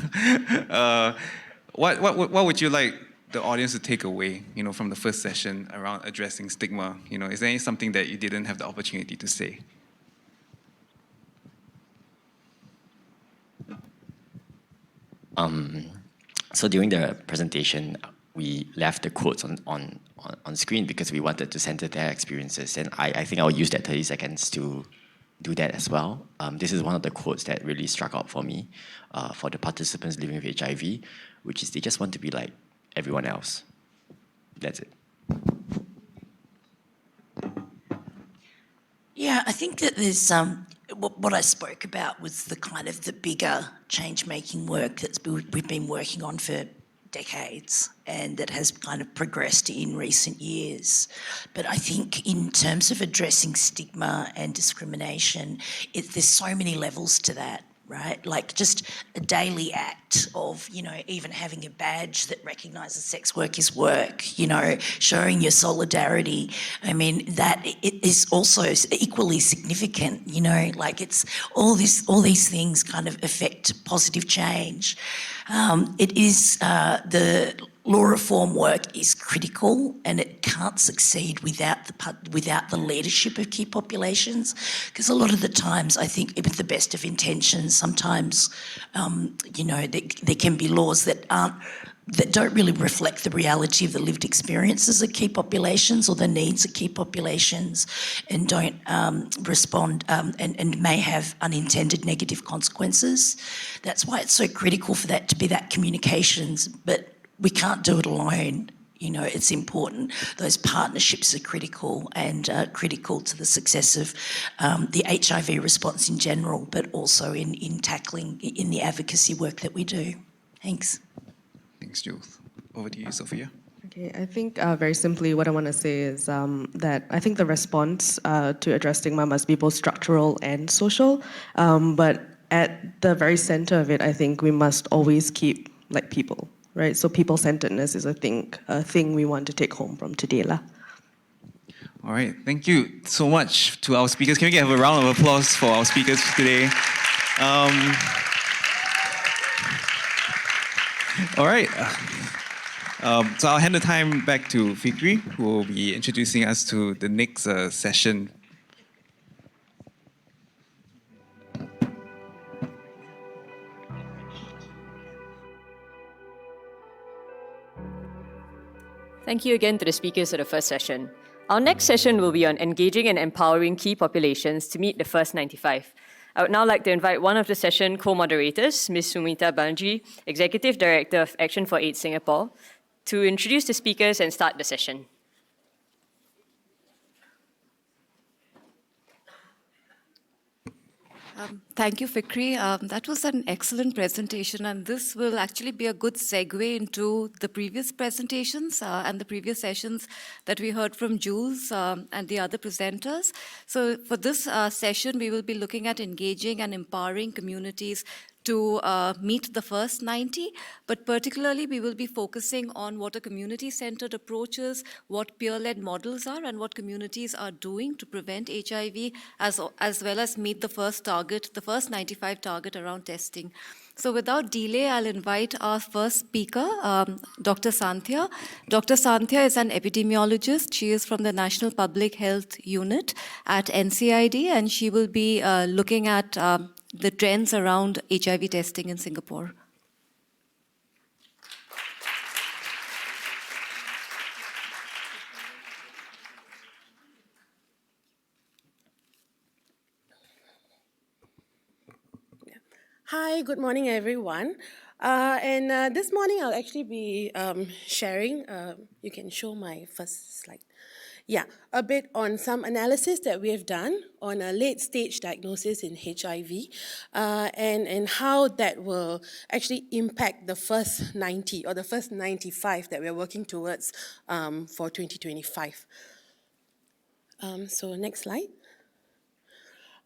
What would you like the audience to take away? From the first session around addressing stigma. Is there something that you didn't have the opportunity to say? So during the presentation, we left the quotes on screen because we wanted to center their experiences. And I think I'll use that 30 seconds to do that as well. This is one of the quotes that really struck out for me, for the participants living with HIV, which is they just want to be like everyone else. That's it. Yeah, I think that there's what I spoke about was the kind of the bigger change-making work we've been working on for decades and that has kind of progressed in recent years. But I think in terms of addressing stigma and discrimination, there's so many levels to that. Right? Like just a daily act of, even having a badge that recognises sex work is work, showing your solidarity. I mean, that it is also equally significant, like it's all these things kind of affect positive change. It is the law reform work is critical and it can't succeed without the leadership of key populations, because a lot of the times I think with the best of intentions sometimes there can be laws that don't really reflect the reality of the lived experiences of key populations or the needs of key populations, and don't respond and may have unintended negative consequences. That's why it's so critical for that to be that communications, but we can't do it alone. It's important. Those partnerships are critical and critical to the success of the HIV response in general, but also in tackling in the advocacy work that we do. Thanks. Thanks, Jules. Over to you, Sophia. Okay, I think very simply what I want to say is that I think the response to address stigma must be both structural and social, but at the very center of it, I think we must always keep people. Right, so people-centeredness is a thing we want to take home from today, lah. All right, thank you so much to our speakers. Can we have a round of applause for our speakers today? All right, so I'll hand the time back to Fikri, who will be introducing us to the next session. Thank you again to the speakers of the first session. Our next session will be on engaging and empowering key populations to meet the first 95. I would now like to invite one of the session co-moderators, Ms. Sumita Banerjee, Executive Director of Action for AIDS Singapore, to introduce the speakers and start the session. Thank you, Fikri. That was an excellent presentation, and this will actually be a good segue into the previous presentations and the previous sessions that we heard from Jules and the other presenters. So for this session, we will be looking at engaging and empowering communities to meet the first 90, but particularly we will be focusing on what a community-centered approach is, what peer-led models are, and what communities are doing to prevent HIV, as well as meet the first target, the first 95 target around testing. So without delay, I'll invite our first speaker, Dr. Anthea. Dr. Anthea is an epidemiologist. She is from the National Public Health Unit at NCID, and she will be looking at the trends around HIV testing in Singapore. Hi, good morning, everyone. This morning I'll actually be sharing, you can show my first slide. Yeah, a bit on some analysis that we have done on a late-stage diagnosis in HIV and how that will actually impact the first 90 or the first 95 that we're working towards for 2025. So next slide.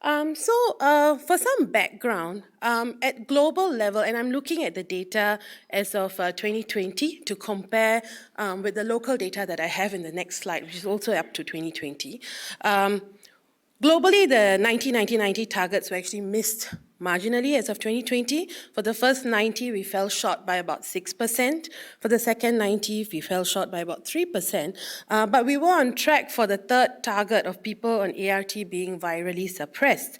For some background, at global level, and I'm looking at the data as of 2020 to compare with the local data that I have in the next slide, which is also up to 2020. Globally, the 90-90-90 targets were actually missed marginally as of 2020. For the first 90, we fell short by about 6%. For the second 90, we fell short by about 3%. But we were on track for the third target of people on ART being virally suppressed.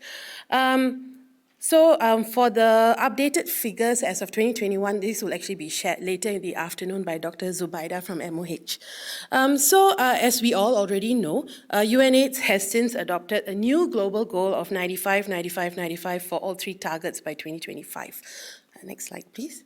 For the updated figures as of 2021, this will actually be shared later in the afternoon by Dr. Zubaida from MOH. As we all already know, UNAIDS has since adopted a new global goal of 95, 95, 95 for all three targets by 2025. Next slide, please.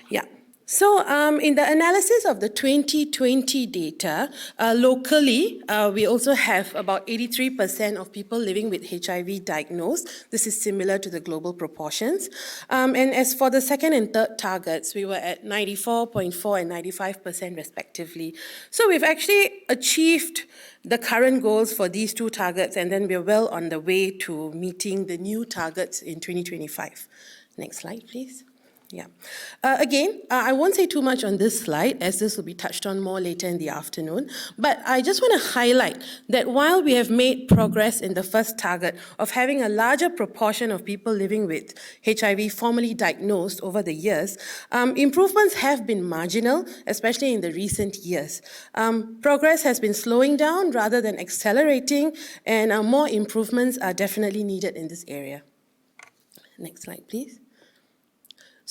Yeah. So in the analysis of the 2020 data, locally, we also have about 83% of people living with HIV diagnosed. This is similar to the global proportions. And as for the second and third targets, we were at 94.4 and 95% respectively. So we've actually achieved the current goals for these two targets, and then we're well on the way to meeting the new targets in 2025. Next slide, please. Yeah. Again, I won't say too much on this slide, as this will be touched on more later in the afternoon, but I just want to highlight that while we have made progress in the first target of having a larger proportion of people living with HIV formally diagnosed over the years, improvements have been marginal, especially in the recent years. Progress has been slowing down rather than accelerating, and more improvements are definitely needed in this area. Next slide, please.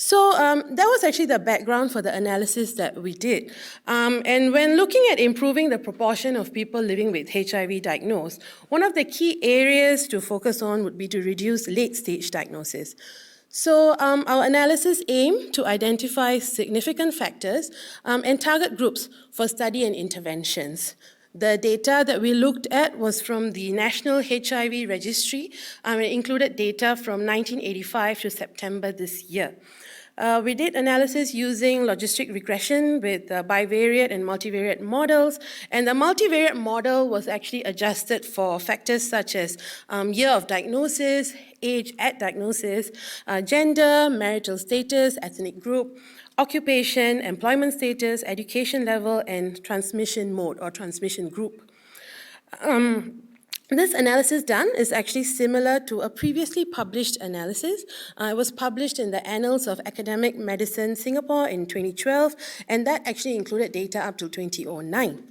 So that was actually the background for the analysis that we did. And when looking at improving the proportion of people living with HIV diagnosed, one of the key areas to focus on would be to reduce late-stage diagnosis. So our analysis aimed to identify significant factors and target groups for study and interventions. The data that we looked at was from the National HIV Registry, and it included data from 1985 to September this year. We did analysis using logistic regression with bivariate and multivariate models, and the multivariate model was actually adjusted for factors such as year of diagnosis, age at diagnosis, gender, marital status, ethnic group, occupation, employment status, education level, and transmission mode or transmission group. This analysis done is actually similar to a previously published analysis. It was published in the Annals of Academic Medicine Singapore in 2012, and that actually included data up to 2009.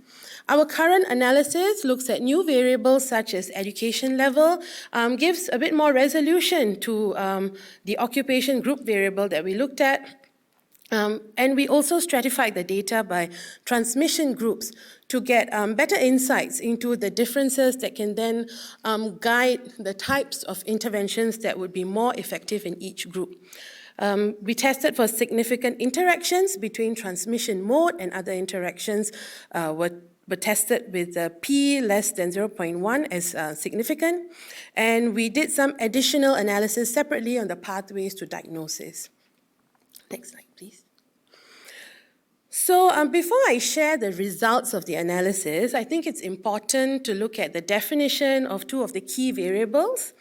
Our current analysis looks at new variables such as education level, gives a bit more resolution to the occupation group variable that we looked at, And we also stratified the data by transmission groups to get better insights into the differences that can then guide the types of interventions that would be more effective in each group. We tested for significant interactions between transmission mode, and other interactions were tested with P less than 0.1 as significant. And we did some additional analysis separately on the pathways to diagnosis. Next slide, please. So before I share the results of the analysis, I think it's important to look at the definition of two of the key variables.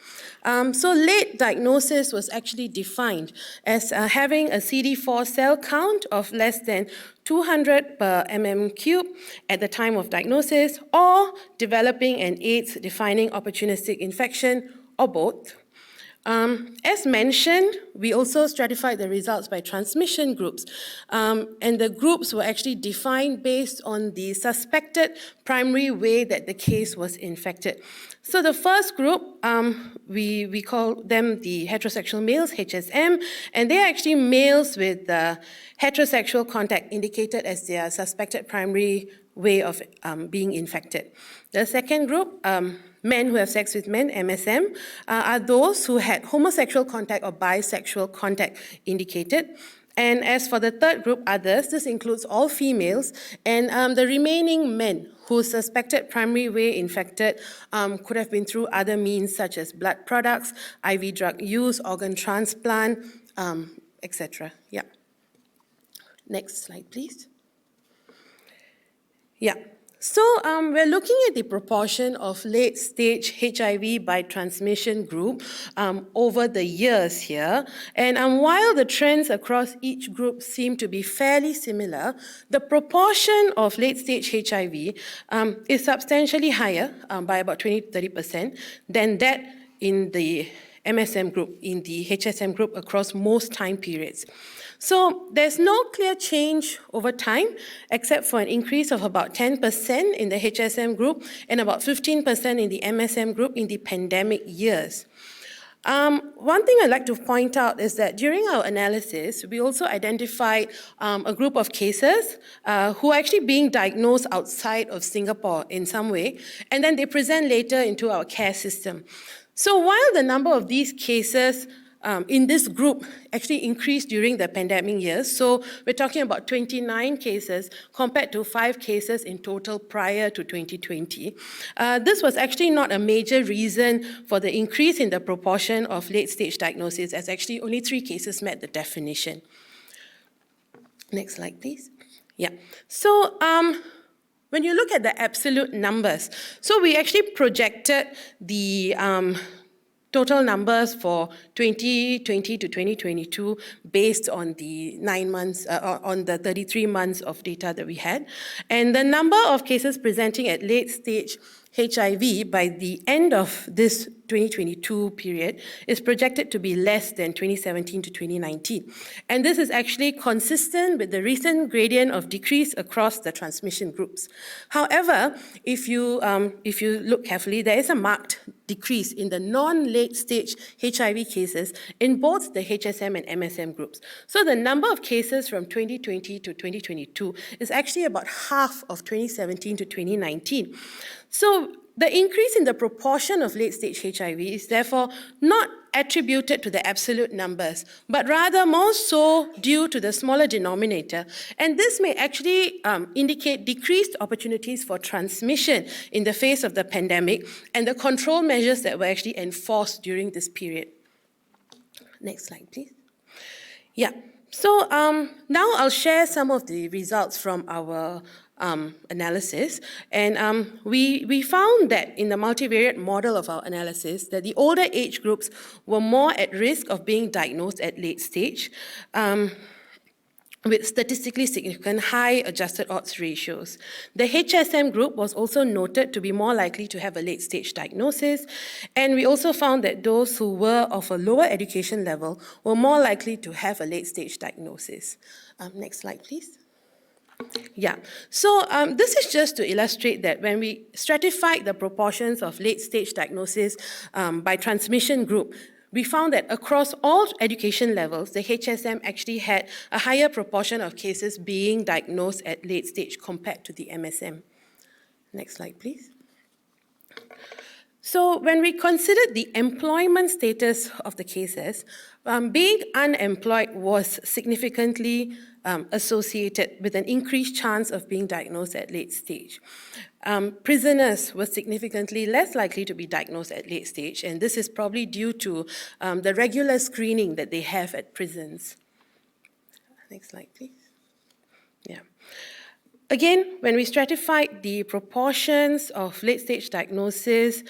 So late diagnosis was actually defined as having a CD4 cell count of less than 200 per mm cube at the time of diagnosis, or developing an AIDS-defining opportunistic infection, or both. As mentioned, we also stratified the results by transmission groups, and the groups were actually defined based on the suspected primary way that the case was infected. So the first group, we call them the heterosexual males, HSM, and they're actually males with heterosexual contact indicated as their suspected primary way of being infected. The second group, men who have sex with men, MSM, are those who had homosexual contact or bisexual contact indicated. And as for the third group, others, this includes all females, and the remaining men whose suspected primary way infected could have been through other means such as blood products, IV drug use, organ transplant, etc. Yeah. Next slide, please. Yeah. So we're looking at the proportion of late-stage HIV by transmission group over the years here. And while the trends across each group seem to be fairly similar, the proportion of late-stage HIV is substantially higher by about 20-30% than that in the MSM group, in the HSM group across most time periods. So there's no clear change over time, except for an increase of about 10% in the HSM group and about 15% in the MSM group in the pandemic years. One thing I'd like to point out is that during our analysis, we also identified a group of cases who are actually being diagnosed outside of Singapore in some way, and then they present later into our care system. So while the number of these cases in this group actually increased during the pandemic years, so we're talking about 29 cases compared to 5 cases in total prior to 2020. This was actually not a major reason for the increase in the proportion of late-stage diagnosis, as actually only 3 cases met the definition. Next slide, please. Yeah. So when you look at the absolute numbers, so we actually projected the total numbers for 2020 to 2022 based on the 9 months, on the 33 months of data that we had. And the number of cases presenting at late stage HIV by the end of this 2022 period is projected to be less than 2017 to 2019. And this is actually consistent with the recent gradient of decrease across the transmission groups. However, if you look carefully, there is a marked decrease in the non-late stage HIV cases in both the HSM and MSM groups. So the number of cases from 2020 to 2022 is actually about half of 2017 to 2019. So the increase in the proportion of late-stage HIV is therefore not attributed to the absolute numbers, but rather more so due to the smaller denominator. And this may actually indicate decreased opportunities for transmission in the face of the pandemic and the control measures that were actually enforced during this period. Next slide, please. Yeah. So now I'll share some of the results from our analysis, and we found that in the multivariate model of our analysis that the older age groups were more at risk of being diagnosed at late stage with statistically significant high adjusted odds ratios. The HSM group was also noted to be more likely to have a late stage diagnosis, and we also found that those who were of a lower education level were more likely to have a late stage diagnosis. Next slide, please. Yeah, so this is just to illustrate that when we stratified the proportions of late-stage diagnosis by transmission group, we found that across all education levels, the HSM actually had a higher proportion of cases being diagnosed at late stage compared to the MSM. Next slide, please. So when we considered the employment status of the cases, being unemployed was significantly associated with an increased chance of being diagnosed at late stage. Prisoners were significantly less likely to be diagnosed at late stage, and this is probably due to the regular screening that they have at prisons. Next slide, please. Yeah. Again, when we stratified the proportions of late-stage diagnosis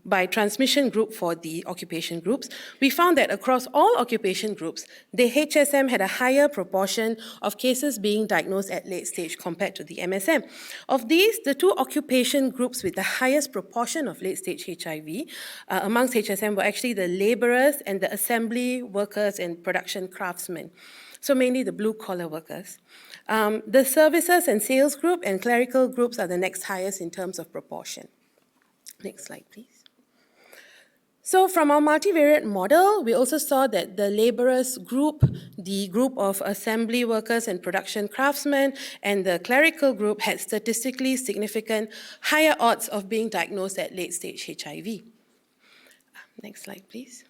by transmission group for the occupation groups, we found that across all occupation groups, the HSM had a higher proportion of cases being diagnosed at late stage compared to the MSM. Of these, the two occupation groups with the highest proportion of late-stage HIV amongst HSM were actually the laborers and the assembly workers and production craftsmen, so mainly the blue-collar workers. The services and sales group and clerical groups are the next highest in terms of proportion. Next slide, please. So from our multivariate model, we also saw that the laborers group, the group of assembly workers and production craftsmen, and the clerical group had statistically significant higher odds of being diagnosed at late-stage HIV. Next slide, please.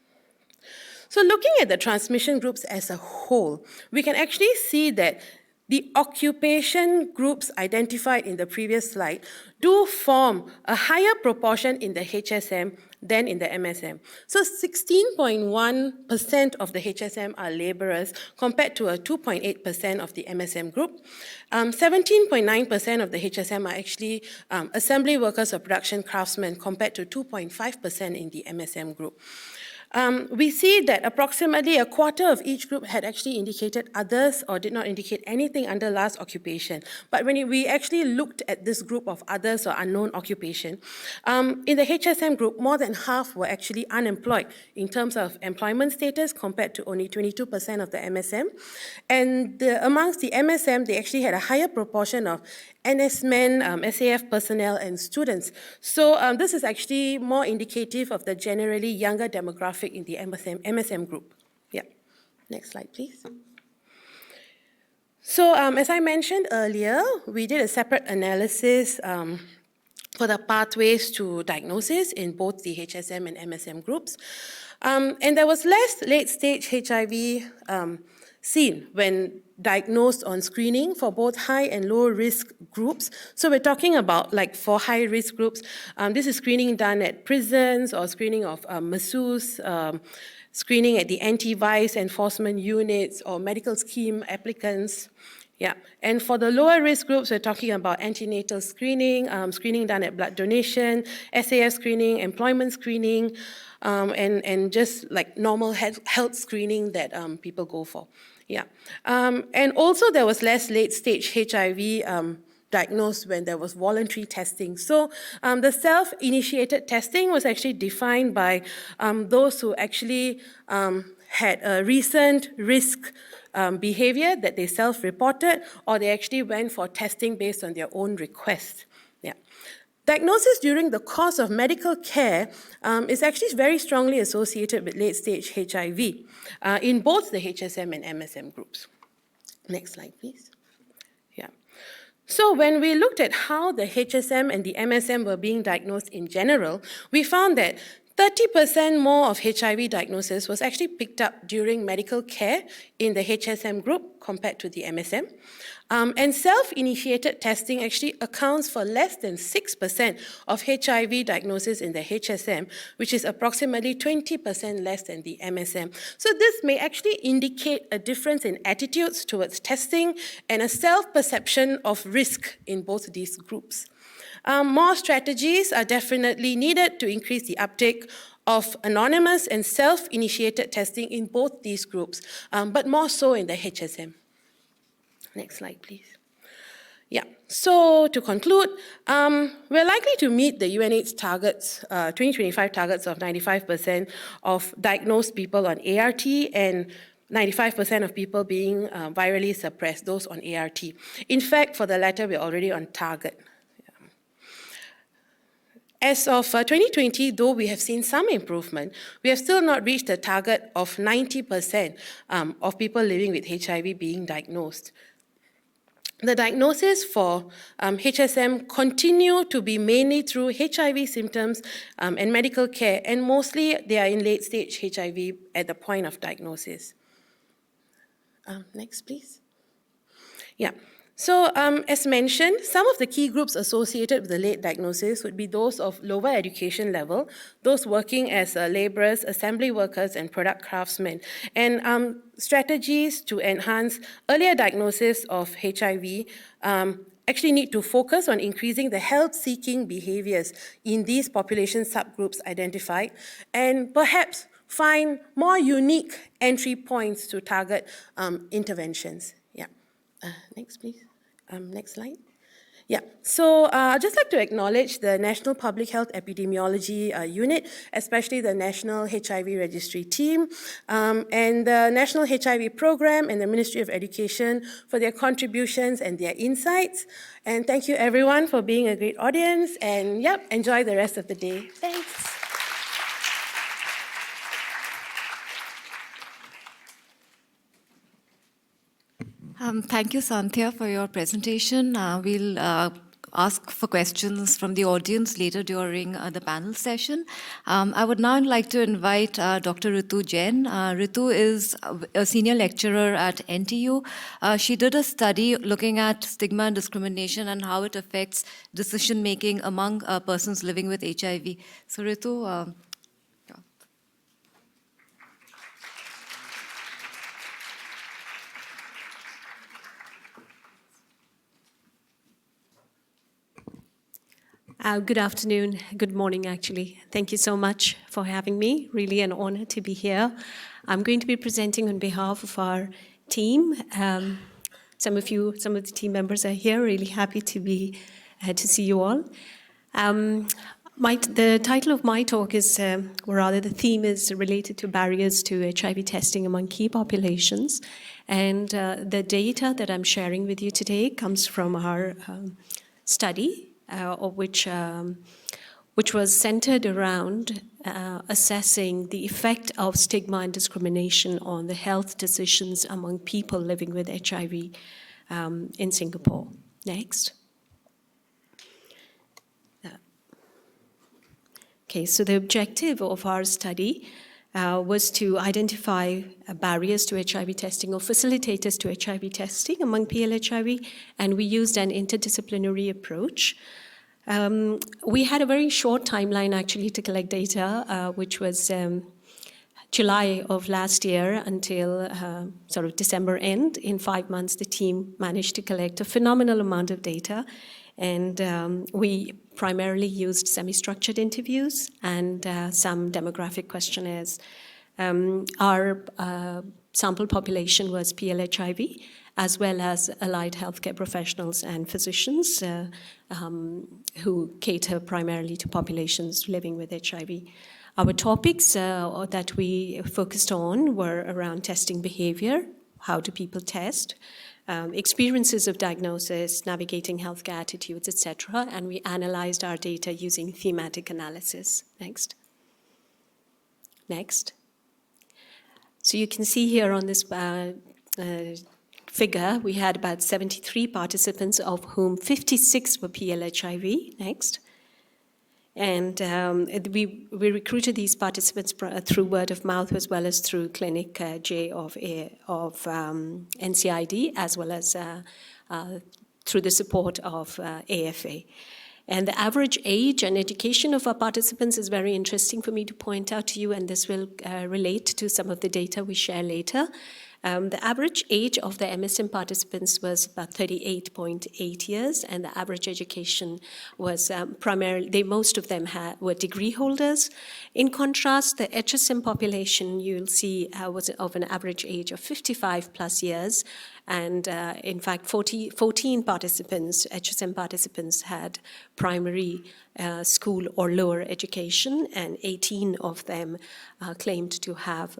So looking at the transmission groups as a whole, we can actually see that the occupation groups identified in the previous slide do form a higher proportion in the HSM than in the MSM. So 16.1% of the HSM are laborers compared to a 2.8% of the MSM group. 17.9% of the HSM are actually assembly workers or production craftsmen compared to 2.5% in the MSM group. We see that approximately a quarter of each group had actually indicated others or did not indicate anything under last occupation. But when we actually looked at this group of others or unknown occupation, in the HSM group, more than half were actually unemployed in terms of employment status compared to only 22% of the MSM. And amongst the MSM, they actually had a higher proportion of NS men, SAF personnel, and students. So this is actually more indicative of the generally younger demographic in the MSM group. Yeah. Next slide, please. So as I mentioned earlier, we did a separate analysis for the pathways to diagnosis in both the HSM and MSM groups. And there was less late-stage HIV seen when diagnosed on screening for both high and low risk groups. So we're talking about, like, for high risk groups, this is screening done at prisons or screening of masseuse, screening at the anti-vice enforcement units or medical scheme applicants. Yeah, and for the lower risk groups, we're talking about antenatal screening, screening done at blood donation, SAF screening, employment screening, and just like normal health screening that people go for. Yeah, and also there was less late-stage HIV diagnosed when there was voluntary testing. So the self-initiated testing was actually defined by those who actually had a recent risk behavior that they self-reported, or they actually went for testing based on their own request. Yeah. Diagnosis during the course of medical care is actually very strongly associated with late-stage HIV in both the HSM and MSM groups. Next slide, please. Yeah. So when we looked at how the HSM and the MSM were being diagnosed in general, we found that 30% more of HIV diagnosis was actually picked up during medical care in the HSM group compared to the MSM. And self-initiated testing actually accounts for less than 6% of HIV diagnosis in the HSM, which is approximately 20% less than the MSM. So this may actually indicate a difference in attitudes towards testing and a self-perception of risk in both these groups. More strategies are definitely needed to increase the uptake of anonymous and self-initiated testing in both these groups, but more so in the HSM. Next slide, please. Yeah, so to conclude, we're likely to meet the UNAIDS targets, 2025 targets of 95% of diagnosed people on ART and 95% of people being virally suppressed, those on ART. In fact, for the latter, we're already on target. As of 2020, though we have seen some improvement, we have still not reached the target of 90% of people living with HIV being diagnosed. The diagnosis for HSM continue to be mainly through HIV symptoms and medical care, and mostly they are in late-stage HIV at the point of diagnosis. Next, please. Yeah. So, as mentioned, some of the key groups associated with the late diagnosis would be those of lower education level, those working as laborers, assembly workers, and product craftsmen. And strategies to enhance earlier diagnosis of HIV actually need to focus on increasing the health-seeking behaviors in these population subgroups identified, and perhaps find more unique entry points to target interventions. Yeah. Next, please. Next slide. Yeah, so I'd just like to acknowledge the National Public Health Epidemiology Unit, especially the National HIV Registry team, and the National HIV Program and the Ministry of Education for their contributions and their insights. And thank you everyone for being a great audience, and yep, enjoy the rest of the day. Thanks. Thank you, Anthea, for your presentation. We'll ask for questions from the audience later during the panel session. I would now like to invite Dr. Ritu Jain. Ritu is a senior lecturer at NTU. She did a study looking at stigma and discrimination and how it affects decision-making among persons living with HIV. So Ritu, good afternoon, good morning actually. Thank you so much for having me. Really an honor to be here. I'm going to be presenting on behalf of our team. Some of the team members are here. Really happy to see you all. The title of my talk is, or rather the theme is related to barriers to HIV testing among key populations. And the data that I'm sharing with you today comes from our study, which was centered around assessing the effect of stigma and discrimination on the health decisions among people living with HIV in Singapore. Next. Okay, so the objective of our study was to identify barriers to HIV testing or facilitators to HIV testing among PLHIV, and we used an interdisciplinary approach. We had a very short timeline actually to collect data, which was July of last year until sort of December end. In 5 months, the team managed to collect a phenomenal amount of data, and we primarily used semi-structured interviews and some demographic questionnaires. Our sample population was PLHIV, as well as allied healthcare professionals and physicians who cater primarily to populations living with HIV. Our topics that we focused on were around testing behavior, how do people test, experiences of diagnosis, navigating healthcare attitudes, etc. And we analyzed our data using thematic analysis. Next. Next. So you can see here on this figure, we had about 73 participants, of whom 56 were PLHIV. Next. And we recruited these participants through word of mouth as well as through Clinic J of NCID, as well as through the support of AFA. And the average age and education of our participants is very interesting for me to point out to you, and this will relate to some of the data we share later. The average age of the MSM participants was about 38.8 years, and the average education was primarily, most of them were degree holders. In contrast, the HSM population, you'll see, was of an average age of 55 plus years, and in fact, 14 participants, HSM participants, had primary school or lower education, and 18 of them claimed to have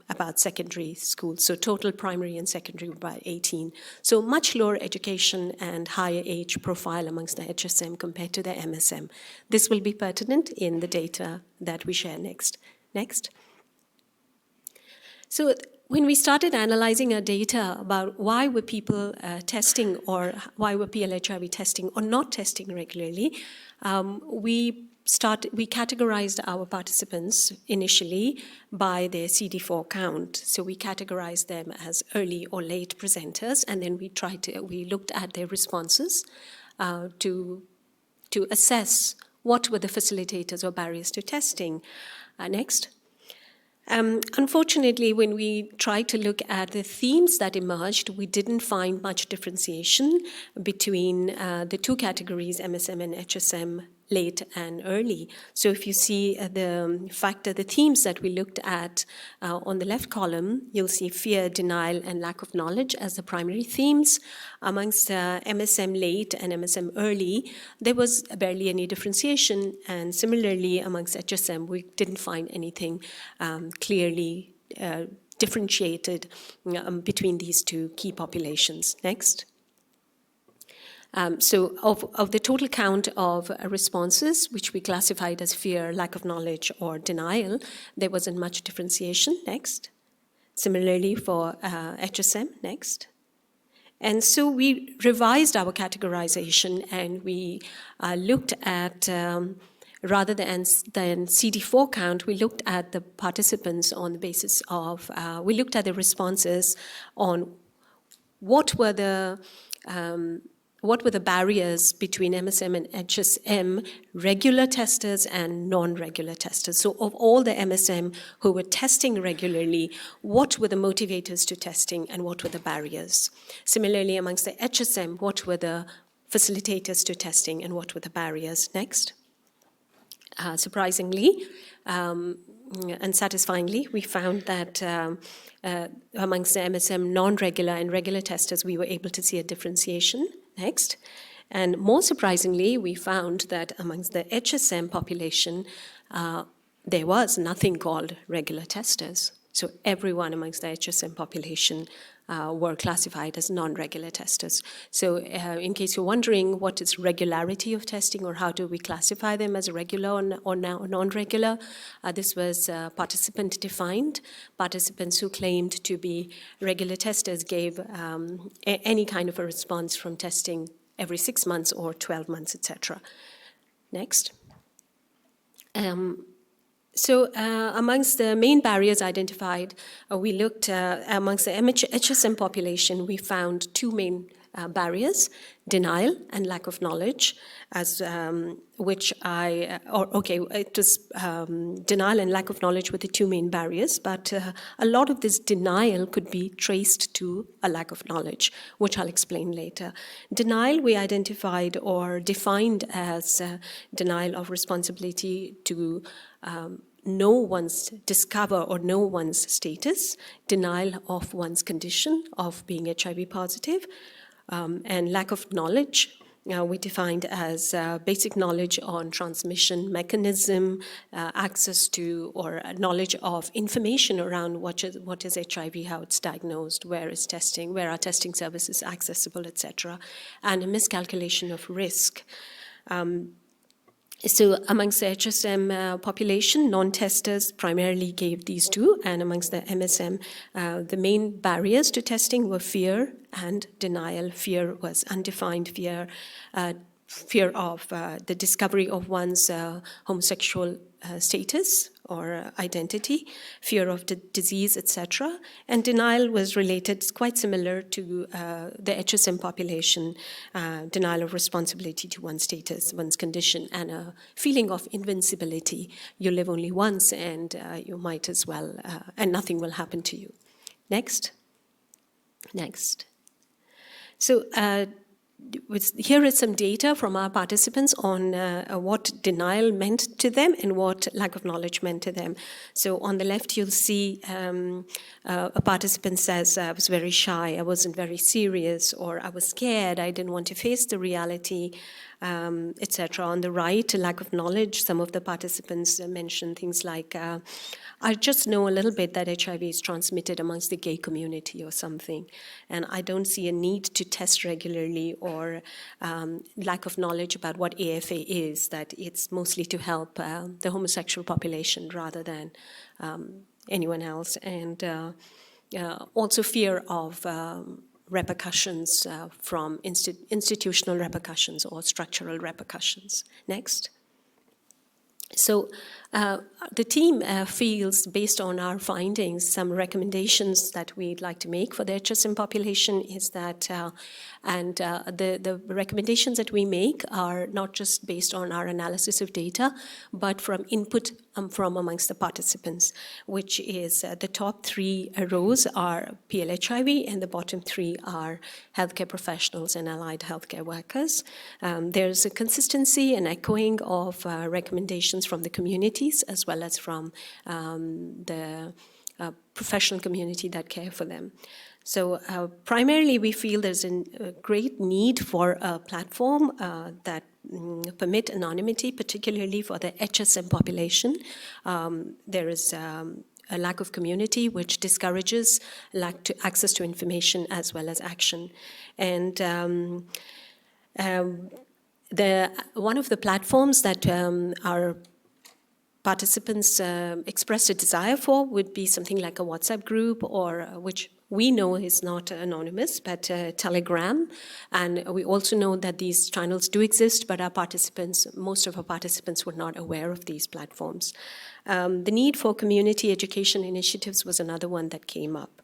about secondary school. So total primary and secondary were about 18. So much lower education and higher age profile amongst the HSM compared to the MSM. This will be pertinent in the data that we share next. Next. So when we started analyzing our data about why were people testing, or why were PLHIV testing or not testing regularly, we categorized our participants initially by their CD4 count. So we categorized them as early or late presenters, and then we looked at their responses to assess what were the facilitators or barriers to testing. Next. Unfortunately, when we tried to look at the themes that emerged, we didn't find much differentiation between the two categories, MSM and HSM, late and early. So if you see the themes that we looked at on the left column, you'll see fear, denial, and lack of knowledge as the primary themes. Amongst MSM late and MSM early, there was barely any differentiation, and similarly amongst HSM, we didn't find anything clearly differentiated between these two key populations. Next. So of the total count of responses, which we classified as fear, lack of knowledge, or denial, there wasn't much differentiation. Next. Similarly for HSM. Next. And so we revised our categorization, and we looked at, rather than CD4 count, we looked at the participants on the basis of, we looked at the responses on what were the barriers between MSM and HSM, regular testers and non-regular testers? So of all the MSM who were testing regularly, what were the motivators to testing and what were the barriers? Similarly, amongst the HSM, what were the facilitators to testing and what were the barriers? Next. Surprisingly, and satisfyingly, we found that amongst the MSM non-regular and regular testers, we were able to see a differentiation. Next. And more surprisingly, we found that amongst the HSM population, there was nothing called regular testers. So everyone amongst the HSM population were classified as non-regular testers. So in case you're wondering what is regularity of testing or how do we classify them as regular or non-regular, this was participant defined. Participants who claimed to be regular testers gave any kind of a response from testing every 6 months or 12 months, etc. Next. So amongst the main barriers identified, we looked amongst the HSM population, we found two main barriers, denial and lack of knowledge, as it was denial and lack of knowledge were the two main barriers, but a lot of this denial could be traced to a lack of knowledge, which I'll explain later. Denial we identified or defined as denial of responsibility to know one's discover or know one's status, denial of one's condition of being HIV positive, and lack of knowledge. We defined as basic knowledge on transmission mechanism, access to or knowledge of information around what is HIV, how it's diagnosed, where is testing, where are testing services accessible, etc., and a miscalculation of risk. So amongst the HSM population, non-testers primarily gave these two, and amongst the MSM, the main barriers to testing were fear and denial. Fear was undefined fear, fear of the discovery of one's homosexual status or identity, fear of the disease, etc. And denial was related, quite similar to the HSM population, denial of responsibility to one's status, one's condition, and a feeling of invincibility. You live only once and you might as well, and nothing will happen to you. Next. Next. So here is some data from our participants on what denial meant to them and what lack of knowledge meant to them. So on the left, you'll see a participant says, I was very shy, I wasn't very serious, or I was scared, I didn't want to face the reality. etc. On the right, lack of knowledge. Some of the participants mentioned things like, I just know a little bit that HIV is transmitted amongst the gay community or something, and I don't see a need to test regularly, or lack of knowledge about what AFA is, that it's mostly to help the homosexual population rather than anyone else, and also fear of repercussions from institutional repercussions or structural repercussions. Next. So the team feels, based on our findings, some recommendations that we'd like to make for the HSM population is that, the recommendations that we make are not just based on our analysis of data, but from input from amongst the participants, which is the top 3 rows are PLHIV and the bottom 3 are healthcare professionals and allied healthcare workers. There's a consistency and echoing of recommendations from the communities as well as from the professional community that care for them. So primarily we feel there's a great need for a platform that permit anonymity, particularly for the HSM population. There is a lack of community, which discourages access to information as well as action. And one of the platforms that our participants expressed a desire for would be something like a WhatsApp group, or which we know is not anonymous, but Telegram. And we also know that these channels do exist, but most of our participants were not aware of these platforms. The need for community education initiatives was another one that came up.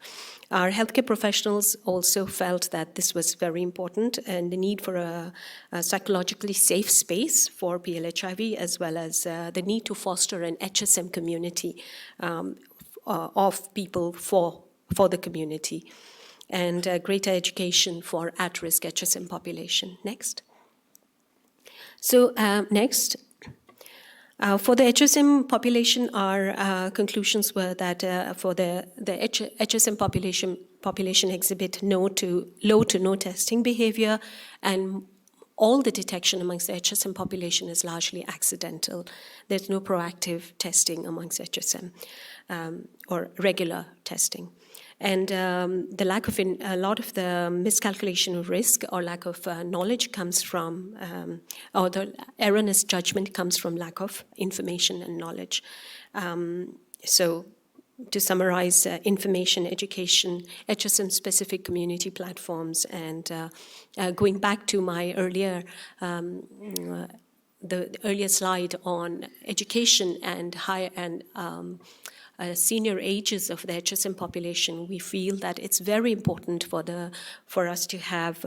Our healthcare professionals also felt that this was very important, and the need for a psychologically safe space for PLHIV, as well as the need to foster an HSM community of people for the community, and greater education for at-risk HSM population. Next. So next. For the HSM population, our conclusions were that for the HSM population exhibit low to no testing behavior, and all the detection amongst the HSM population is largely accidental. There's no proactive testing amongst HSM or regular testing. And the lack of a lot of the miscalculation of risk or lack of knowledge comes from, or the erroneous judgment comes from lack of information and knowledge. So to summarize, information, education, HSM-specific community platforms, and going back to my earlier, the earlier slide on education and higher and senior ages of the HSM population, we feel that it's very important for us to have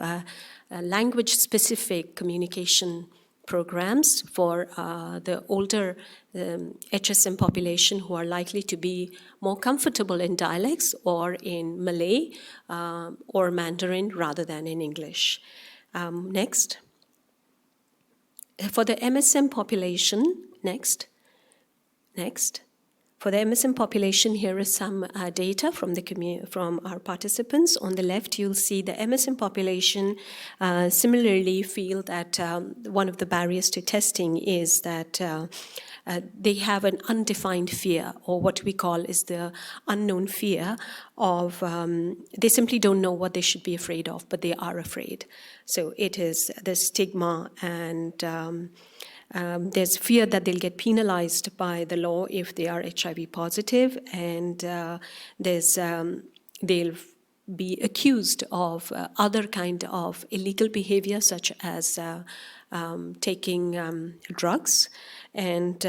language-specific communication programs for the older HSM population who are likely to be more comfortable in dialects or in Malay or Mandarin rather than in English. Next. For the MSM population, next. For the MSM population, here is some data from our participants. On the left, you'll see the MSM population similarly feel that one of the barriers to testing is that they have an undefined fear, or what we call is the unknown fear of, they simply don't know what they should be afraid of, but they are afraid. So it is the stigma, and there's fear that they'll get penalized by the law if they are HIV positive, and they'll be accused of other kind of illegal behavior, such as taking drugs, and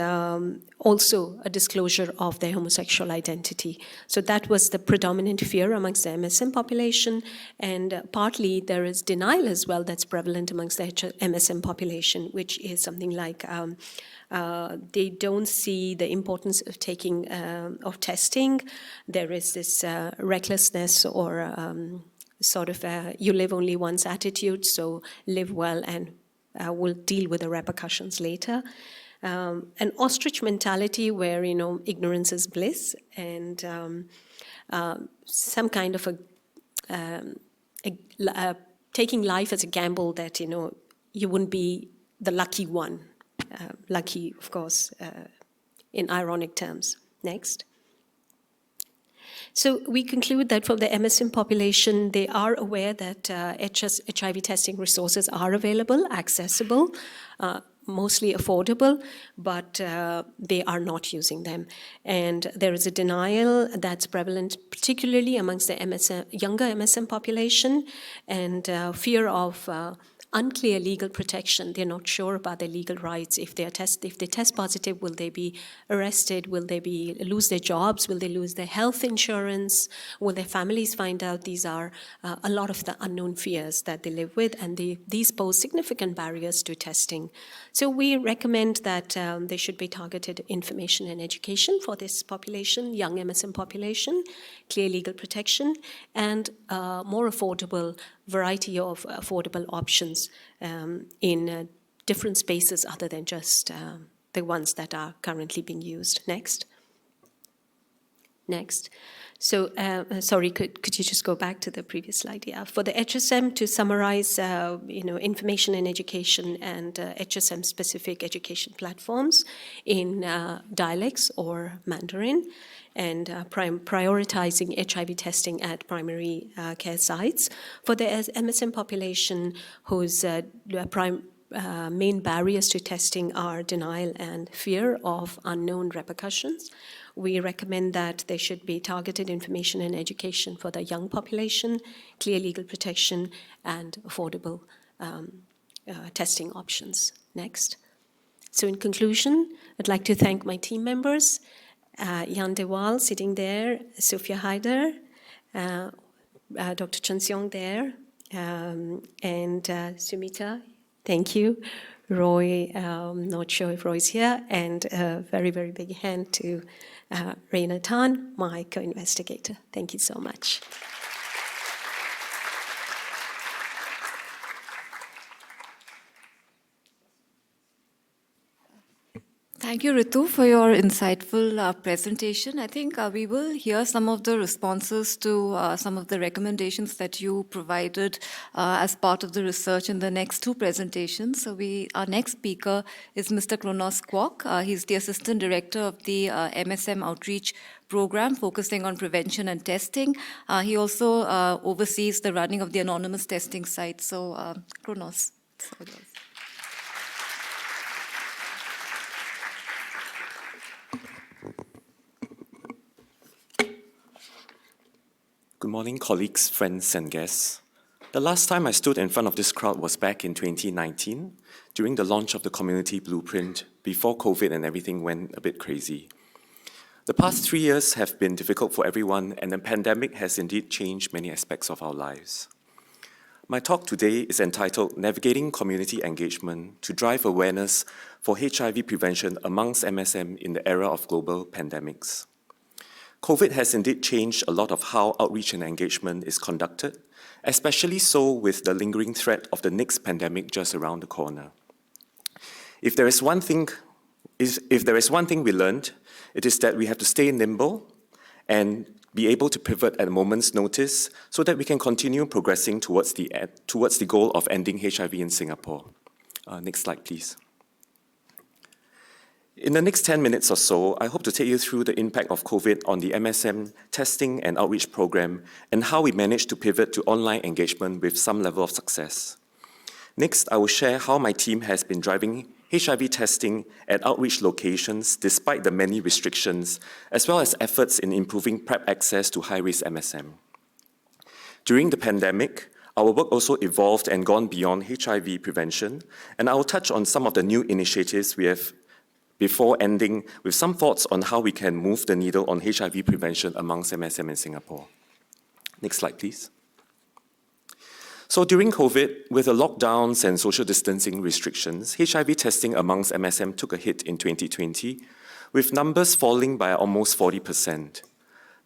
also a disclosure of their homosexual identity. So that was the predominant fear amongst the MSM population, and partly there is denial as well that's prevalent amongst the MSM population, which is something like they don't see the importance of testing. There is this recklessness or sort of you live only once attitude, so live well and we'll deal with the repercussions later. An ostrich mentality where, ignorance is bliss, and some kind of taking life as a gamble that, you wouldn't be the lucky one. Lucky, of course, in ironic terms. Next. So we conclude that for the MSM population, they are aware that HIV testing resources are available, accessible, mostly affordable, but they are not using them. And there is a denial that's prevalent, particularly amongst the younger MSM population, and fear of unclear legal protection. They're not sure about their legal rights. If they test positive, will they be arrested? Will they lose their jobs? Will they lose their health insurance? Will their families find out? These are a lot of the unknown fears that they live with, and these pose significant barriers to testing. So we recommend that there should be targeted information and education for this population, young MSM population, clear legal protection, and more affordable variety of affordable options in different spaces other than just the ones that are currently being used. Next. So, sorry, could you just go back to the previous slide? Yeah, for the HSM, to summarize, information and education and HSM-specific education platforms in dialects or Mandarin, and prioritizing HIV testing at primary care sites. For the MSM population whose main barriers to testing are denial and fear of unknown repercussions, we recommend that there should be targeted information and education for the young population, clear legal protection, and affordable testing options. Next. So in conclusion, I'd like to thank my team members, Jan Dewal sitting there, Sophia Hyder, Dr. Chen Seong there, and Sumita, thank you. Roy, not sure if Roy's here, and a very, very big hand to Rayner Tan, my co-investigator. Thank you so much. Thank you, Ritu, for your insightful presentation. I think we will hear some of the responses to some of the recommendations that you provided as part of the research in the next two presentations. So our next speaker is Mr. Kronos Kwok. He's the Assistant Director of the MSM Outreach Program, focusing on prevention and testing. He also oversees the running of the anonymous testing site. So, Kronos. Good morning, colleagues, friends, and guests. The last time I stood in front of this crowd was back in 2019, during the launch of the Community Blueprint, before COVID and everything went a bit crazy. The past 3 years have been difficult for everyone, and the pandemic has indeed changed many aspects of our lives. My talk today is entitled Navigating Community Engagement to Drive Awareness for HIV Prevention amongst MSM in the Era of Global Pandemics. COVID has indeed changed a lot of how outreach and engagement is conducted, especially so with the lingering threat of the next pandemic just around the corner. If there is one thing we learned, it is that we have to stay nimble and be able to pivot at a moment's notice so that we can continue progressing towards the goal of ending HIV in Singapore. Next slide, please. In the next 10 minutes or so, I hope to take you through the impact of COVID on the MSM testing and outreach program and how we managed to pivot to online engagement with some level of success. Next, I will share how my team has been driving HIV testing at outreach locations despite the many restrictions, as well as efforts in improving PrEP access to high-risk MSM. During the pandemic, our work also evolved and gone beyond HIV prevention, and I will touch on some of the new initiatives we have before ending with some thoughts on how we can move the needle on HIV prevention amongst MSM in Singapore. Next slide, please. So during COVID, with the lockdowns and social distancing restrictions, HIV testing amongst MSM took a hit in 2020, with numbers falling by almost 40%.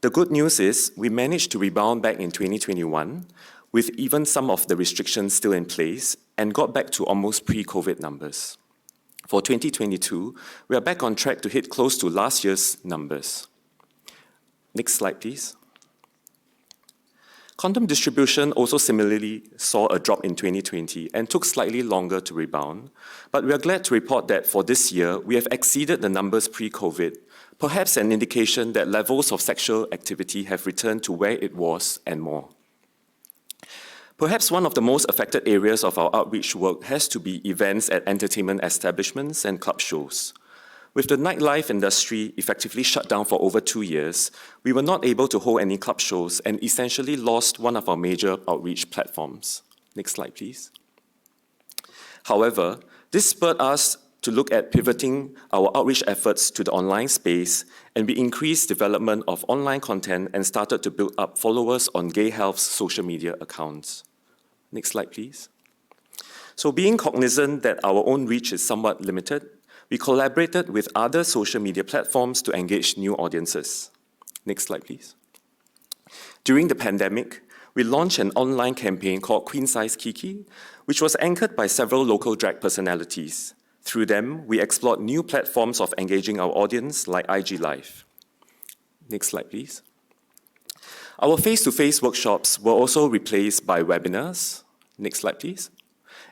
The good news is we managed to rebound back in 2021, with even some of the restrictions still in place, and got back to almost pre-COVID numbers. For 2022, we are back on track to hit close to last year's numbers. Next slide, please. Condom distribution also similarly saw a drop in 2020 and took slightly longer to rebound, but we are glad to report that for this year, we have exceeded the numbers pre-COVID, perhaps an indication that levels of sexual activity have returned to where it was and more. Perhaps one of the most affected areas of our outreach work has to be events at entertainment establishments and club shows. With the nightlife industry effectively shut down for over 2 years, we were not able to hold any club shows and essentially lost one of our major outreach platforms. Next slide, please. However, this spurred us to look at pivoting our outreach efforts to the online space, and we increased development of online content and started to build up followers on Gay Health's social media accounts. Next slide, please. So being cognizant that our own reach is somewhat limited, we collaborated with other social media platforms to engage new audiences. Next slide, please. During the pandemic, we launched an online campaign called Queen Size Kiki, which was anchored by several local drag personalities. Through them, we explored new platforms of engaging our audience like IG Live. Next slide, please. Our face-to-face workshops were also replaced by webinars. Next slide, please.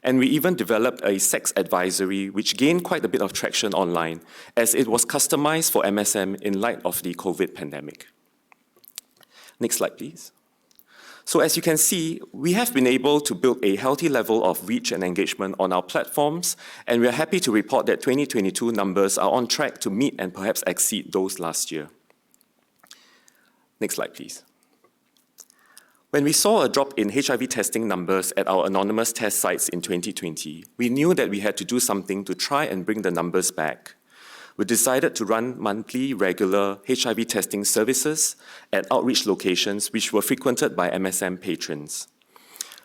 And we even developed a sex advisory, which gained quite a bit of traction online, as it was customized for MSM in light of the COVID pandemic. Next slide, please. So as you can see, we have been able to build a healthy level of reach and engagement on our platforms, and we are happy to report that 2022 numbers are on track to meet and perhaps exceed those last year. Next slide, please. When we saw a drop in HIV testing numbers at our anonymous test sites in 2020, we knew that we had to do something to try and bring the numbers back. We decided to run monthly regular HIV testing services at outreach locations which were frequented by MSM patrons.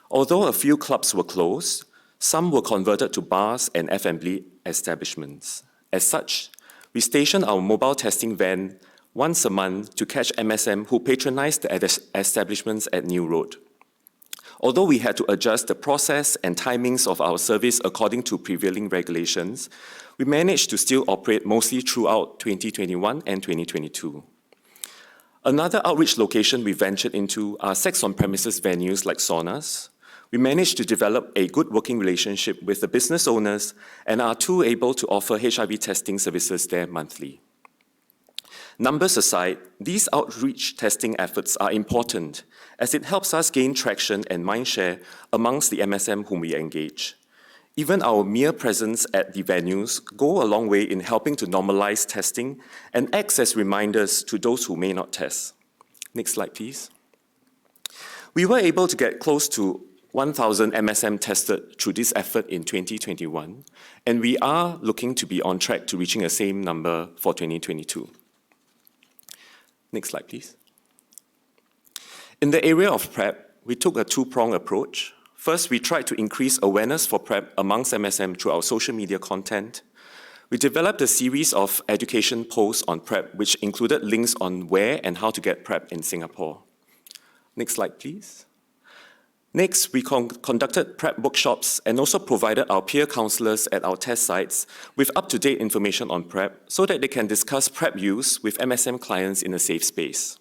Although a few clubs were closed, some were converted to bars and F&B establishments. As such, we stationed our mobile testing van once a month to catch MSM who patronized the establishments at New Road. Although we had to adjust the process and timings of our service according to prevailing regulations, we managed to still operate mostly throughout 2021 and 2022. Another outreach location we ventured into are sex on-premises venues like saunas. We managed to develop a good working relationship with the business owners and are too able to offer HIV testing services there monthly. Numbers aside, these outreach testing efforts are important as it helps us gain traction and mindshare amongst the MSM whom we engage. Even our mere presence at the venues go a long way in helping to normalize testing and acts as reminders to those who may not test. Next slide, please. We were able to get close to 1,000 MSM tested through this effort in 2021, and we are looking to be on track to reaching the same number for 2022. Next slide, please. In the area of PrEP, we took a two-pronged approach. First, we tried to increase awareness for PrEP amongst MSM through our social media content. We developed a series of education posts on PrEP, which included links on where and how to get PrEP in Singapore. Next slide, please. Next, we conducted PrEP workshops and also provided our peer counselors at our test sites with up-to-date information on PrEP so that they can discuss PrEP use with MSM clients in a safe space.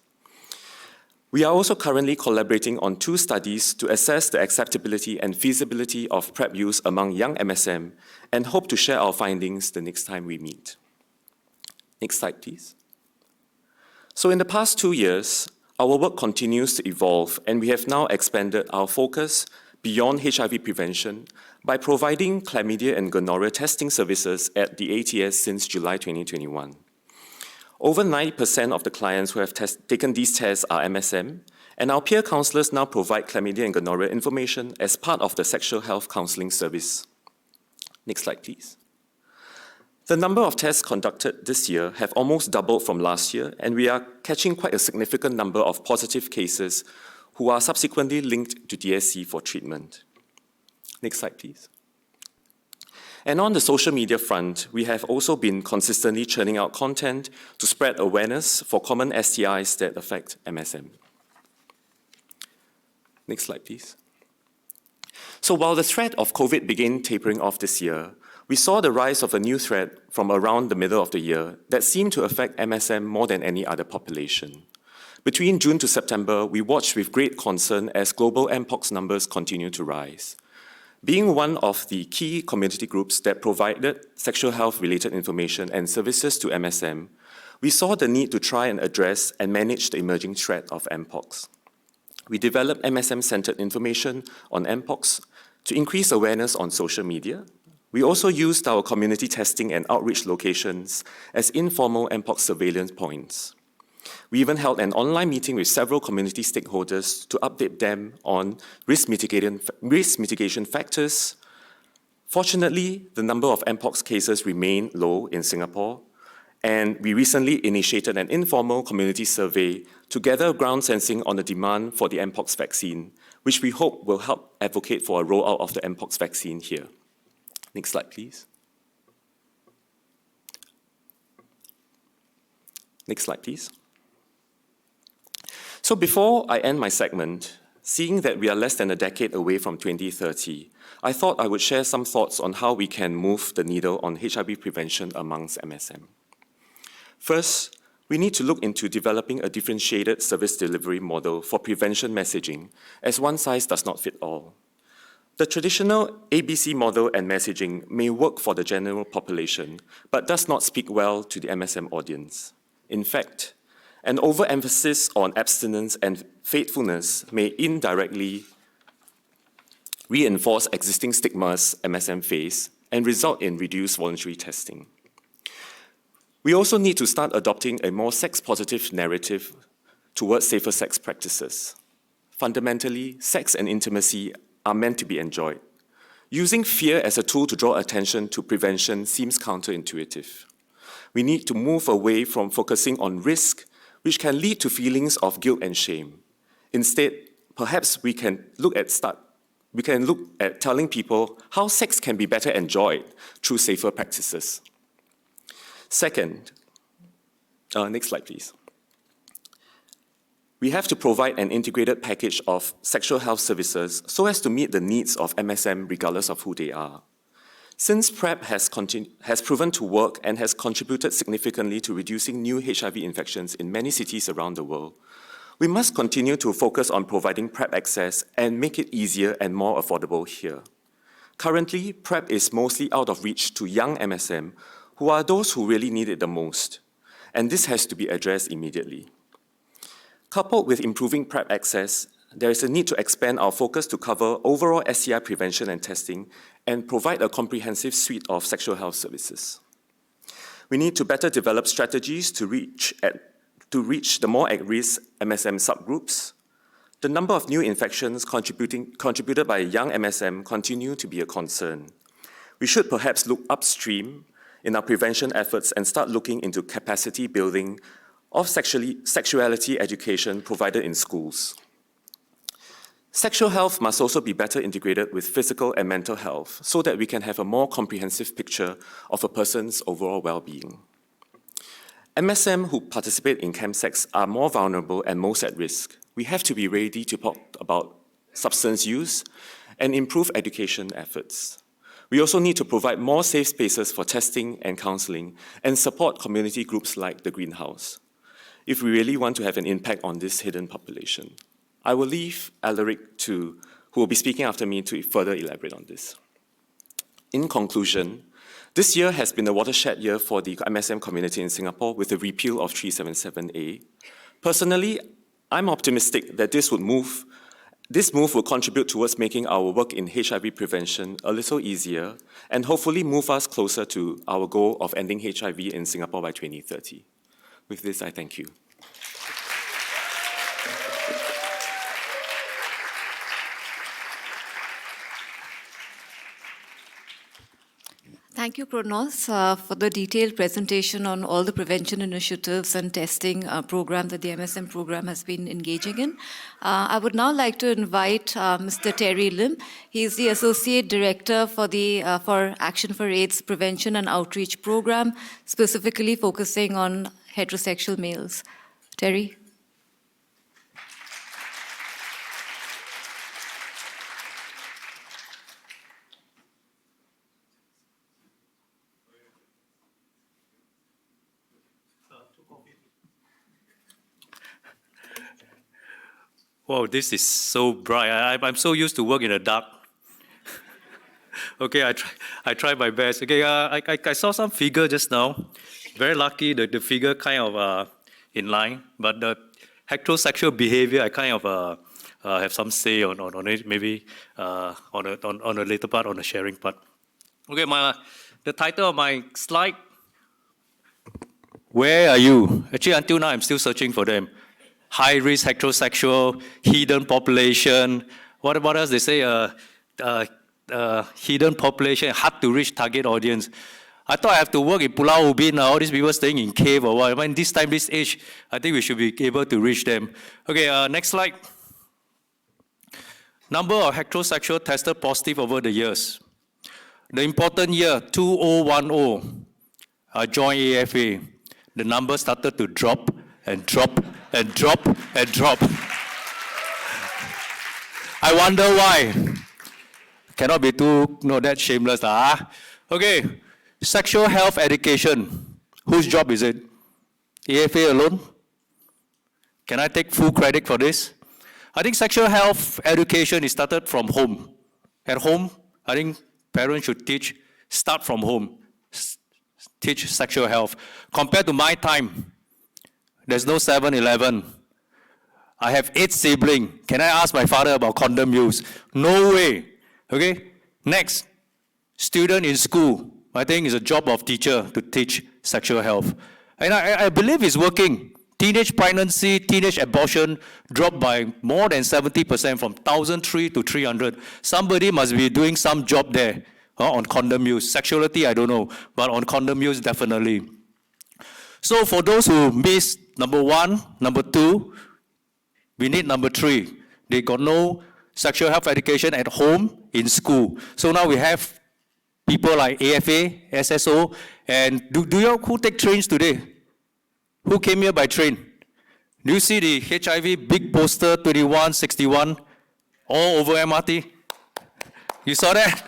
We are also currently collaborating on 2 studies to assess the acceptability and feasibility of PrEP use among young MSM and hope to share our findings the next time we meet. Next slide, please. So in the past 2 years, our work continues to evolve, and we have now expanded our focus beyond HIV prevention by providing chlamydia and gonorrhea testing services at the ATS since July 2021. Over 90% of the clients who have taken these tests are MSM, and our peer counselors now provide chlamydia and gonorrhea information as part of the sexual health counseling service. Next slide, please. The number of tests conducted this year have almost doubled from last year, and we are catching quite a significant number of positive cases who are subsequently linked to DSC for treatment. Next slide, please. And on the social media front, we have also been consistently churning out content to spread awareness for common STIs that affect MSM. Next slide, please. So while the threat of COVID began tapering off this year, we saw the rise of a new threat from around the middle of the year that seemed to affect MSM more than any other population. Between June to September, we watched with great concern as global mpox numbers continue to rise. Being one of the key community groups that provided sexual health-related information and services to MSM, we saw the need to try and address and manage the emerging threat of mpox. We developed MSM-centered information on mpox to increase awareness on social media. We also used our community testing and outreach locations as informal mpox surveillance points. We even held an online meeting with several community stakeholders to update them on risk mitigation factors. Fortunately, the number of mpox cases remained low in Singapore, and we recently initiated an informal community survey to gather ground sensing on the demand for the mpox vaccine, which we hope will help advocate for a rollout of the mpox vaccine here. Next slide, please. Next slide, please. So before I end my segment, seeing that we are less than a decade away from 2030, I thought I would share some thoughts on how we can move the needle on HIV prevention amongst MSM. First, we need to look into developing a differentiated service delivery model for prevention messaging, as one size does not fit all. The traditional ABC model and messaging may work for the general population, but does not speak well to the MSM audience. In fact, an overemphasis on abstinence and faithfulness may indirectly reinforce existing stigmas MSM face and result in reduced voluntary testing. We also need to start adopting a more sex-positive narrative towards safer sex practices. Fundamentally, sex and intimacy are meant to be enjoyed. Using fear as a tool to draw attention to prevention seems counterintuitive. We need to move away from focusing on risk, which can lead to feelings of guilt and shame. Instead, perhaps we can look at telling people how sex can be better enjoyed through safer practices. Second, next slide, please. We have to provide an integrated package of sexual health services so as to meet the needs of MSM regardless of who they are. Since PrEP has proven to work and has contributed significantly to reducing new HIV infections in many cities around the world, we must continue to focus on providing PrEP access and make it easier and more affordable here. Currently, PrEP is mostly out of reach to young MSM, who are those who really need it the most, and this has to be addressed immediately. Coupled with improving PrEP access, there is a need to expand our focus to cover overall STI prevention and testing and provide a comprehensive suite of sexual health services. We need to better develop strategies to reach the more at-risk MSM subgroups. The number of new infections contributed by young MSM continue to be a concern. We should perhaps look upstream in our prevention efforts and start looking into capacity building of sexuality education provided in schools. Sexual health must also be better integrated with physical and mental health so that we can have a more comprehensive picture of a person's overall well-being. MSM who participate in chemsex are more vulnerable and most at risk. We have to be ready to talk about substance use and improve education efforts. We also need to provide more safe spaces for testing and counseling and support community groups like the Greenhouse, if we really want to have an impact on this hidden population. I will leave Alaric who will be speaking after me, to further elaborate on this. In conclusion, this year has been a watershed year for the MSM community in Singapore with the repeal of 377A. Personally, I'm optimistic that this move will contribute towards making our work in HIV prevention a little easier and hopefully move us closer to our goal of ending HIV in Singapore by 2030. With this, I thank you. Thank you, Pronos, for the detailed presentation on all the prevention initiatives and testing program that the MSM program has been engaging in. I would now like to invite Mr. Terry Lim. He is the Associate Director for Action for AIDS Prevention and Outreach Program, specifically focusing on heterosexual males. Terry? Wow, this is so bright. I'm so used to work in the dark. Okay, I try my best. Okay, I saw some figure just now. Very lucky that the figure kind of in line, but the heterosexual behavior, I kind of have some say on it, maybe on the later part, on the sharing part. Okay, the title of my slide, where are you? Actually, until now, I'm still searching for them. High-risk heterosexual, hidden population. What else? They say hidden population, hard-to-reach target audience. I thought I have to work in Pulau Ubin, all these people staying in cave or what. I mean, this time, this age, I think we should be able to reach them. Okay, next slide. Number of heterosexual tested positive over the years. The important year, 2010, I joined AFA. The number started to drop and drop and drop and drop. I wonder why. Cannot be that shameless. Okay, sexual health education. Whose job is it? AFA alone? Can I take full credit for this? I think sexual health education is started from home. At home, I think parents should start from home. Teach sexual health. Compared to my time, there's no 7-Eleven. I have 8 siblings. Can I ask my father about condom use? No way. Okay? Next, student in school. I think it's a job of teacher to teach sexual health. And I believe it's working. Teenage pregnancy, teenage abortion dropped by more than 70% from 1,003 to 300. Somebody must be doing some job there. On condom use. Sexuality, I don't know, but on condom use, definitely. So for those who missed number 1, number 2, we need number 3. They got no sexual health education at home, in school. So now we have people like AFA, SSO, and do you who take trains today? Who came here by train? Do you see the HIV big poster, 2161, all over MRT? You saw that?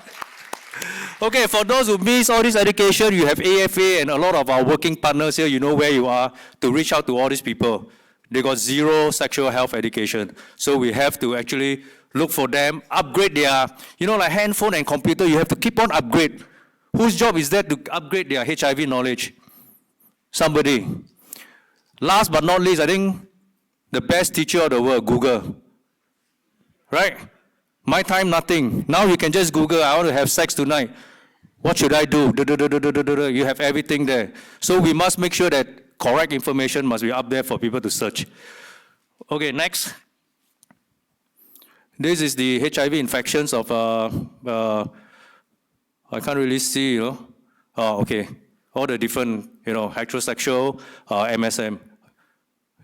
Okay, for those who miss all this education, you have AFA and a lot of our working partners here, you know where you are, to reach out to all these people. They got zero sexual health education. So we have to actually look for them, upgrade their, like handphone and computer, you have to keep on upgrade. Whose job is that to upgrade their HIV knowledge? Somebody. Last but not least, I think the best teacher of the world, Google. Right? My time, nothing. Now you can just Google, I want to have sex tonight. What should I do? You have everything there. So we must make sure that correct information must be up there for people to search. Okay, next. This is the HIV infections of, I can't really see, Oh, okay. All the different, heterosexual, MSM.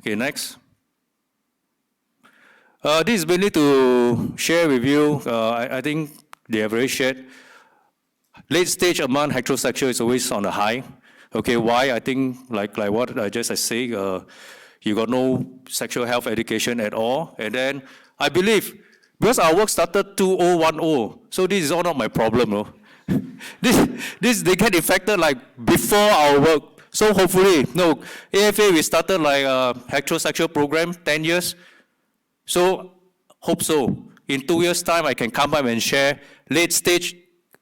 Okay, next. This is mainly to share with you, I think they have already shared. Late stage among heterosexual is always on the high. Okay, why? I think like what I say, you got no sexual health education at all. And then I believe, because our work started 2010, so this is all not my problem, no? This they get infected like before our work. So hopefully, AFA we started like a heterosexual program, 10 years. So, hope so. In 2 years' time, I can come up and share late stage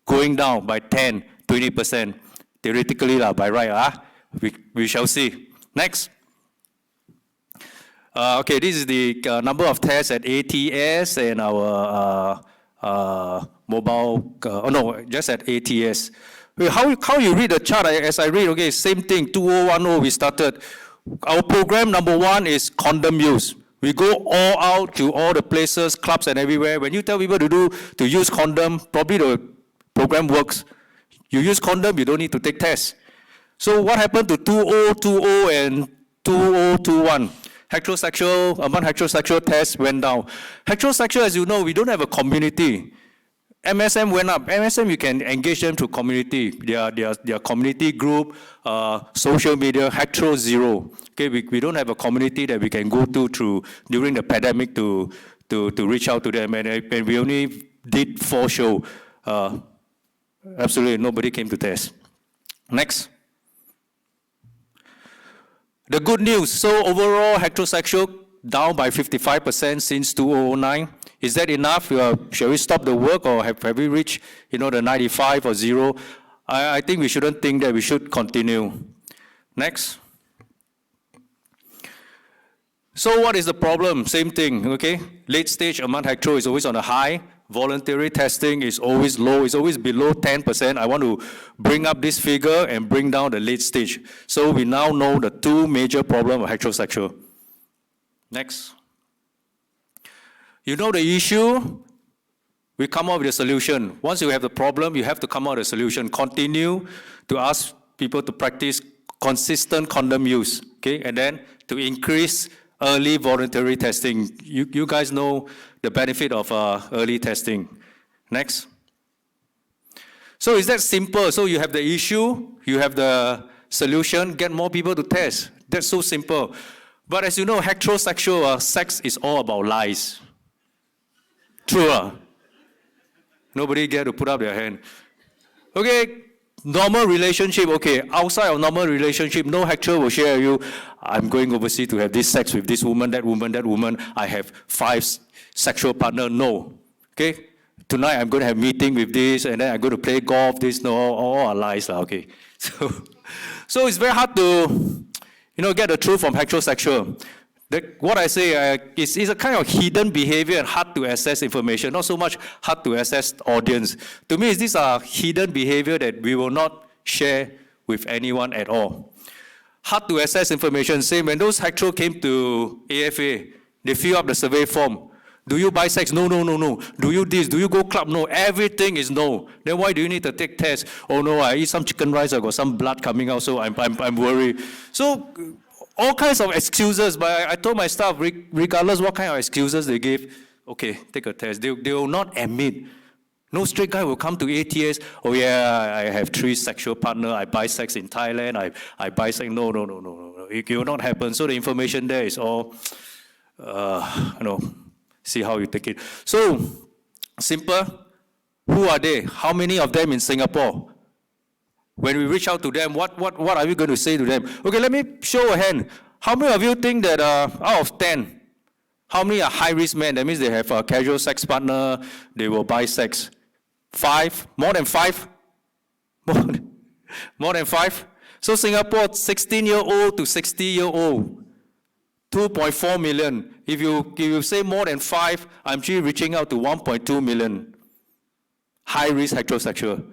going down by 10, 20%. Theoretically, by right, we shall see. Next. Okay, this is the number of tests at ATS and our mobile, just at ATS. How you read the chart? As I read, okay, same thing, 2010 we started. Our program number 1 is condom use. We go all out to all the places, clubs and everywhere. When you tell people to use condom, probably the program works. You use condom, you don't need to take tests. So what happened to 2020 and 2021? Among heterosexual tests went down. Heterosexual, as you know, we don't have a community. MSM went up. MSM, you can engage them through community. Their community group, social media, hetero zero. Okay, we don't have a community that we can go to during the pandemic to reach out to them. And we only did 4 shows. Absolutely, nobody came to test. Next. The good news. So overall, heterosexual down by 55% since 2009. Is that enough? Shall we stop the work, or have we reached, the 95 or 0? I think we shouldn't think that. We should continue. Next. So what is the problem? Same thing, okay? Late stage amount hetero is always on a high. Voluntary testing is always low. It's always below 10%. I want to bring up this figure and bring down the late stage. So we now know the two major problems of heterosexual. Next. You know the issue, we come up with a solution. Once you have the problem, you have to come up with a solution. Continue to ask people to practice consistent condom use, okay? And then to increase early voluntary testing. You guys know the benefit of early testing. Next. So is that simple? So you have the issue, you have the solution, get more people to test. That's so simple. But as you know, heterosexual sex is all about lies. True. Nobody get to put up their hand. Okay, normal relationship, okay. Outside of normal relationship, no hetero will share with you, I'm going overseas to have this sex with this woman, that woman, that woman. I have 5 sexual partners. No. Okay? Tonight I'm going to have meeting with this, and then I'm going to play golf, this, no, all are lies. Okay. So it's very hard to, get the truth from heterosexual. What I say is a kind of hidden behavior and hard to assess information, not so much hard to assess audience. To me, these are hidden behavior that we will not share with anyone at all. Hard to assess information. Same when those hetero came to AFA, they fill up the survey form. Do you buy sex? No. Do you this? Do you go club? No. Everything is no. Then why do you need to take tests? Oh no, I eat some chicken rice, I got some blood coming out, so I'm worried. So all kinds of excuses, but I told my staff, regardless what kind of excuses they give, okay, take a test. They will not admit. No straight guy will come to ATS, oh yeah, I have 3 sexual partners, I buy sex in Thailand, I buy sex. No. It will not happen. So the information there is all, see how you take it. So, simple. Who are they? How many of them in Singapore? When we reach out to them, what are we going to say to them? Okay, let me show a hand. How many of you think that out of 10, how many are high-risk men? That means they have a casual sex partner, they will buy sex. 5? More than 5? More than 5? So Singapore, 16-year-old to 60-year-old, 2.4 million. If you say more than 5, I'm actually reaching out to 1.2 million. High-risk heterosexual.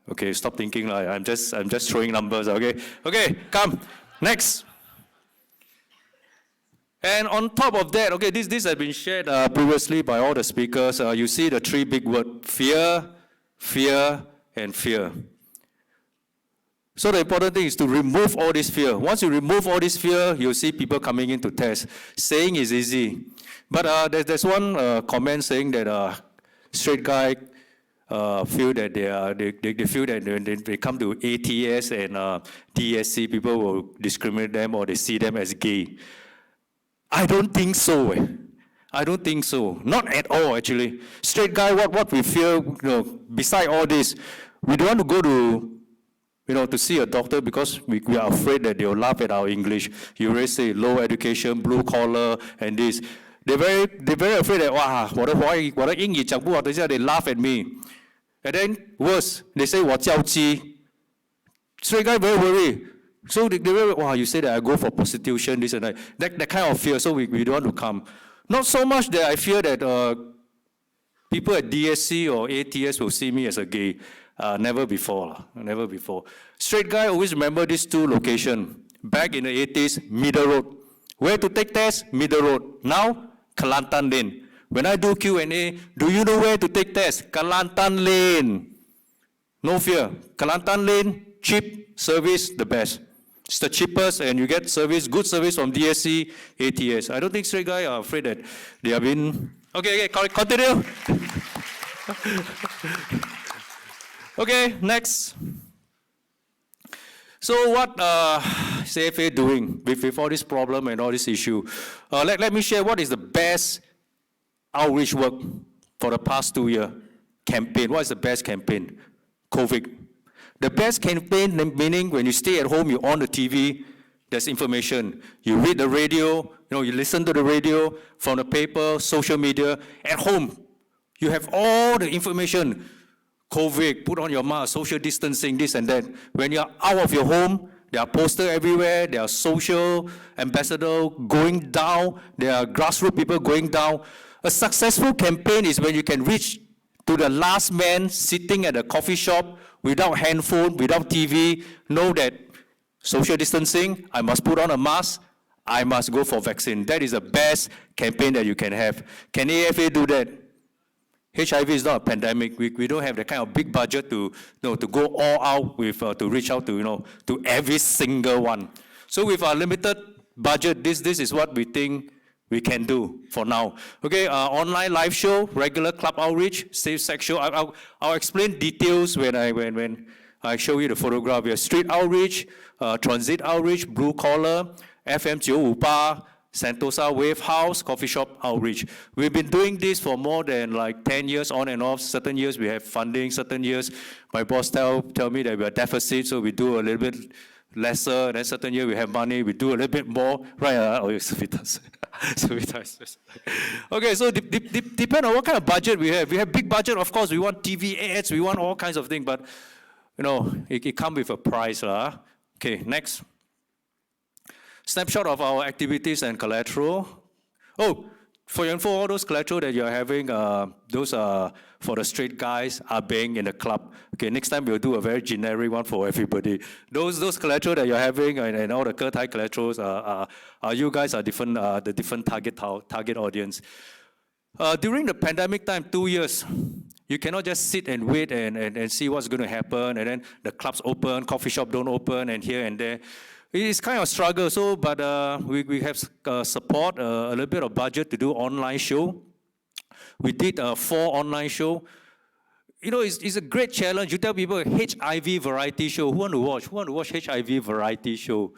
Okay, stop thinking. I'm just throwing numbers, okay? Okay, come. Next. And on top of that, okay, this has been shared previously by all the speakers. You see the 3 big words, fear, fear, and fear. So the important thing is to remove all this fear. Once you remove all this fear, you'll see people coming in to test. Saying is easy. But there's one comment saying that straight guy feel that they feel that when they come to ATS and DSC, people will discriminate them or they see them as gay. I don't think so. I don't think so. Not at all, actually. Straight guy, what we fear, beside all this, we don't want to go to see a doctor because we are afraid that they'll laugh at our English. You already say low education, blue collar, and this. They're very afraid that, wow, 我的英语讲不好，等一下 they laugh at me. And then worse, they say 我叫鸡. Straight guy very worried. So they very, wow, you say that I go for prostitution, this and that. That kind of fear, so we don't want to come. Not so much that I fear that people at DSC or ATS will see me as a gay. Never before. Straight guy always remember these 2 locations. Back in the 80s, Middle Road. Where to take test? Middle Road. Now, Kelantan Lane. When I do Q&A, do you know where to take test? Kelantan Lane. No fear. Kelantan Lane, cheap, service, the best. It's the cheapest and you get service, good service from DSC, ATS. I don't think straight guys are afraid that they have been... Okay, continue. Okay, next. So what is AFA doing with all this problem and all this issue? Let me share what is the best outreach work for the past 2 years. Campaign. What is the best campaign? COVID. The best campaign, meaning when you stay at home, you on the TV, there's information. You read the radio, you listen to the radio, from the paper, social media. At home, you have all the information. COVID, put on your mask, social distancing, this and that. When you're out of your home, there are posters everywhere, there are social ambassadors going down, there are grassroots people going down. A successful campaign is when you can reach to the last man sitting at a coffee shop without handphone, without TV, know that social distancing, I must put on a mask, I must go for vaccine. That is the best campaign that you can have. Can AFA do that? HIV is not a pandemic. We don't have the kind of big budget to go all out with to reach out to every single one. So with our limited budget, this is what we think we can do for now. Okay, online live show, regular club outreach, safe sex show. I'll explain details when I show you the photograph. We have street outreach, transit outreach, blue collar, FM 958, Sentosa Wave House, coffee shop outreach. We've been doing this for more than like 10 years on and off. Certain years we have funding, certain years my boss tell me that we are deficit, so we do a little bit lesser, and then certain year we have money, we do a little bit more. Right, Sumita. Okay, so depend on what kind of budget we have. We have big budget, of course, we want TV ads, we want all kinds of things, but it comes with a price. Okay, next. Snapshot of our activities and collateral. Oh, for your info, all those collateral that you're having, those are for the straight guys are being in the club. Okay, next time we'll do a very generic one for everybody. Those collateral that you're having and all the Kertai collaterals are you guys are different, the different target audience. During the pandemic time, 2 years, you cannot just sit and wait and see what's going to happen, and then the clubs open, coffee shop don't open, and here and there. It's kind of struggle, but we have support, a little bit of budget to do online show. We did 4 online show. It's a great challenge. You tell people HIV variety show. Who want to watch? Who want to watch HIV variety show?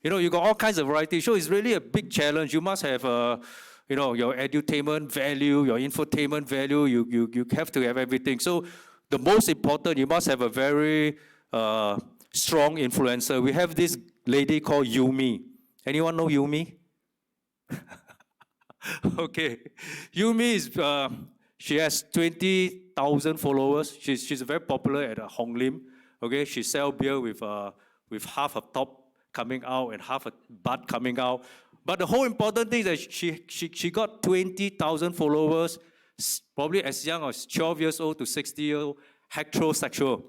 You got all kinds of variety show. It's really a big challenge. You must have your edutainment value, your infotainment value. You have to have everything. So the most important, you must have a very strong influencer. We have this lady called Yumi. Anyone know Yumi? Okay. Yumi is, she has 20,000 followers. She's very popular at Hong Lim. Okay, she sells beer with half a top coming out and half a butt coming out. But the whole important thing is that she got 20,000 followers, probably as young as 12 years old to 60 years old, heterosexual.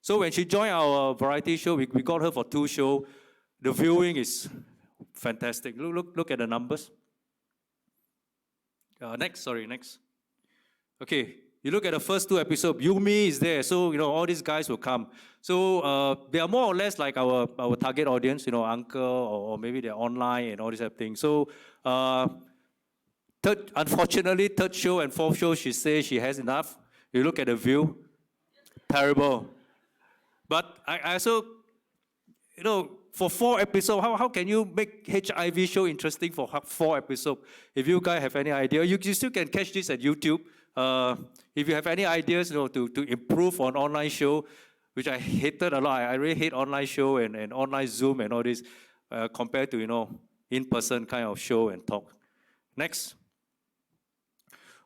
So when she joined our variety show, we got her for 2 shows. The viewing is fantastic. Look at the numbers. Next. Okay, you look at the first 2 episodes. Yumi is there, so all these guys will come. So they are more or less like our target audience. Uncle or maybe they're online and all these type of things. So unfortunately, 3rd show and 4th show, she says she has enough. You look at the view, terrible. But I also, for 4 episodes, how can you make HIV show interesting for 4 episodes? If you guys have any idea, you still can catch this at YouTube. If you have any ideas, to improve on online show, which I hated a lot. I really hate online show and online Zoom and all this compared to, in-person kind of show and talk. Next.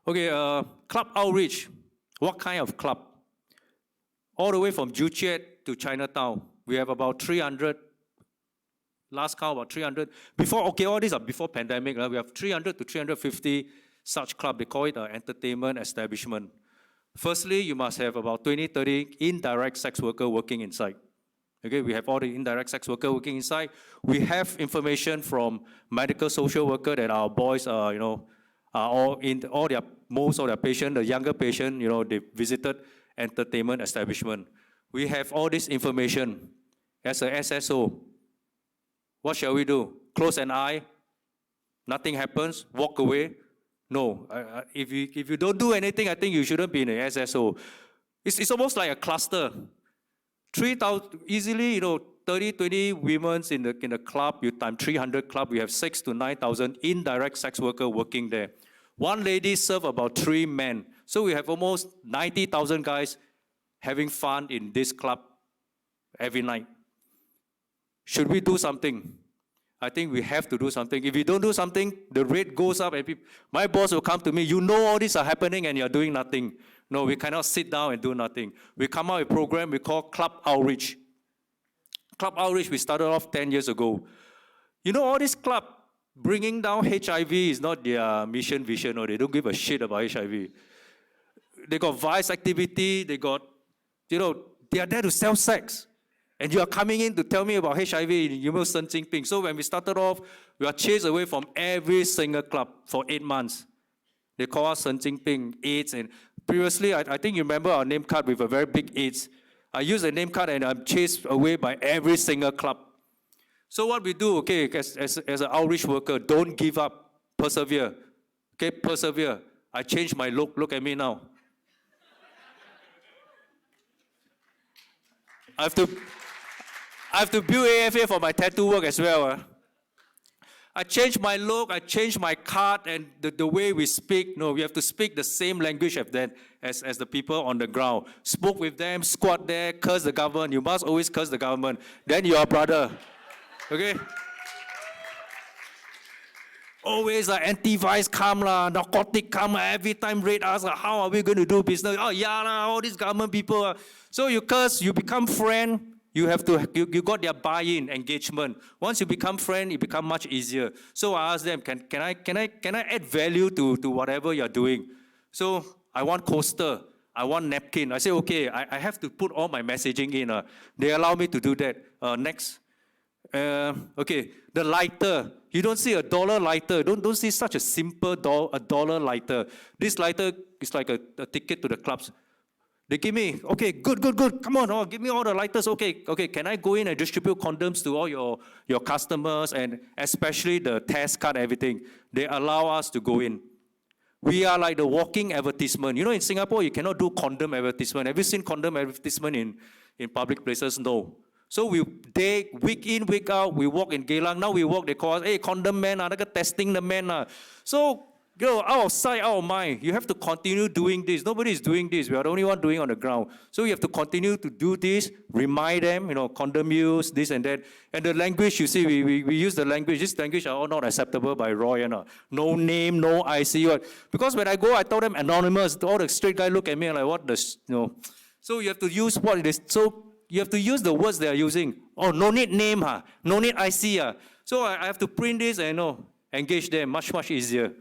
Okay, club outreach. What kind of club? All the way from Joo Chiat to Chinatown. We have about 300. Last count, about 300. All these are before pandemic. We have 300 to 350 such clubs. They call it an entertainment establishment. Firstly, you must have about 20, 30 indirect sex workers working inside. Okay, we have all the indirect sex workers working inside. We have information from medical social workers that our boys are, most of their patients, the younger patients, they visited entertainment establishment. We have all this information as a SSO. What shall we do? Close an eye, nothing happens, walk away? No. If you don't do anything, I think you shouldn't be in an SSO. It's almost like a cluster. 3,000, easily, 30, 20 women in the club, you times 300 club, we have 6,000 to 9,000 indirect sex workers working there. One lady serves about 3 men. So we have almost 90,000 guys having fun in this club every night. Should we do something? I think we have to do something. If we don't do something, the rate goes up and my boss will come to me, you know all these are happening and you're doing nothing. No, we cannot sit down and do nothing. We come out with a program we call Club Outreach. Club Outreach, we started off 10 years ago. You know, all this club bringing down HIV is not their mission, vision, or they don't give a shit about HIV. They got vice activity, they got, you know, they are there to sell sex. And you are coming in to tell me about HIV, you know, Shen Jinping. So when we started off, we are chased away from every single club for 8 months. They call us Shen Jinping, AIDS, and previously, I think you remember our name card with a very big AIDS. I use the name card and I'm chased away by every single club. So what we do, okay, as an outreach worker, don't give up, persevere. Okay, persevere. I changed my look at me now. I have to build AFA for my tattoo work as well. I changed my look, I changed my card, and the way we speak. No, we have to speak the same language as the people on the ground. Spoke with them, squat there, curse the government. You must always curse the government. Then you're a brother. Okay? Always anti-vice come lah, narcotic come lah, every time raid us, how are we going to do business? Oh yeah lah, all these government people. So you curse, you become friend. You got their buy-in, engagement. Once you become friend, it becomes much easier. So I asked them, can I add value to whatever you're doing? So I want coaster, I want napkin. I say, okay, I have to put all my messaging in. They allow me to do that. Next. Okay, the lighter. You don't see a dollar lighter. Don't see such a simple a dollar lighter. This lighter is like a ticket to the clubs. They give me, okay, good. Come on, give me all the lighters. Okay, can I go in and distribute condoms to all your customers and especially the test card, everything? They allow us to go in. We are like the walking advertisement. You know, in Singapore, you cannot do condom advertisement. Have you seen condom advertisement in public places? No. So week in, week out, we walk in Geylang. Now we walk, they call us, hey, condom man, testing the man. So, out of sight, out of mind. You have to continue doing this. Nobody is doing this. We are the only one doing on the ground. So you have to continue to do this, remind them, condom use, this and that. And the language, you see, we use the language. This language are all not acceptable by Roy. No name, no IC. Because when I go, I tell them anonymous. All the straight guys look at me like, what the, So you have to use what it is. So you have to use the words they are using. Oh, no need name, no need IC. So I have to print this and engage them much, much easier.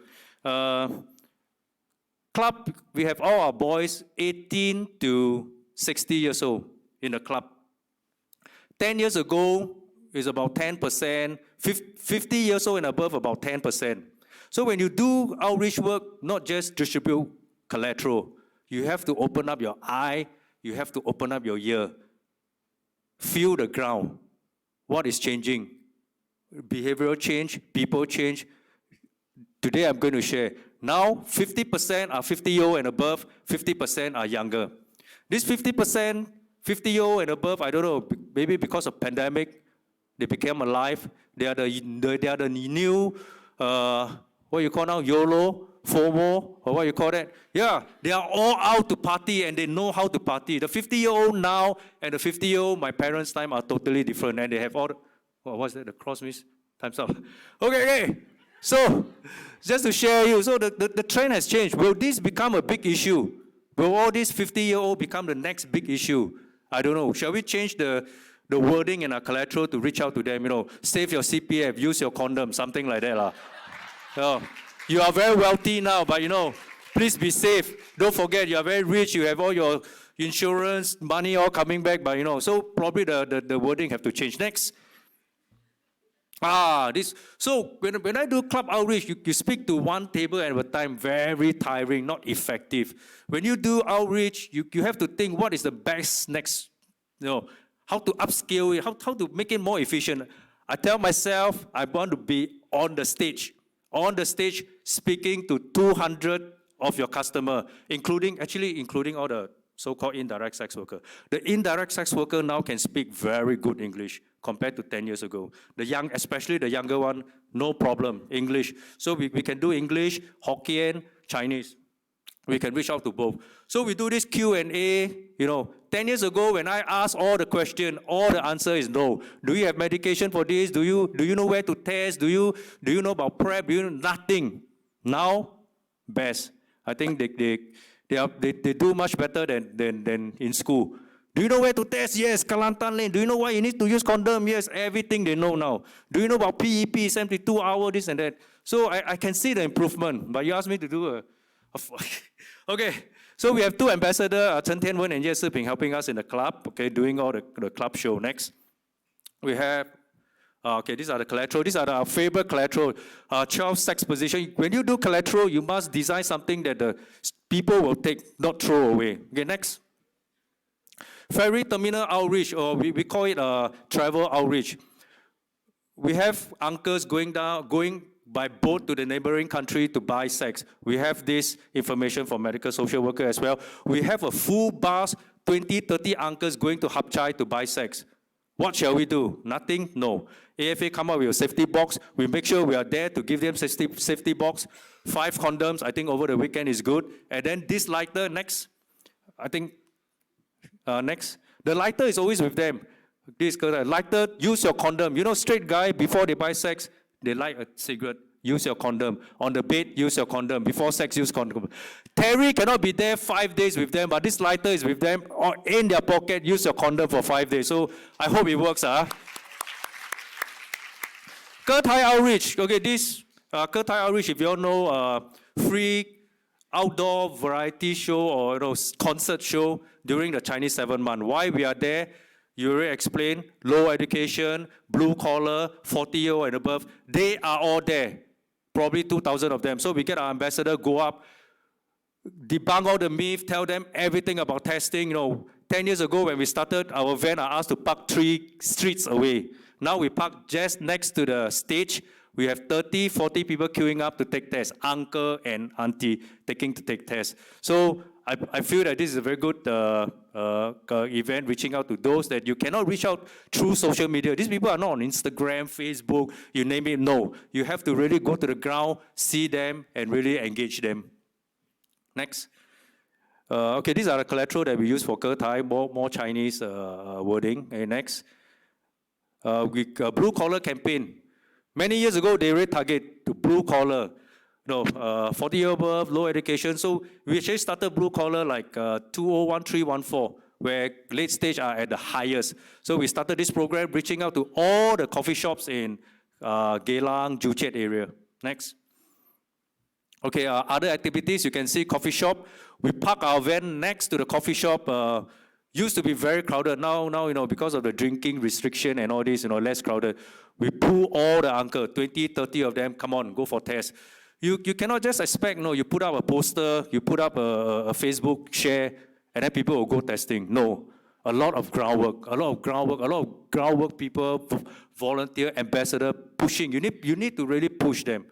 Club, we have all our boys 18 to 60 years old in the club. 10 years ago is about 10%, 50 years old and above about 10%. So when you do outreach work, not just distribute collateral, you have to open up your eye, you have to open up your ear. Feel the ground. What is changing? Behavioral change, people change. Today I'm going to share. Now 50% are 50-year-old and above, 50% are younger. This 50%, 50-year-old and above, I don't know, maybe because of pandemic, they became alive. They are the new, what you call now, YOLO, FOMO, or what you call that? Yeah, they are all out to party and they know how to party. The 50-year-old now and the 50-year-old, my parents' time, are totally different. And they have all, what's that, the cross miss? Time's up. Okay. So, just to share you, so the trend has changed. Will this become a big issue? Will all these 50-year-old become the next big issue? I don't know. Shall we change the wording in our collateral to reach out to them? Save your CPF, use your condom, something like that. You are very wealthy now, but please be safe. Don't forget, you are very rich. You have all your insurance, money all coming back, but so probably the wording have to change. Next. So when I do club outreach, you speak to one table at a time, very tiring, not effective. When you do outreach, you have to think what is the best next, how to upscale it, how to make it more efficient. I tell myself I want to be on the stage speaking to 200 of your customer, including all the so-called indirect sex worker. The indirect sex worker now can speak very good English compared to 10 years ago. Especially the younger one, no problem, English. So we can do English, Hokkien, Chinese. We can reach out to both. So we do this Q&A, 10 years ago when I asked all the question, all the answer is no. Do you have medication for this? Do you know where to test? Do you know about PrEP? Do you know nothing? Now, best. I think they do much better than in school. Do you know where to test? Yes, Kelantan Lane. Do you know why you need to use condom? Yes, everything they know now. Do you know about PEP, 72 hours, this and that? So I can see the improvement, but you asked me to do okay, so we have two ambassadors, Chen Tianwen and Ye Siping, helping us in the club, okay, doing all the club show. Next, we have, these are the collateral. These are our favorite collateral. 12 sex position. When you do collateral, you must design something that the people will take, not throw away. Okay, next. Ferry terminal outreach, or we call it travel outreach. We have uncles going by boat to the neighboring country to buy sex. We have this information for medical social worker as well. We have a full bus, 20, 30 uncles going to Hap Chai to buy sex. What shall we do? Nothing? No. AFA come up with a safety box. We make sure we are there to give them safety box. 5 condoms, I think over the weekend is good. And then this lighter, next. I think, next. The lighter is always with them. This lighter, use your condom. Straight guy, before they buy sex, they light a cigarette, use your condom. On the bed, use your condom. Before sex, use condom. Terry cannot be there 5 days with them, but this lighter is with them, or in their pocket, use your condom for 5 days. So I hope it works. Thai outreach. Okay, this Thai outreach, if you all know, free outdoor variety show or concert show during the Chinese 7 month. Why we are there? You already explained, low education, blue collar, 40-year-old and above, they are all there. Probably 2,000 of them. So we get our ambassador, go up, debunk all the myths, tell them everything about testing. 10 years ago when we started, our van are asked to park 3 streets away. Now we park just next to the stage. We have 30, 40 people queuing up to take tests. Uncle and auntie to take tests. So I feel that this is a very good event, reaching out to those that you cannot reach out through social media. These people are not on Instagram, Facebook, you name it. No, you have to really go to the ground, see them, and really engage them. Next. Okay, these are the collateral that we use for Thai, more Chinese wording. Okay, next. Blue collar campaign. Many years ago, they already target to blue collar. 40 year above, low education. So we actually started blue collar like 2013-14, where late stage are at the highest. So we started this program reaching out to all the coffee shops in Geylang, Joo Chiat area. Next. Okay, other activities, you can see coffee shop. We park our van next to the coffee shop. Used to be very crowded. Now, because of the drinking restriction and all this, less crowded. We pull all the uncle, 20, 30 of them, come on, go for tests. You cannot just expect, you put up a poster, you put up a Facebook share, and then people will go testing. No, a lot of groundwork people, volunteer, ambassador, pushing. You need to really push them.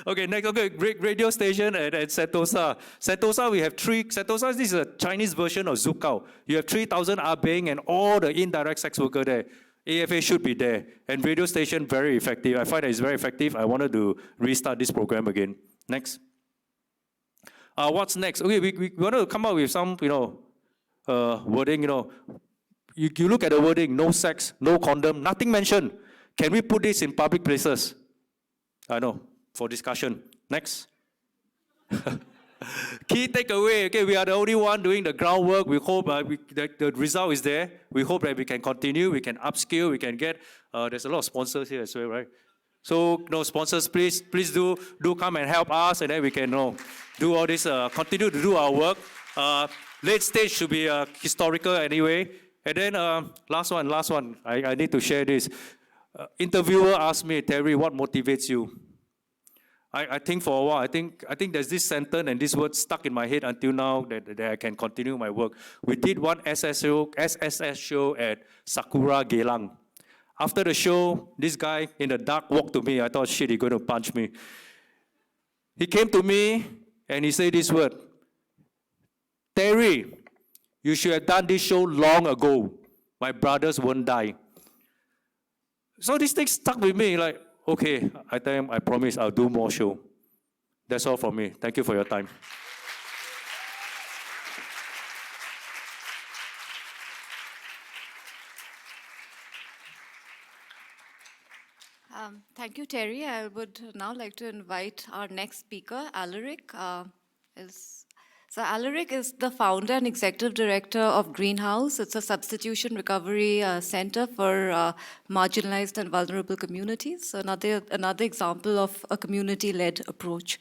Okay, next, radio station at Sentosa. Sentosa, we have 3, Sentosa, this is a Chinese version of Zukao. You have 3,000 Abeng and all the indirect sex worker there. AFA should be there. And radio station, very effective. I find that it's very effective. I wanted to restart this program again. Next. What's next? Okay, we wanted to come up with some, wording, You look at the wording, no sex, no condom, nothing mentioned. Can we put this in public places? I know, for discussion. Next. Key takeaway, okay, we are the only one doing the groundwork. We hope the result is there. We hope that we can continue, we can upskill, we can get, there's a lot of sponsors here as well, right? So, sponsors, please do come and help us, and then we can do all this, continue to do our work. Late stage should be historical anyway. And then last one, I need to share this. Interviewer asked me, Terry, what motivates you? I think for a while, I think there's this sentence and this word stuck in my head until now that I can continue my work. We did one SSS show at Sakura Geylang. After the show, this guy in the dark walked to me. I thought, shit, he's going to punch me. He came to me and he said this word, Terry, you should have done this show long ago. My brothers won't die. So this thing stuck with me, like, okay, I tell him, I promise I'll do more show. That's all from me. Thank you for your time. Thank you, Terry. I would now like to invite our next speaker, Alaric. So Alaric is the founder and executive director of Greenhouse. It's a substitution recovery center for marginalized and vulnerable communities. So another example of a community-led approach.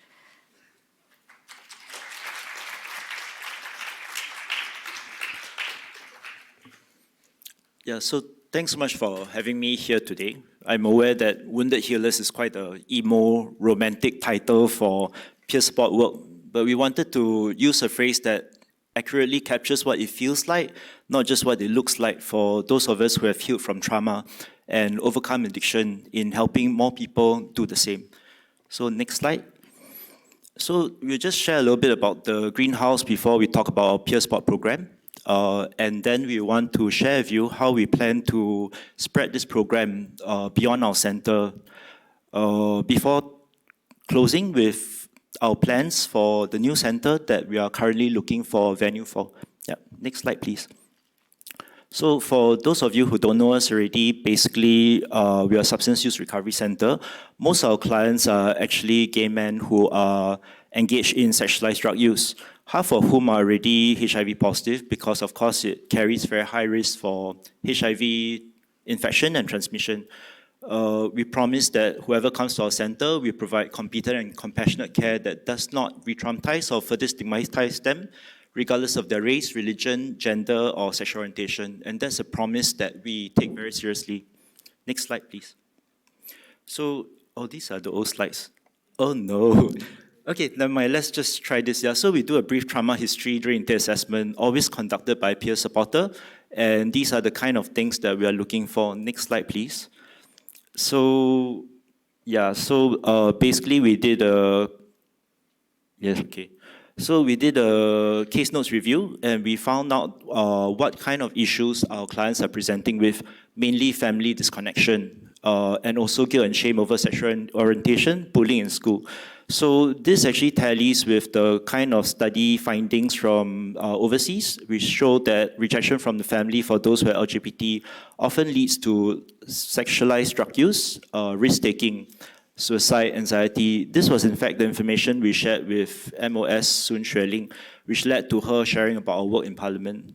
Yeah, so thanks so much for having me here today. I'm aware that Wounded Healers is quite a emo, romantic title for peer support work, but we wanted to use a phrase that accurately captures what it feels like, not just what it looks like for those of us who have healed from trauma and overcome addiction in helping more people do the same. So next slide. So we'll just share a little bit about the Greenhouse before we talk about our peer support program. And then we want to share with you how we plan to spread this program beyond our center before closing with our plans for the new center that we are currently looking for a venue for. Yeah, next slide, please. So for those of you who don't know us already, basically we are a substance use recovery center. Most of our clients are actually gay men who are engaged in sexualized drug use, half of whom are already HIV positive because of course it carries very high risk for HIV infection and transmission. We promise that whoever comes to our center, we provide competent and compassionate care that does not re-traumatize or further stigmatize them, regardless of their race, religion, gender, or sexual orientation. And that's a promise that we take very seriously. Next slide, please. So, oh, these are the old slides. Oh no. Okay, never mind, let's just try this. Yeah, so we do a brief trauma history during the assessment, always conducted by a peer supporter. And these are the kind of things that we are looking for. Next slide, please. So, yeah, so basically we did a, yes, okay. So we did a case notes review and we found out what kind of issues our clients are presenting with, mainly family disconnection and also guilt and shame over sexual orientation, bullying in school. So this actually tallies with the kind of study findings from overseas, which show that rejection from the family for those who are LGBT often leads to sexualized drug use, risk-taking, suicide, anxiety. This was in fact the information we shared with MOS Soon Xueling, which led to her sharing about our work in Parliament.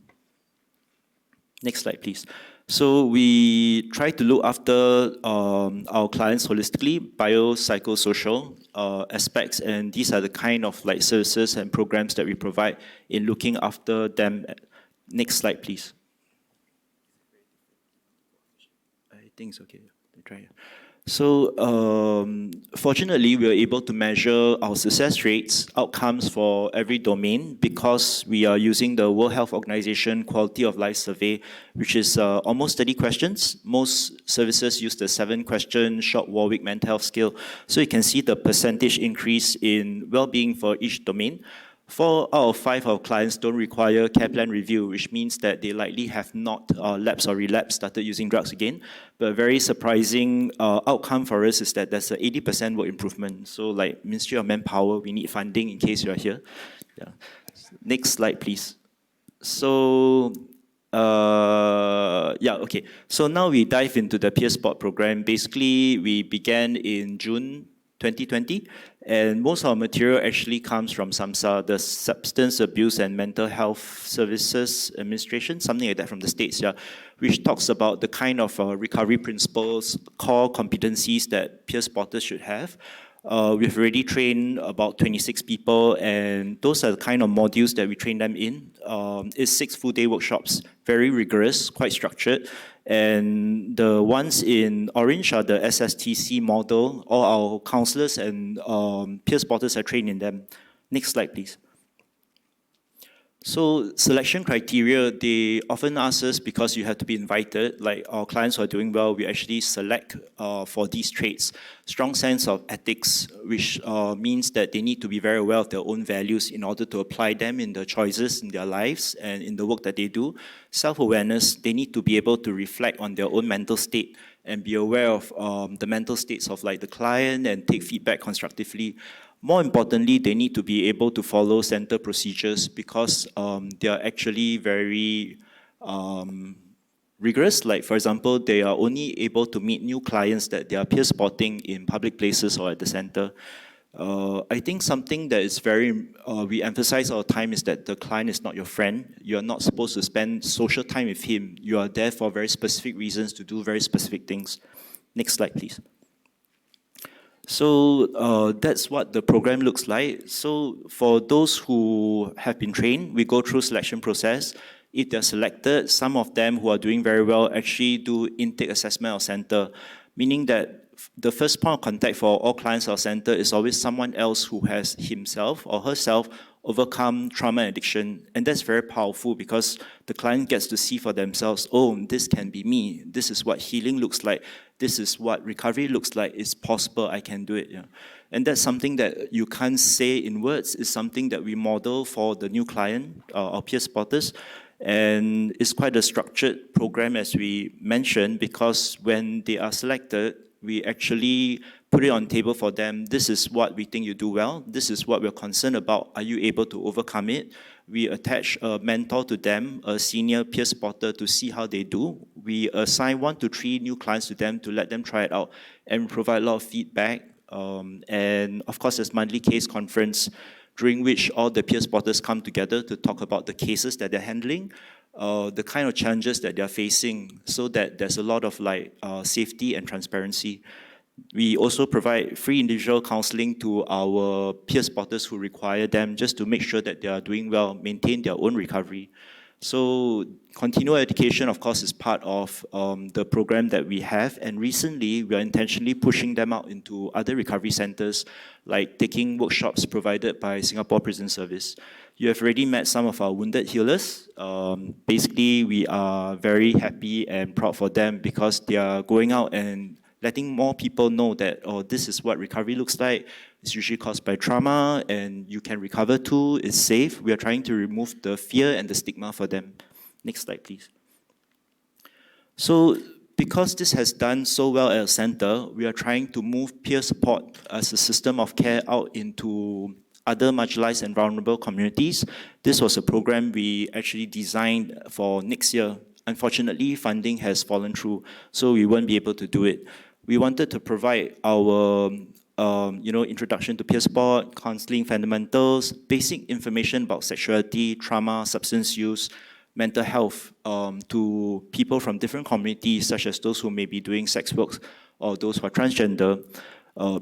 Next slide, please. So we try to look after our clients holistically, biopsychosocial aspects, and these are the kind of like services and programs that we provide in looking after them. Next slide, please. I think it's okay. Try it. So fortunately, we were able to measure our success rates, outcomes for every domain because we are using the World Health Organization Quality of Life Survey, which is almost 30 questions. Most services use the 7-question short Warwick mental health scale. So you can see the percentage increase in well-being for each domain. 4 out of 5 of our clients don't require care plan review, which means that they likely have not lapsed or relapsed, started using drugs again. But a very surprising outcome for us is that there's an 80% work improvement. So like Ministry of Manpower, we need funding in case you're here. Yeah. Next slide, please. So, yeah, okay. So now we dive into the peer support program. Basically, we began in June 2020, and most of our material actually comes from SAMHSA, the Substance Abuse and Mental Health Services Administration, something like that from the States, yeah, which talks about the kind of recovery principles, core competencies that peer supporters should have. We've already trained about 26 people, and those are the kind of modules that we train them in. It's 6 full-day workshops, very rigorous, quite structured. And the ones in orange are the SSTC model. All our counselors and peer supporters are trained in them. Next slide, please. So selection criteria, they often ask us because you have to be invited, like our clients who are doing well, we actually select for these traits. Strong sense of ethics, which means that they need to be very aware of their own values in order to apply them in the choices in their lives and in the work that they do. Self-awareness, they need to be able to reflect on their own mental state and be aware of the mental states of like the client and take feedback constructively. More importantly, they need to be able to follow center procedures because they are actually very rigorous. Like, for example, they are only able to meet new clients that they are peer spotting in public places or at the center. I think something that is very, we emphasize all the time is that the client is not your friend. You're not supposed to spend social time with him. You are there for very specific reasons to do very specific things. Next slide, please. So that's what the program looks like. So for those who have been trained, we go through selection process. If they're selected, some of them who are doing very well actually do intake assessment or center, meaning that the first point of contact for all clients or center is always someone else who has himself or herself overcome trauma and addiction. And that's very powerful because the client gets to see for themselves, oh, this can be me. This is what healing looks like. This is what recovery looks like. It's possible, I can do it. Yeah. And that's something that you can't say in words. It's something that we model for the new client, our peer spotters. And it's quite a structured program, as we mentioned, because when they are selected, we actually put it on table for them. This is what we think you do well. This is what we're concerned about. Are you able to overcome it? We attach a mentor to them, a senior peer spotter, to see how they do. We assign 1 to 3 new clients to them to let them try it out and provide a lot of feedback. And of course, there's monthly case conference during which all the peer spotters come together to talk about the cases that they're handling, the kind of challenges that they're facing, so that there's a lot of safety and transparency. We also provide free individual counseling to our peer spotters who require them, just to make sure that they are doing well, maintain their own recovery. So continual education, of course, is part of the program that we have. And recently, we are intentionally pushing them out into other recovery centers, like taking workshops provided by Singapore Prison Service. You have already met some of our wounded healers. Basically, we are very happy and proud for them because they are going out and letting more people know that, oh, this is what recovery looks like. It's usually caused by trauma, and you can recover too. It's safe. We are trying to remove the fear and the stigma for them. Next slide, please. So, because this has done so well at a center, we are trying to move peer support as a system of care out into other marginalized and vulnerable communities. This was a program we actually designed for next year. Unfortunately, funding has fallen through, so we won't be able to do it. We wanted to provide our introduction to peer support, counseling fundamentals, basic information about sexuality, trauma, substance use, mental health to people from different communities, such as those who may be doing sex work or those who are transgender,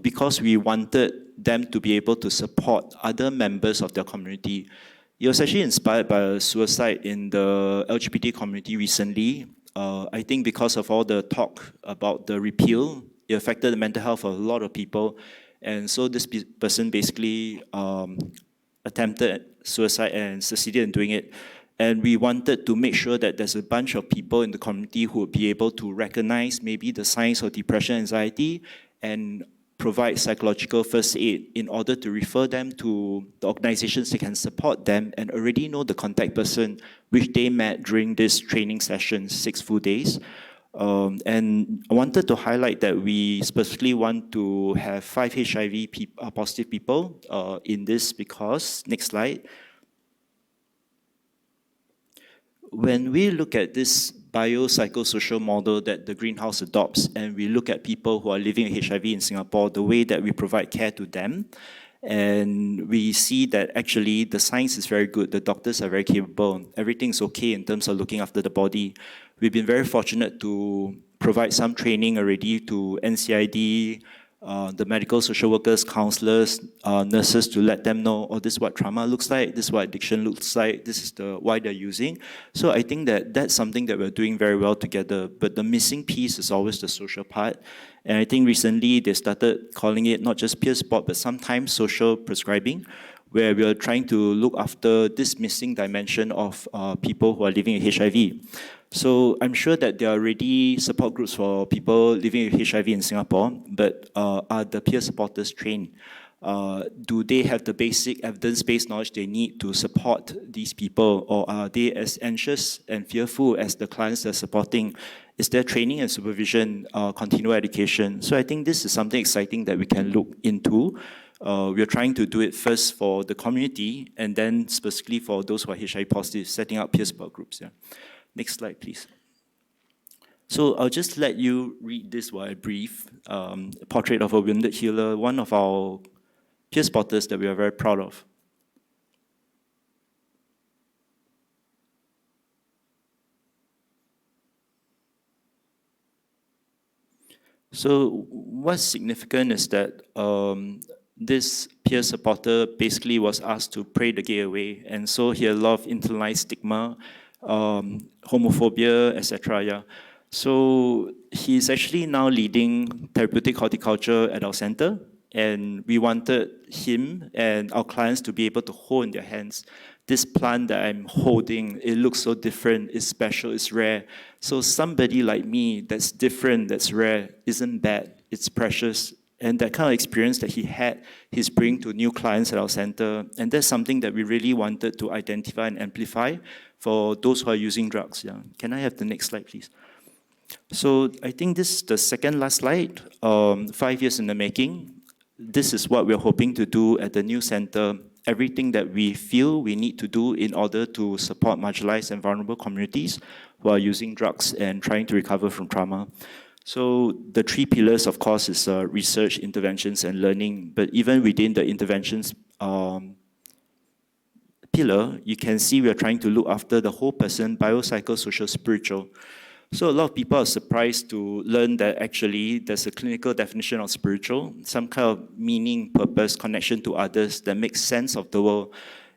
because we wanted them to be able to support other members of their community. It was actually inspired by a suicide in the LGBT community recently. I think because of all the talk about the repeal, it affected the mental health of a lot of people. And so this person basically attempted suicide and succeeded in doing it. And we wanted to make sure that there's a bunch of people in the community who would be able to recognize maybe the signs of depression, anxiety, and provide psychological first aid in order to refer them to the organizations that can support them and already know the contact person which they met during this training session, 6 full days. And I wanted to highlight that we specifically want to have 5 HIV positive people in this because, next slide. When we look at this biopsychosocial model that the greenhouse adopts, and we look at people who are living with HIV in Singapore, the way that we provide care to them, and we see that actually the science is very good, the doctors are very capable, everything's okay in terms of looking after the body. We've been very fortunate to provide some training already to NCID, the medical social workers, counselors, nurses, to let them know, oh, this is what trauma looks like, this is what addiction looks like, this is why they're using. So I think that that's something that we're doing very well together, but the missing piece is always the social part. And I think recently they started calling it not just peer support, but sometimes social prescribing, where we are trying to look after this missing dimension of people who are living with HIV. So I'm sure that there are already support groups for people living with HIV in Singapore, but are the peer supporters trained? Do they have the basic evidence-based knowledge they need to support these people, or are they as anxious and fearful as the clients they're supporting? Is there training and supervision, continual education? So I think this is something exciting that we can look into. we are trying to do it first for the community and then specifically for those who are HIV positive, setting up peer support groups. Yeah. Next slide, please. So I'll just let you read this while I brief. A portrait of a wounded healer, one of our peer spotters that we are very proud of. So what's significant is that this peer supporter basically was asked to pray the gay away, and so he had a lot of internalized stigma, homophobia, etc. Yeah. So he's actually now leading therapeutic horticulture at our center, and we wanted him and our clients to be able to hold in their hands this plant that I'm holding. It looks so different, it's special, it's rare. So somebody like me that's different, that's rare, isn't bad, it's precious. And that kind of experience that he had, he's bringing to new clients at our center. And that's something that we really wanted to identify and amplify for those who are using drugs. Yeah. Can I have the next slide, please? So I think this is the second last slide, 5 years in the making. This is what we're hoping to do at the new center. Everything that we feel we need to do in order to support marginalized and vulnerable communities who are using drugs and trying to recover from trauma. So the 3 pillars, of course, is research, interventions, and learning. But even within the interventions pillar, you can see we are trying to look after the whole person, biopsycho, social, spiritual. So a lot of people are surprised to learn that actually there's a clinical definition of spiritual, some kind of meaning, purpose, connection to others that makes sense of the world.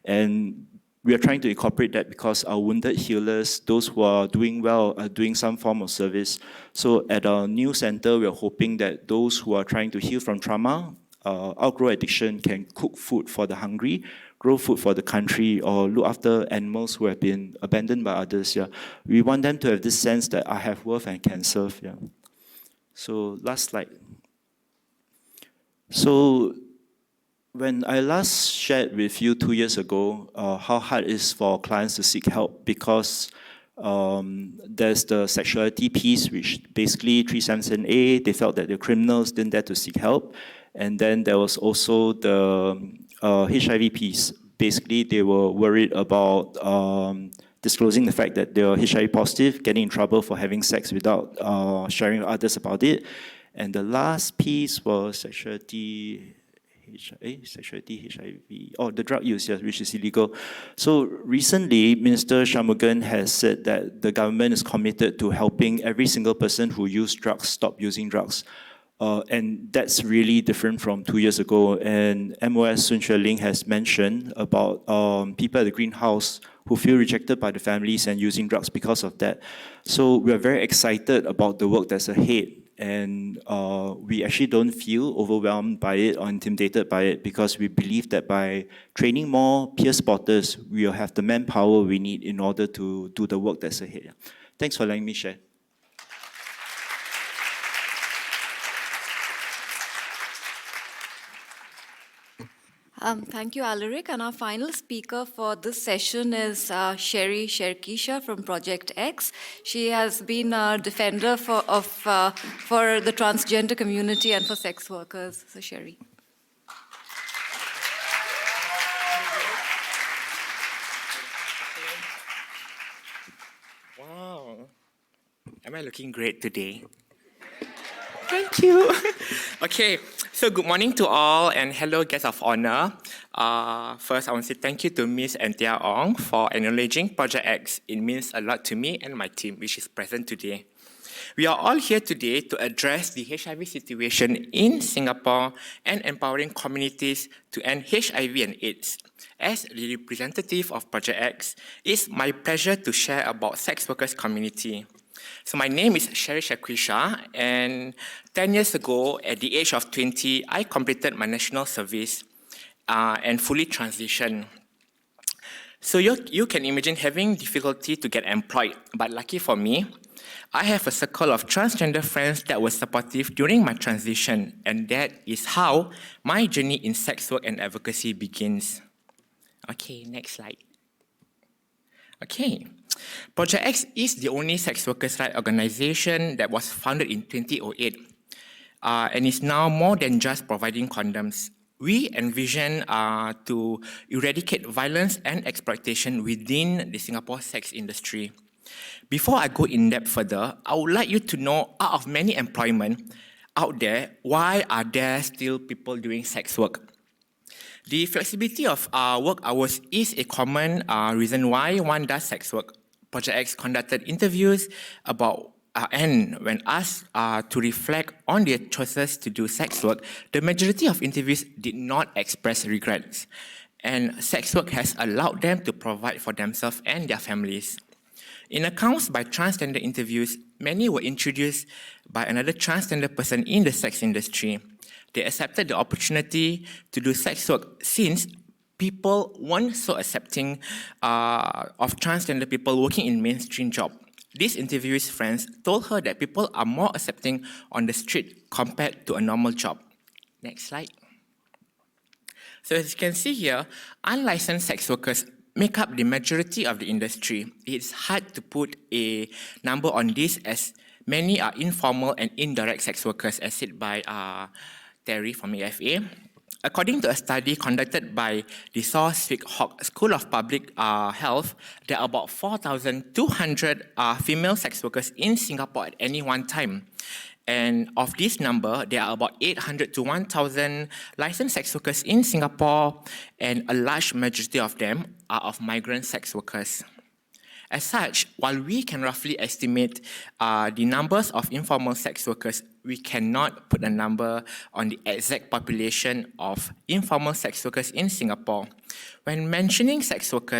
And we are trying to incorporate that because our wounded healers, those who are doing well, are doing some form of service. So at our new center, we are hoping that those who are trying to heal from trauma, outgrow addiction, can cook food for the hungry, grow food for the country, or look after animals who have been abandoned by others. Yeah. We want them to have this sense that I have worth and can serve. Yeah. So last slide. So when I last shared with you 2 years ago how hard it is for clients to seek help, because there's the sexuality piece, which basically 377A, they felt that the criminals didn't dare to seek help. And then there was also the HIV piece. Basically, they were worried about disclosing the fact that they were HIV positive, getting in trouble for having sex without sharing with others about it. And the last piece was sexuality, HIV, the drug use, yes, which is illegal. So recently, Minister Shanmugam has said that the government is committed to helping every single person who used drugs stop using drugs. And that's really different from 2 years ago. And MOS Sun Xueling has mentioned about people at the greenhouse who feel rejected by the families and using drugs because of that. So we are very excited about the work that's ahead. And we actually don't feel overwhelmed by it or intimidated by it, because we believe that by training more peer spotters, we will have the manpower we need in order to do the work that's ahead. Thanks for letting me share. Thank you, Alaric. And our final speaker for this session is Sherry Sherkisha from Project X. She has been a defender for the transgender community and for sex workers. So, Sherry. Wow. Am I looking great today? Thank you. Okay, so good morning to all and hello guests of honor. First, I want to say thank you to Ms. Anthea Ong for acknowledging Project X. It means a lot to me and my team, which is present today. We are all here today to address the HIV situation in Singapore and empowering communities to end HIV and AIDS. As the representative of Project X, it's my pleasure to share about sex workers community. So my name is Sherry Shakwisha, and 10 years ago, at the age of 20, I completed my national service and fully transitioned. So you can imagine having difficulty to get employed, but lucky for me, I have a circle of transgender friends that were supportive during my transition, and that is how my journey in sex work and advocacy begins. Okay, next slide. Okay. Project X is the only sex workers' rights organization that was founded in 2008 and is now more than just providing condoms. we envision to eradicate violence and exploitation within the Singapore sex industry. Before I go in depth further, I would like you to know, out of many employment out there, why are there still people doing sex work? The flexibility of work hours is a common reason why one does sex work. Project X conducted interviews about and when asked to reflect on their choices to do sex work, the majority of interviews did not express regrets. And sex work has allowed them to provide for themselves and their families. In accounts by transgender interviews, many were introduced by another transgender person in the sex industry. They accepted the opportunity to do sex work since people weren't so accepting of transgender people working in mainstream jobs. This interviewee's friends told her that people are more accepting on the street compared to a normal job. Next slide. So as you can see here, unlicensed sex workers make up the majority of the industry. It's hard to put a number on this as many are informal and indirect sex workers, as said by Terry from AFA. According to a study conducted by the Swick Hawk School of Public Health, there are about 4,200 female sex workers in Singapore at any one time. And of this number, there are about 800 to 1,000 licensed sex workers in Singapore, and a large majority of them are of migrant sex workers. As such, while we can roughly estimate the numbers of informal sex workers, we cannot put a number on the exact population of informal sex workers in Singapore. When mentioning sex work,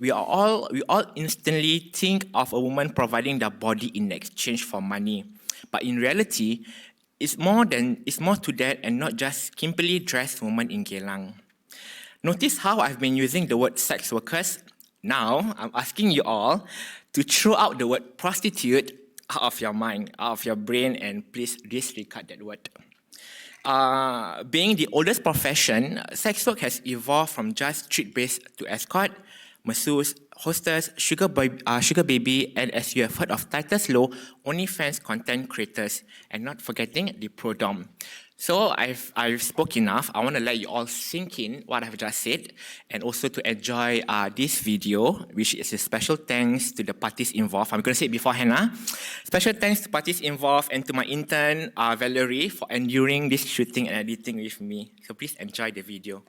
we all instantly think of a woman providing their body in exchange for money. But in reality, it's more to that, and not just skimpily dressed women in Geylang. Notice how I've been using the word sex workers. Now, I'm asking you all to throw out the word prostitute out of your mind, out of your brain, and please disregard that word. Being the oldest profession, sex work has evolved from just street-based to escort, masseuse, hostess, sugar baby, and as you have heard of Titus Low, OnlyFans content creators, and not forgetting the pro-dom. So I've spoke enough. I want to let you all sink in what I've just said, and also to enjoy this video, which is a special thanks to the parties involved. I'm going to say it beforehand. Special thanks to parties involved and to my intern, Valerie, for enduring this shooting and editing with me. So please enjoy the video.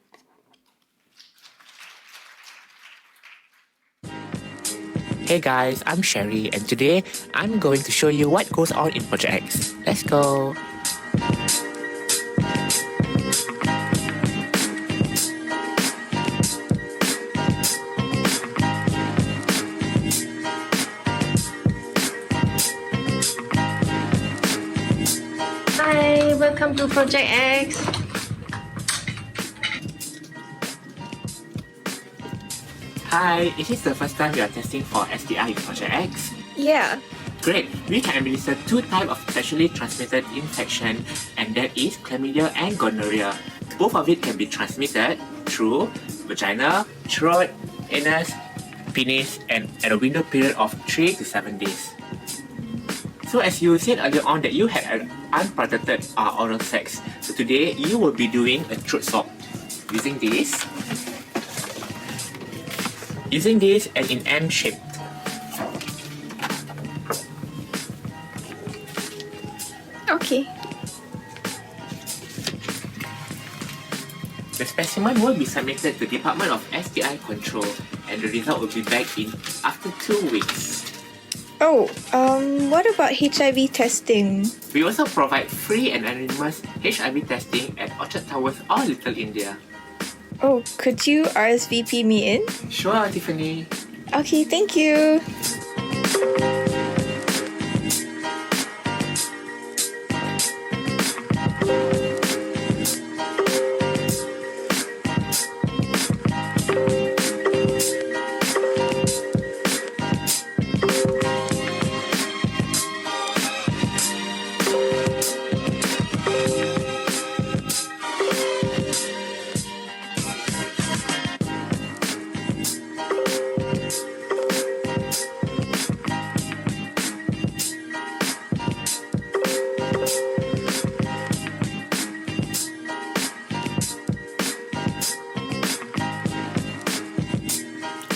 Hey guys, I'm Sherry, and today I'm going to show you what goes on in Project X. Let's go! Hi, welcome to Project X. Hi, is this the first time you are testing for STI in Project X? Yeah. Great, we can administer two types of sexually transmitted infection, and that is chlamydia and gonorrhea. Both of it can be transmitted through vagina, throat, anus, penis, and at a window period of 3 to 7 days. So as you said earlier on that you had an unprotected oral sex, so today you will be doing a throat swab using this and in M shape. Okay. The specimen will be submitted to the Department of STI Control, and the result will be back in after 2 weeks. Oh, what about HIV testing? We also provide free and anonymous HIV testing at Orchard Towers or Little India. Oh, could you RSVP me in? Sure, Tiffany. Okay, thank you.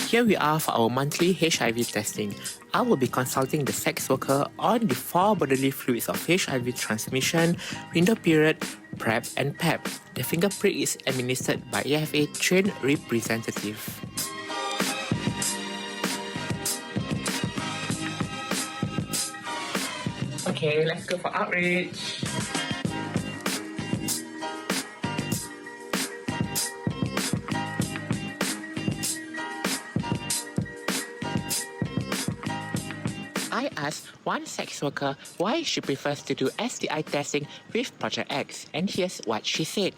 here we are for our monthly HIV testing. I will be consulting the sex worker on the 4 bodily fluids of HIV transmission, window period, PrEP and PEP. The finger prick is administered by AFA trained representative. Okay, let's go for outreach. I asked one sex worker why she prefers to do STI testing with Project X, and here's what she said.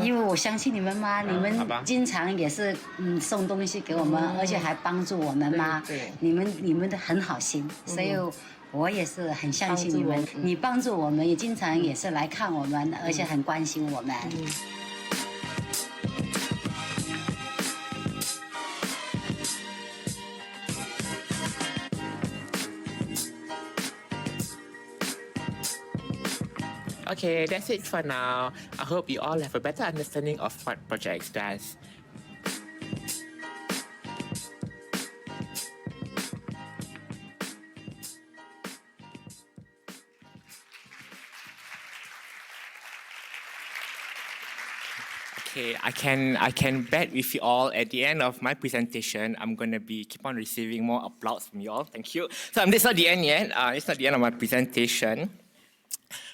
因为我相信你们嘛，你们经常也是送东西给我们，而且还帮助我们嘛。你们的很好心，所以我也是很相信你们。你帮助我们，也经常也是来看我们，而且很关心我们。Okay, that's it for now. I hope you all have a better understanding of what Project X does. Okay, I can bet with you all at the end of my presentation, I'm gonna keep on receiving more applause from you all. Thank you. So this is not the end yet. It's not the end of my presentation.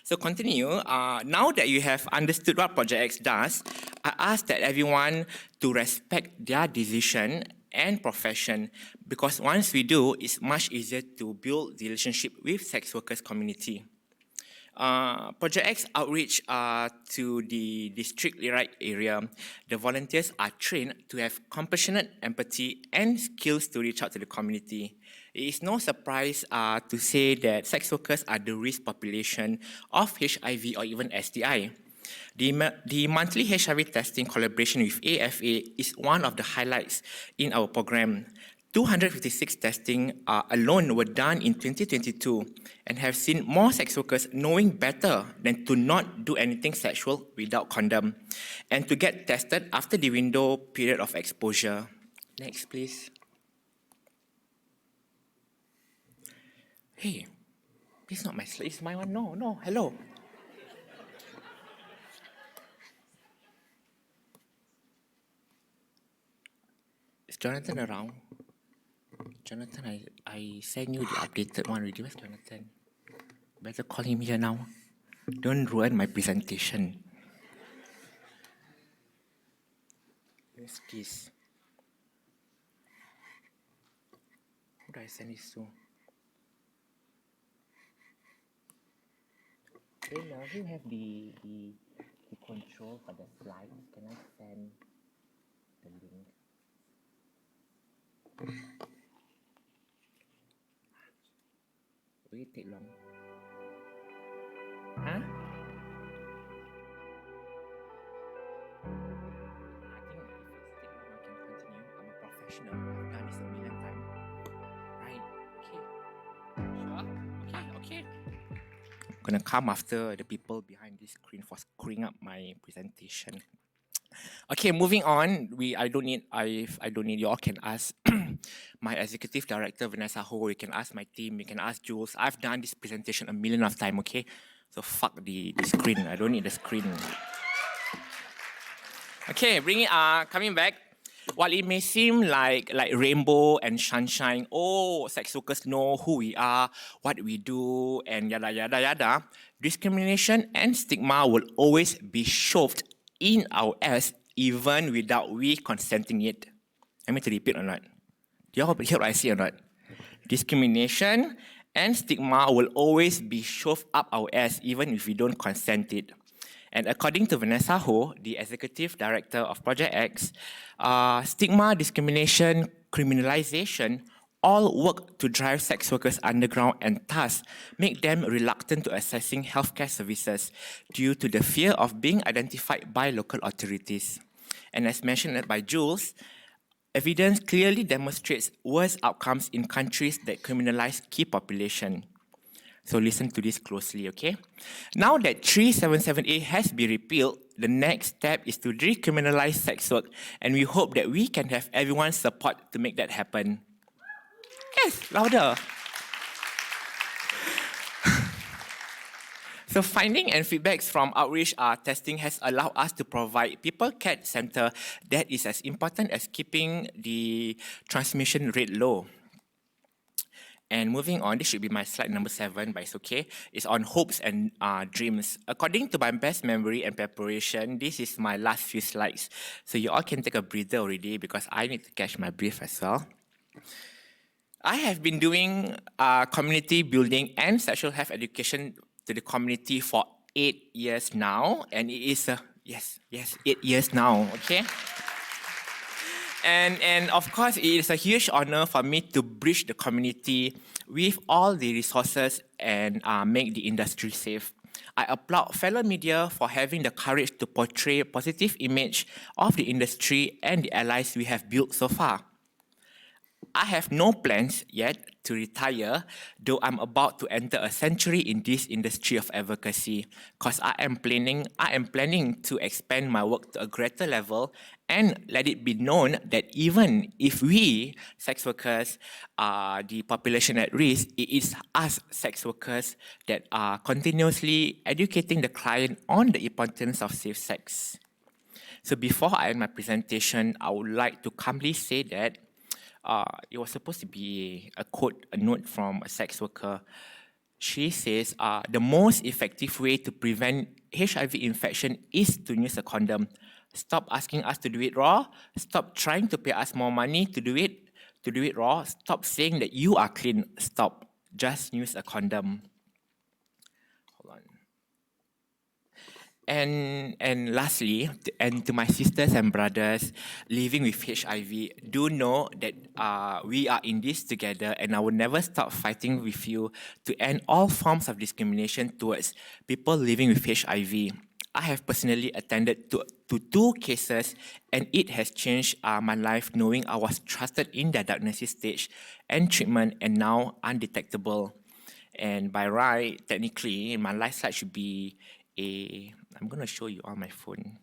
So continue. Now that you have understood what Project X does, I ask that everyone to respect their decision and profession, because once we do, it's much easier to build the relationship with sex workers community. Project X outreach to the district Lirai area. The volunteers are trained to have compassionate empathy and skills to reach out to the community. It is no surprise to say that sex workers are the risk population of HIV or even STI. The monthly HIV testing collaboration with AFA is one of the highlights in our program. 256 testing alone were done in 2022 and have seen more sex workers knowing better than to not do anything sexual without condom and to get tested after the window period of exposure. Next, please. Hey, this is not my slide, it's my one. No, hello. Is Jonathan around? Jonathan, I sent you the updated one already. Where's Jonathan? Better call him here now. Don't ruin my presentation. Where's this? Who do I send this to? Rayner, you have the control for the slides. Can I send the link? Will it take long? Huh? I think if it's take long, I can continue. I'm a professional. I've done this a million times. Right? Okay. Sure? Okay. I'm gonna come after the people behind this screen for screwing up my presentation. Okay, moving on. I don't need you all can ask my executive director Vanessa Ho, you can ask my team, you can ask Jules. I've done this presentation a million of times, okay? So fuck the screen. I don't need the screen. Okay, coming back. While it may seem like rainbow and sunshine, sex workers know who we are, what we do, and yada yada yada, discrimination and stigma will always be shoved in our ass even without we consenting it. I mean to repeat or not? Do you all hear what I say or not? Discrimination and stigma will always be shoved up our ass even if we don't consent it. And according to Vanessa Ho, the executive director of Project X, stigma, discrimination, criminalization all work to drive sex workers underground and thus make them reluctant to accessing healthcare services due to the fear of being identified by local authorities. And as mentioned by Jules, evidence clearly demonstrates worse outcomes in countries that criminalize key population. So listen to this closely, okay? Now that 377A has been repealed, the next step is to decriminalize sex work, and we hope that we can have everyone's support to make that happen. Yes, louder. So finding and feedbacks from outreach testing has allowed us to provide people care center that is as important as keeping the transmission rate low. And moving on, this should be my slide number 7, but it's okay. It's on hopes and dreams. According to my best memory and preparation, this is my last few slides. So you all can take a breather already because I need to catch my breath as well. I have been doing community building and sexual health education to the community for 8 years now, and it is 8 years now, okay? And of course, it is a huge honor for me to bridge the community with all the resources and make the industry safe. I applaud fellow media for having the courage to portray a positive image of the industry and the allies we have built so far. I have no plans yet to retire, though I'm about to enter a century in this industry of advocacy, because I am planning to expand my work to a greater level and let it be known that even if we, sex workers, are the population at risk, it is us, sex workers, that are continuously educating the client on the importance of safe sex. So before I end my presentation, I would like to calmly say that it was supposed to be a note from a sex worker. She says, the most effective way to prevent HIV infection is to use a condom. Stop asking us to do it raw. Stop trying to pay us more money to do it raw. Stop saying that you are clean. Stop. Just use a condom. Hold on. And lastly, and to my sisters and brothers living with HIV, do know that we are in this together, and I will never stop fighting with you to end all forms of discrimination towards people living with HIV. I have personally attended to 2 cases, and it has changed my life knowing I was trusted in the diagnosis stage and treatment, and now undetectable. And by right, technically, my last slide should be I'm going to show you on my phone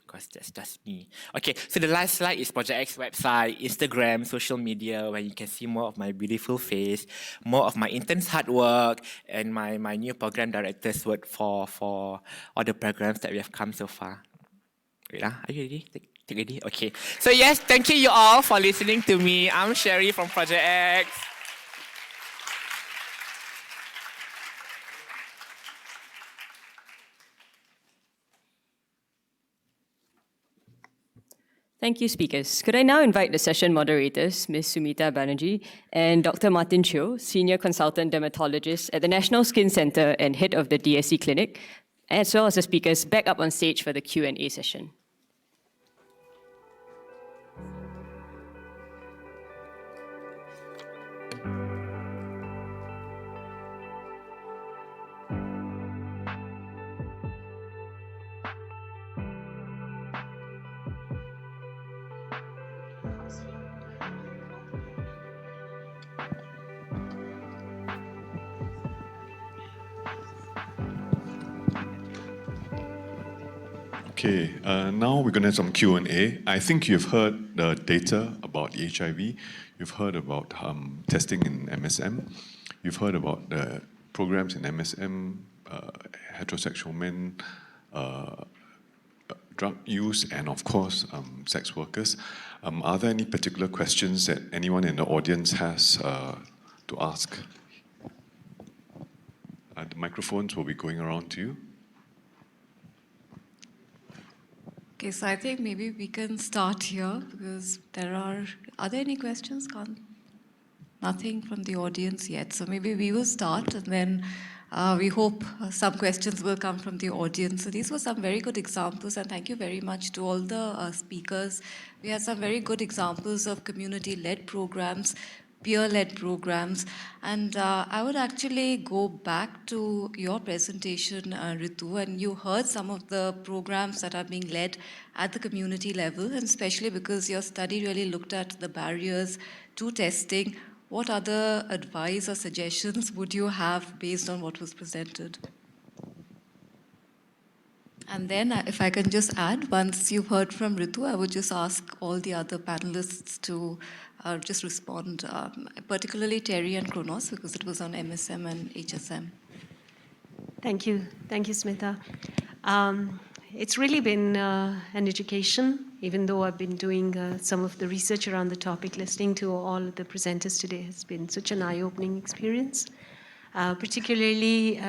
because that's just me. Okay, so the last slide is Project X website, Instagram, social media, where you can see more of my beautiful face, more of my interns' hard work, and my new program director's work for all the programs that we have come so far. Wait, are you ready? Take ready? Okay. So yes, thank you all for listening to me. I'm Sherry from Project X. Thank you, speakers. Could I now invite the session moderators, Ms. Sumita Banerjee and Dr. Martin Chio, Senior Consultant Dermatologist at the National Skin Centre and Head of the DSC Clinic, as well as the speakers, back up on stage for the Q&A session. Okay, now we're going to have some Q&A. I think you've heard the data about HIV. You've heard about testing in MSM. You've heard about the programs in MSM, heterosexual men, drug use, and of course, sex workers. Are there any particular questions that anyone in the audience has to ask? The microphones will be going around to you. Okay, so I think maybe we can start here because are there any questions? Nothing from the audience yet. So maybe we will start and then we hope some questions will come from the audience. So these were some very good examples, and thank you very much to all the speakers. We had some very good examples of community-led programs, peer-led programs, and I would actually go back to your presentation, Ritu, and you heard some of the programs that are being led at the community level, and especially because your study really looked at the barriers to testing. what other advice or suggestions would you have based on what was presented? And then, if I can just add, once you've heard from Ritu, I would just ask all the other panelists to just respond, particularly Terry and Kronos, because it was on MSM and HSM. Thank you, Sumita. It's really been an education, even though I've been doing some of the research around the topic. Listening to all of the presenters today has been such an eye-opening experience. Particularly,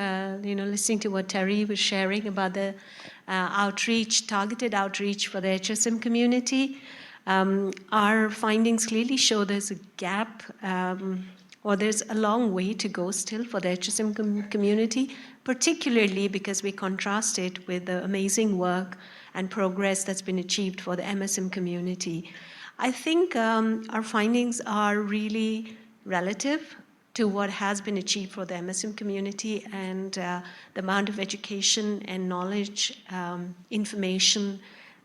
listening to what Terry was sharing about the targeted outreach for the HSM community. Our findings clearly show there's a gap, or there's a long way to go still for the HSM community, particularly because we contrast it with the amazing work and progress that's been achieved for the MSM community. I think our findings are really relative to what has been achieved for the MSM community, and the amount of education and knowledge, information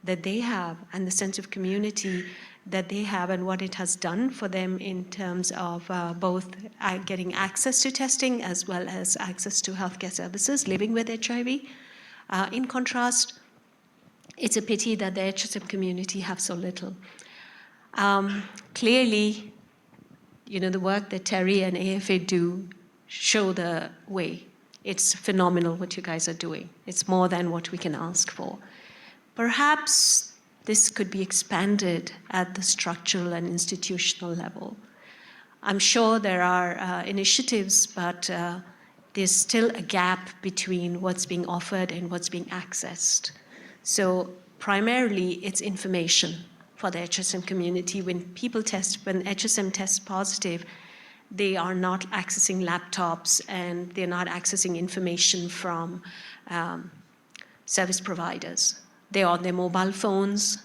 that they have, and the sense of community that they have, and what it has done for them in terms of both getting access to testing as well as access to healthcare services, living with HIV. In contrast, it's a pity that the HSM community have so little. Clearly, the work that Terry and AFA do show the way. It's phenomenal what you guys are doing. It's more than what we can ask for. Perhaps this could be expanded at the structural and institutional level. I'm sure there are initiatives, but there's still a gap between what's being offered and what's being accessed. So primarily, it's information for the HSM community. When HSM tests positive, they are not accessing laptops and they're not accessing information from service providers. They're on their mobile phones,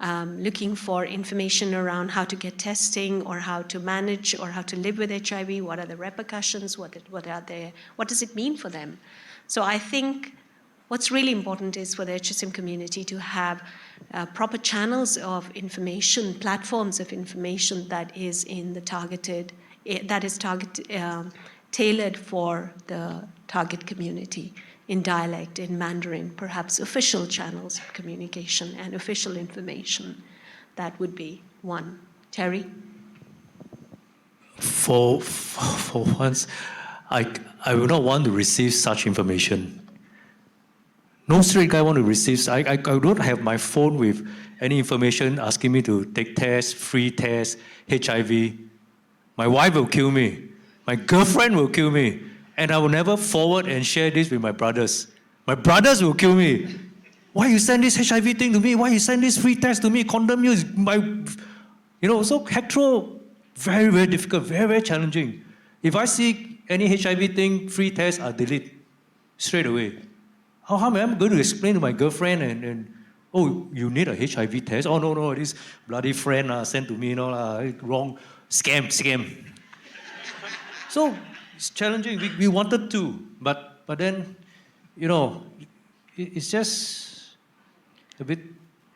looking for information around how to get testing or how to manage or how to live with HIV, what are the repercussions, what does it mean for them? So I think what's really important is for the HSM community to have proper channels of information, platforms of information that is tailored for the target community in dialect, in Mandarin, perhaps official channels of communication and official information. That would be one. Terry? For once, I would not want to receive such information. No straight guy want to receive. I don't have my phone with any information asking me to take tests, free tests, HIV. My wife will kill me. My girlfriend will kill me. And I will never forward and share this with my brothers. My brothers will kill me. Why you send this HIV thing to me? Why you send this free test to me? Condom use so hetero, very, very difficult, very, very challenging. If I see any HIV thing, free test, I delete straight away. How am I going to explain to my girlfriend and oh, you need a HIV test? Oh, no, this bloody friend sent to me, wrong, scam. So it's challenging. We wanted to, but then, it's just a bit.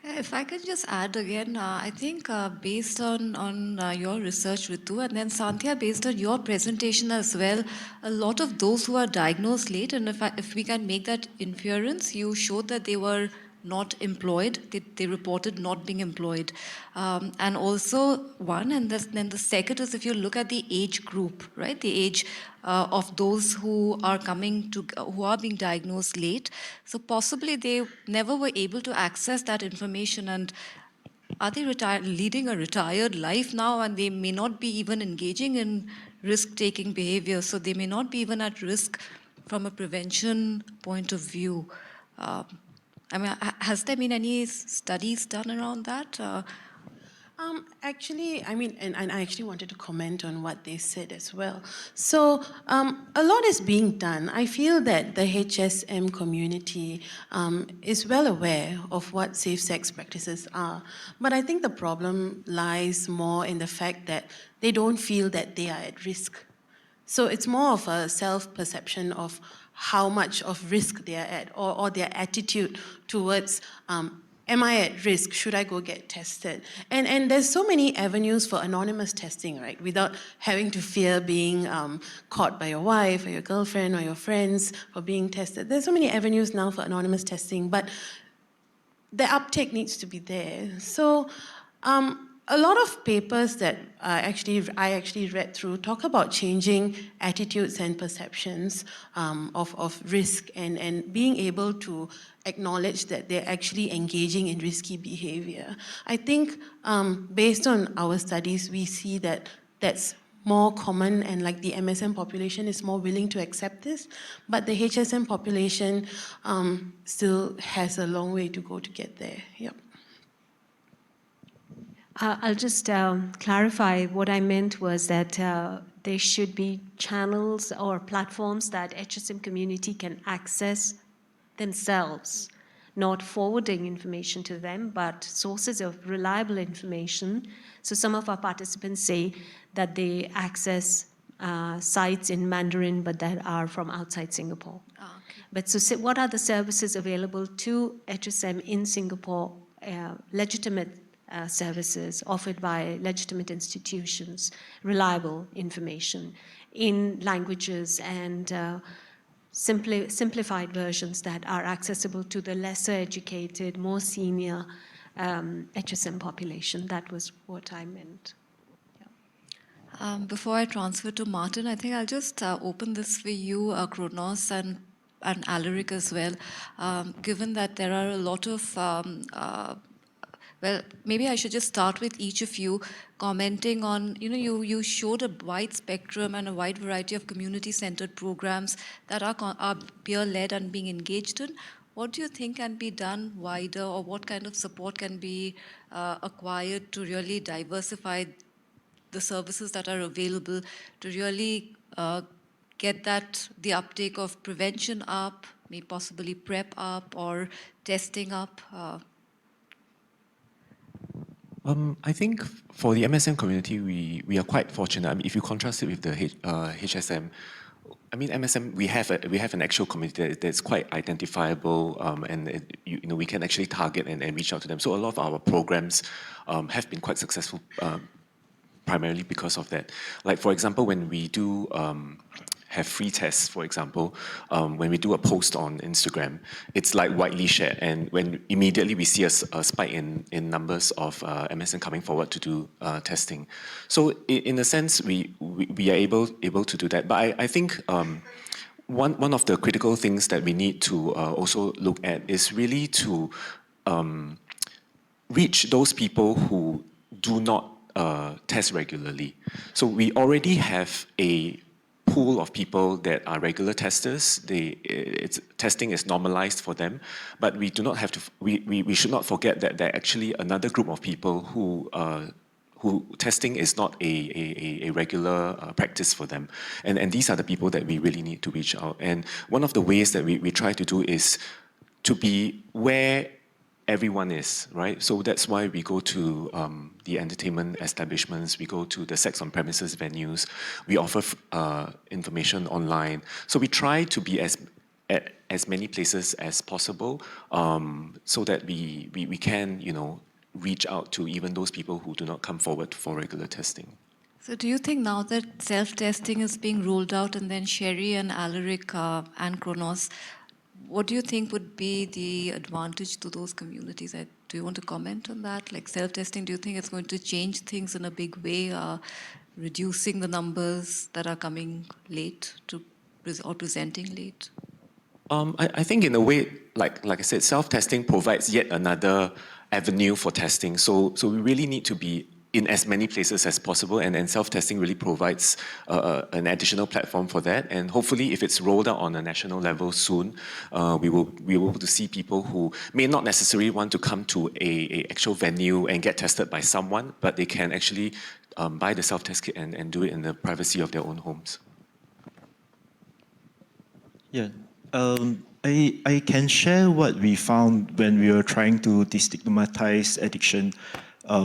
If I could just add again, I think based on your research, Ritu, and then Anthea, based on your presentation as well, a lot of those who are diagnosed late, and if we can make that inference, you showed that they were not employed, they reported not being employed. And also one, and then the second is if you look at the age group, right? The age of those who are being diagnosed late. So possibly they never were able to access that information, and are they leading a retired life now, and they may not be even engaging in risk-taking behavior, so they may not be even at risk from a prevention point of view. Has there been any studies done around that? Actually, and I actually wanted to comment on what they said as well. So a lot is being done. I feel that the HSM community is well aware of what safe sex practices are. But I think the problem lies more in the fact that they don't feel that they are at risk. So it's more of a self-perception of how much of risk they are at, or their attitude towards am I at risk? Should I go get tested? And there's so many avenues for anonymous testing, right? Without having to fear being caught by your wife or your girlfriend or your friends for being tested. There's so many avenues now for anonymous testing, but the uptake needs to be there. So a lot of papers that I actually read through talk about changing attitudes and perceptions of risk and being able to acknowledge that they're actually engaging in risky behavior. I think based on our studies, we see that that's more common, and like the MSM population is more willing to accept this, but the HSM population still has a long way to go to get there. Yep. I'll just clarify. What I meant was that there should be channels or platforms that HSM community can access themselves, not forwarding information to them, but sources of reliable information. So some of our participants say that they access sites in Mandarin, but that are from outside Singapore. Oh, okay. But so what are the services available to HSM in Singapore, legitimate services offered by legitimate institutions, reliable information in languages and simplified versions that are accessible to the lesser educated, more senior HSM population. That was what I meant. Before I transfer to Martin, I think I'll just open this for you, Kronos and Alaric as well. Given that there are a lot of well, maybe I should just start with each of you commenting on, you showed a wide spectrum and a wide variety of community-centered programs that are peer-led and being engaged in. What do you think can be done wider, or what kind of support can be acquired to really diversify the services that are available, to really get the uptake of prevention up, maybe possibly PrEP up, or testing up? I think for the MSM community, we are quite fortunate. I mean, if you contrast it with the HSM, I mean, MSM, we have an actual community that's quite identifiable, and we can actually target and reach out to them. So a lot of our programs have been quite successful, primarily because of that. Like, for example, when we do have free tests, for example, when we do a post on Instagram, it's like widely shared, and when immediately we see a spike in numbers of MSM coming forward to do testing. So in a sense, we are able to do that. But I think one of the critical things that we need to also look at is really to reach those people who do not test regularly. So we already have a pool of people that are regular testers. Testing is normalized for them, but we do not have to. We should not forget that there are actually another group of people who testing is not a regular practice for them, and these are the people that we really need to reach out. And one of the ways that we try to do is to be where everyone is, right? So that's why we go to the entertainment establishments, we go to the sex on premises venues, we offer information online. So we try to be at as many places as possible, so that we can, reach out to even those people who do not come forward for regular testing. So do you think now that self-testing is being rolled out, and then Sherry and Alaric and Kronos, what do you think would be the advantage to those communities? Do you want to comment on that? Like self-testing, do you think it's going to change things in a big way, reducing the numbers that are coming late or presenting late? I think in a way, like I said, self-testing provides yet another avenue for testing. So we really need to be in as many places as possible, and self-testing really provides an additional platform for that. And hopefully, if it's rolled out on a national level soon, we will be able to see people who may not necessarily want to come to a actual venue and get tested by someone, but they can actually buy the self-test kit and do it in the privacy of their own homes. Yeah. I can share what we found when we were trying to destigmatize addiction,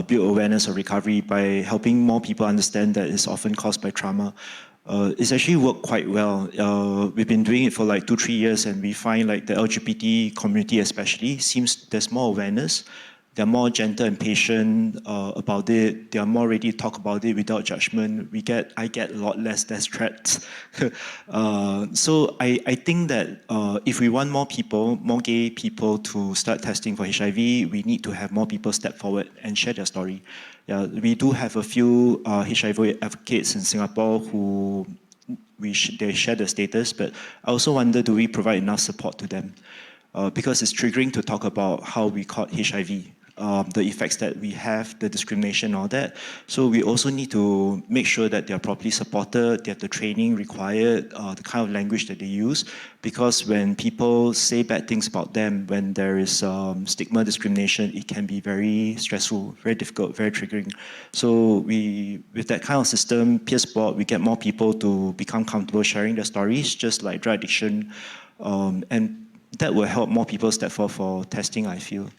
build awareness of recovery by helping more people understand that it's often caused by trauma. It's actually worked quite well. We've been doing it for like 2-3 years, and we find like the LGBT community especially seems there's more awareness. They're more gentle and patient about it. They are more ready to talk about it without judgment. I get a lot less threats. So I think that if we want more gay people to start testing for HIV, we need to have more people step forward and share their story. Yeah, we do have a few HIV advocates in Singapore who they share the status, but I also wonder, do we provide enough support to them? Because it's triggering to talk about how we caught HIV. The effects that we have, the discrimination, all that. So we also need to make sure that they are properly supported, they have the training required, the kind of language that they use. Because when people say bad things about them, when there is stigma, discrimination, it can be very stressful, very difficult, very triggering. So with that kind of system, peer support, we get more people to become comfortable sharing their stories, just like drug addiction. And that will help more people step forward for testing, I feel.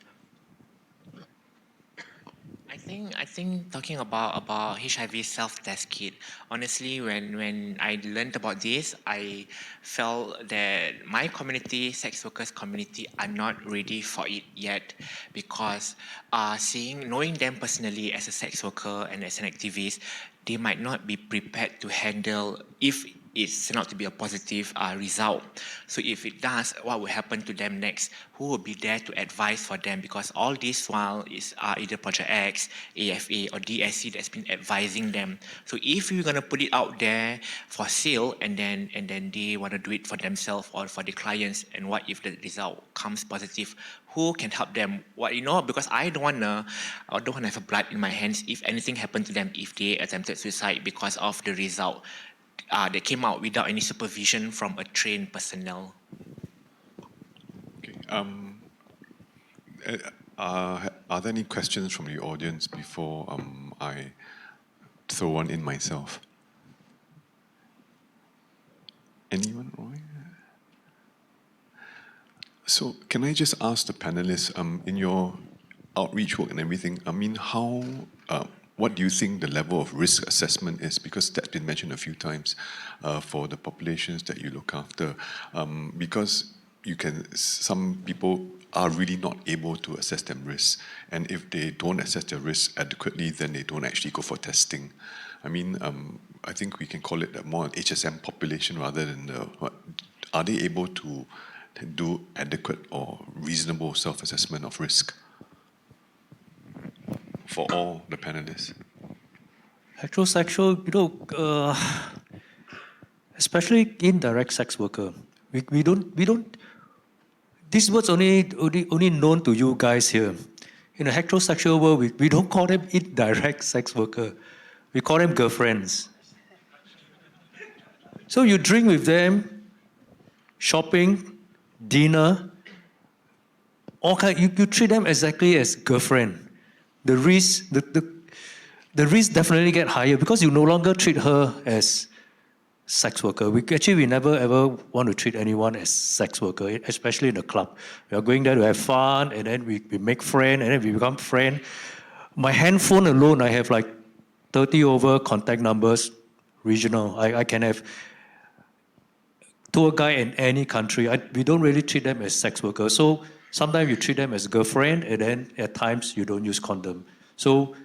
I think talking about HIV self-test kit, honestly, when I learned about this, I felt that my community, sex workers community, are not ready for it yet, because knowing them personally as a sex worker and as an activist, they might not be prepared to handle if it's turned out to be a positive result. So if it does, what will happen to them next? Who will be there to advise for them? Because all this while is either Project X, AFA, or DSC that's been advising them. So if you're gonna put it out there for sale, and then they want to do it for themselves or for the clients, and what if the result comes positive? Who can help them? Because I don't wanna have a blood in my hands if anything happened to them if they attempted suicide because of the result. They came out without any supervision from a trained personnel. Okay. Are there any questions from the audience before I throw one in myself? Anyone, Roy? So can I just ask the panelists, in your outreach work and everything, what do you think the level of risk assessment is? Because that's been mentioned a few times for the populations that you look after. Because some people are really not able to assess their risks. And if they don't assess their risks adequately, then they don't actually go for testing. I think we can call it more an HSM population rather than are they able to do adequate or reasonable self-assessment of risk for all the panelists? Heterosexual, especially indirect sex worker, we don't. This word's only known to you guys here. In a heterosexual world, we don't call them indirect sex worker. We call them girlfriends. So you drink with them, shopping, dinner, you treat them exactly as girlfriend. The risk definitely get higher because you no longer treat her as sex worker. We never ever want to treat anyone as sex worker, especially in the club. We are going there to have fun, and then we make friends, and then we become friends. My handphone alone, I have like 30 over contact numbers, regional. I can have tour guide in any country. We don't really treat them as sex workers. So sometimes you treat them as girlfriend, and then at times you don't use condom. So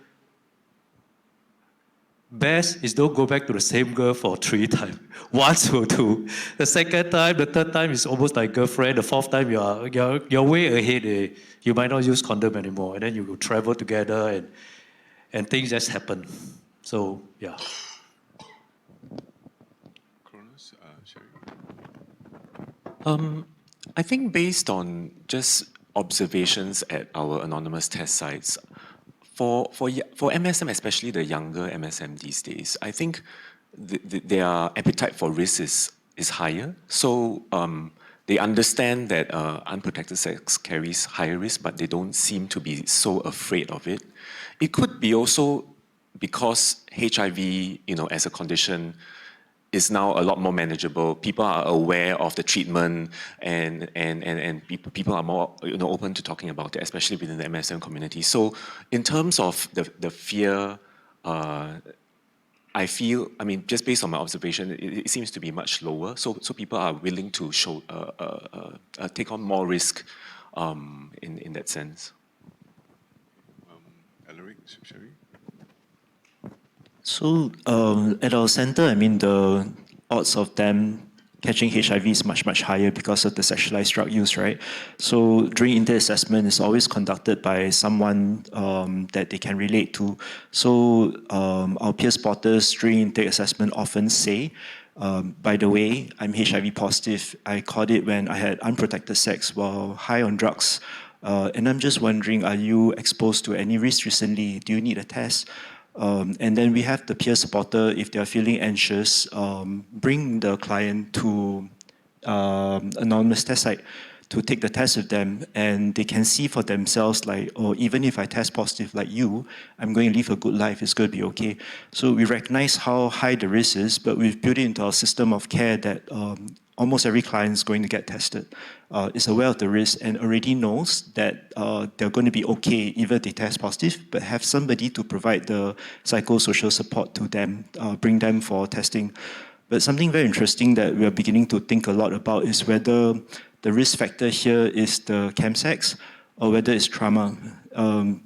best is don't go back to the same girl for 3 times. Once will do. The second time, the third time is almost like girlfriend. The fourth time you're way ahead. You might not use condom anymore, and then you will travel together, and things just happen. So yeah. I think based on just observations at our anonymous test sites, for MSM, especially the younger MSM these days, I think their appetite for risk is higher. So they understand that unprotected sex carries higher risk, but they don't seem to be so afraid of it. It could be also because HIV, as a condition, is now a lot more manageable. People are aware of the treatment, and people are more open to talking about it, especially within the MSM community. So in terms of the fear I feel, I mean, just based on my observation, it seems to be much lower. So people are willing to take on more risk in that sense. Alaric, Sherry? So at our center, I mean, the odds of them catching HIV is much, much higher because of the sexualized drug use, right? So during inter-assessment, it's always conducted by someone that they can relate to. So our peer spotters during inter-assessment often say, by the way, I'm HIV positive. I caught it when I had unprotected sex while high on drugs. And I'm just wondering, are you exposed to any risk recently? Do you need a test? And then we have the peer supporter, if they're feeling anxious, bring the client to anonymous test site to take the test with them, and they can see for themselves like, oh, even if I test positive like you, I'm going to live a good life, it's going to be okay. So we recognize how high the risk is, but we've built it into our system of care that almost every client is going to get tested, is aware of the risk and already knows that they're going to be okay even if they test positive, but have somebody to provide the psychosocial support to them, bring them for testing. But something very interesting that we are beginning to think a lot about is whether the risk factor here is the chemsex or whether it's trauma.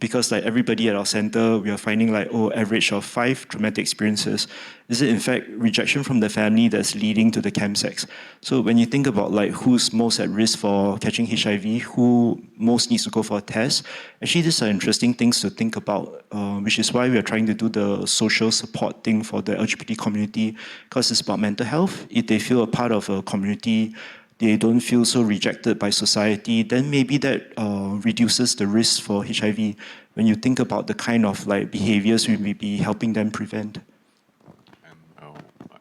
Because like everybody at our center, we are finding like, oh, average of 5 traumatic experiences. Is it in fact rejection from the family that's leading to the chemsex? So when you think about like who's most at risk for catching HIV, who most needs to go for a test, actually these are interesting things to think about, which is why we are trying to do the social support thing for the LGBT community, because it's about mental health. If they feel a part of a community, they don't feel so rejected by society, then maybe that reduces the risk for HIV when you think about the kind of like behaviors we may be helping them prevent.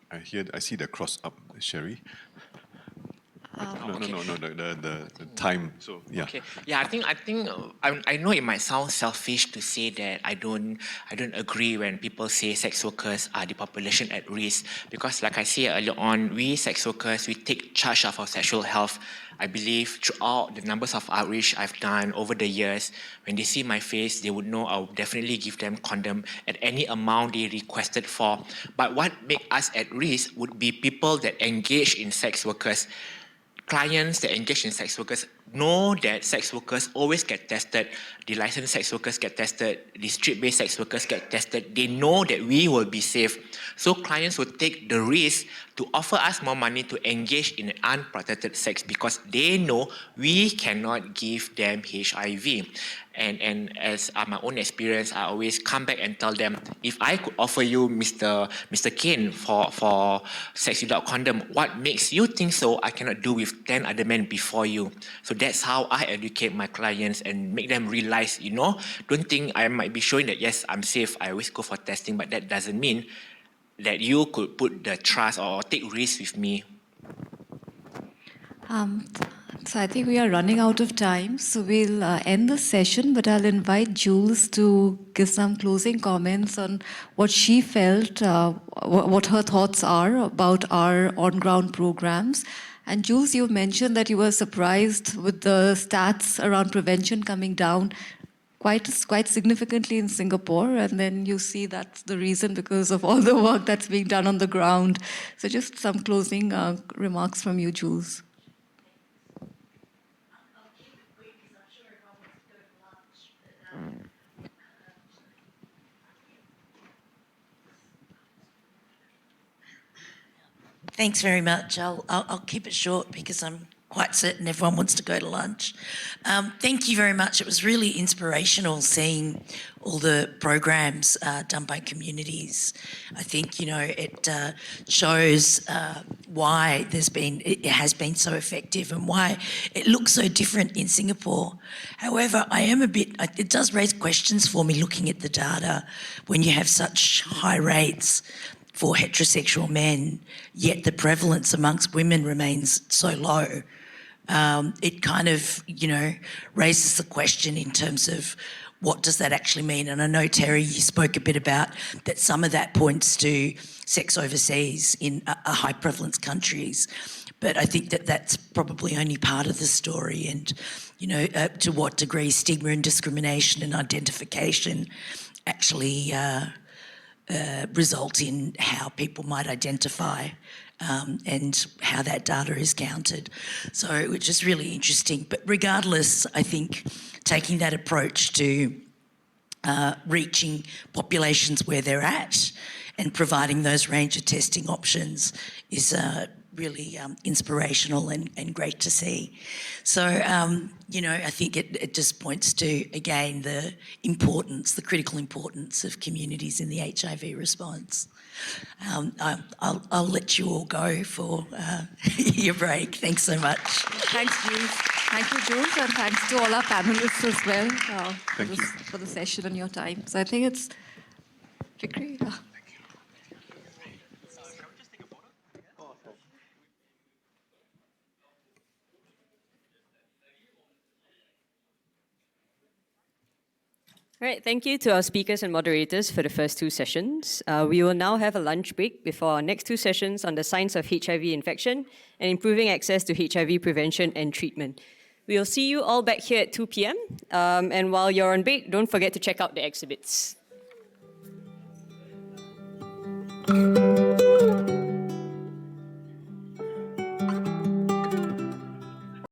I see the cross up, Sherry. No, the time. So yeah. Okay. Yeah, I think I know it might sound selfish to say that I don't agree when people say sex workers are the population at risk, because like I said earlier on, we sex workers, we take charge of our sexual health. I believe throughout the numbers of outreach I've done over the years, when they see my face, they would know I'll definitely give them condom at any amount they requested for. But what makes us at risk would be people that engage in sex workers. Clients that engage in sex workers know that sex workers always get tested. The licensed sex workers get tested. The street-based sex workers get tested. They know that we will be safe. So clients will take the risk to offer us more money to engage in unprotected sex because they know we cannot give them HIV. And as my own experience, I always come back and tell them, if I could offer you Mr. Kane for sex without condom, what makes you think so I cannot do with 10 other men before you? So that's how I educate my clients and make them realize, don't think I might be showing that, yes, I'm safe, I always go for testing, but that doesn't mean that you could put the trust or take risks with me. So I think we are running out of time, so we'll end the session, but I'll invite Jules to give some closing comments on what she felt, what her thoughts are about our on-ground programs. And Jules, you mentioned that you were surprised with the stats around prevention coming down quite significantly in Singapore, and then you see that's the reason because of all the work that's being done on the ground. So just some closing remarks from you, Jules. Thanks very much. I'll keep it short because I'm quite certain everyone wants to go to lunch. Thank you very much. It was really inspirational seeing all the programs done by communities. I think, it shows why it has been so effective and why it looks so different in Singapore. However, it does raise questions for me looking at the data when you have such high rates for heterosexual men, yet the prevalence amongst women remains so low. It kind of, raises the question in terms of what does that actually mean? And I know, Terry, you spoke a bit about that some of that points to sex overseas in a high prevalence countries. But I think that that's probably only part of the story. And, to what degree stigma and discrimination and identification actually result in how people might identify and how that data is counted. So, which is really interesting. But regardless, I think taking that approach to reaching populations where they're at and providing those range of testing options is really inspirational and great to see. So, you know, I think it just points to, again, the importance, the critical importance of communities in the HIV response. I'll let you all go for your break. Thanks so much. Thanks, Jules. Thank you, Jules, and thanks to all our panelists as well for the session and your time. So I think it's Fikri. All right, thank you to our speakers and moderators for the first two sessions. We will now have a lunch break before our next two sessions on the science of HIV infection and improving access to HIV prevention and treatment. We'll see you all back here at 2 p.m. And while you're on break, don't forget to check out the exhibits.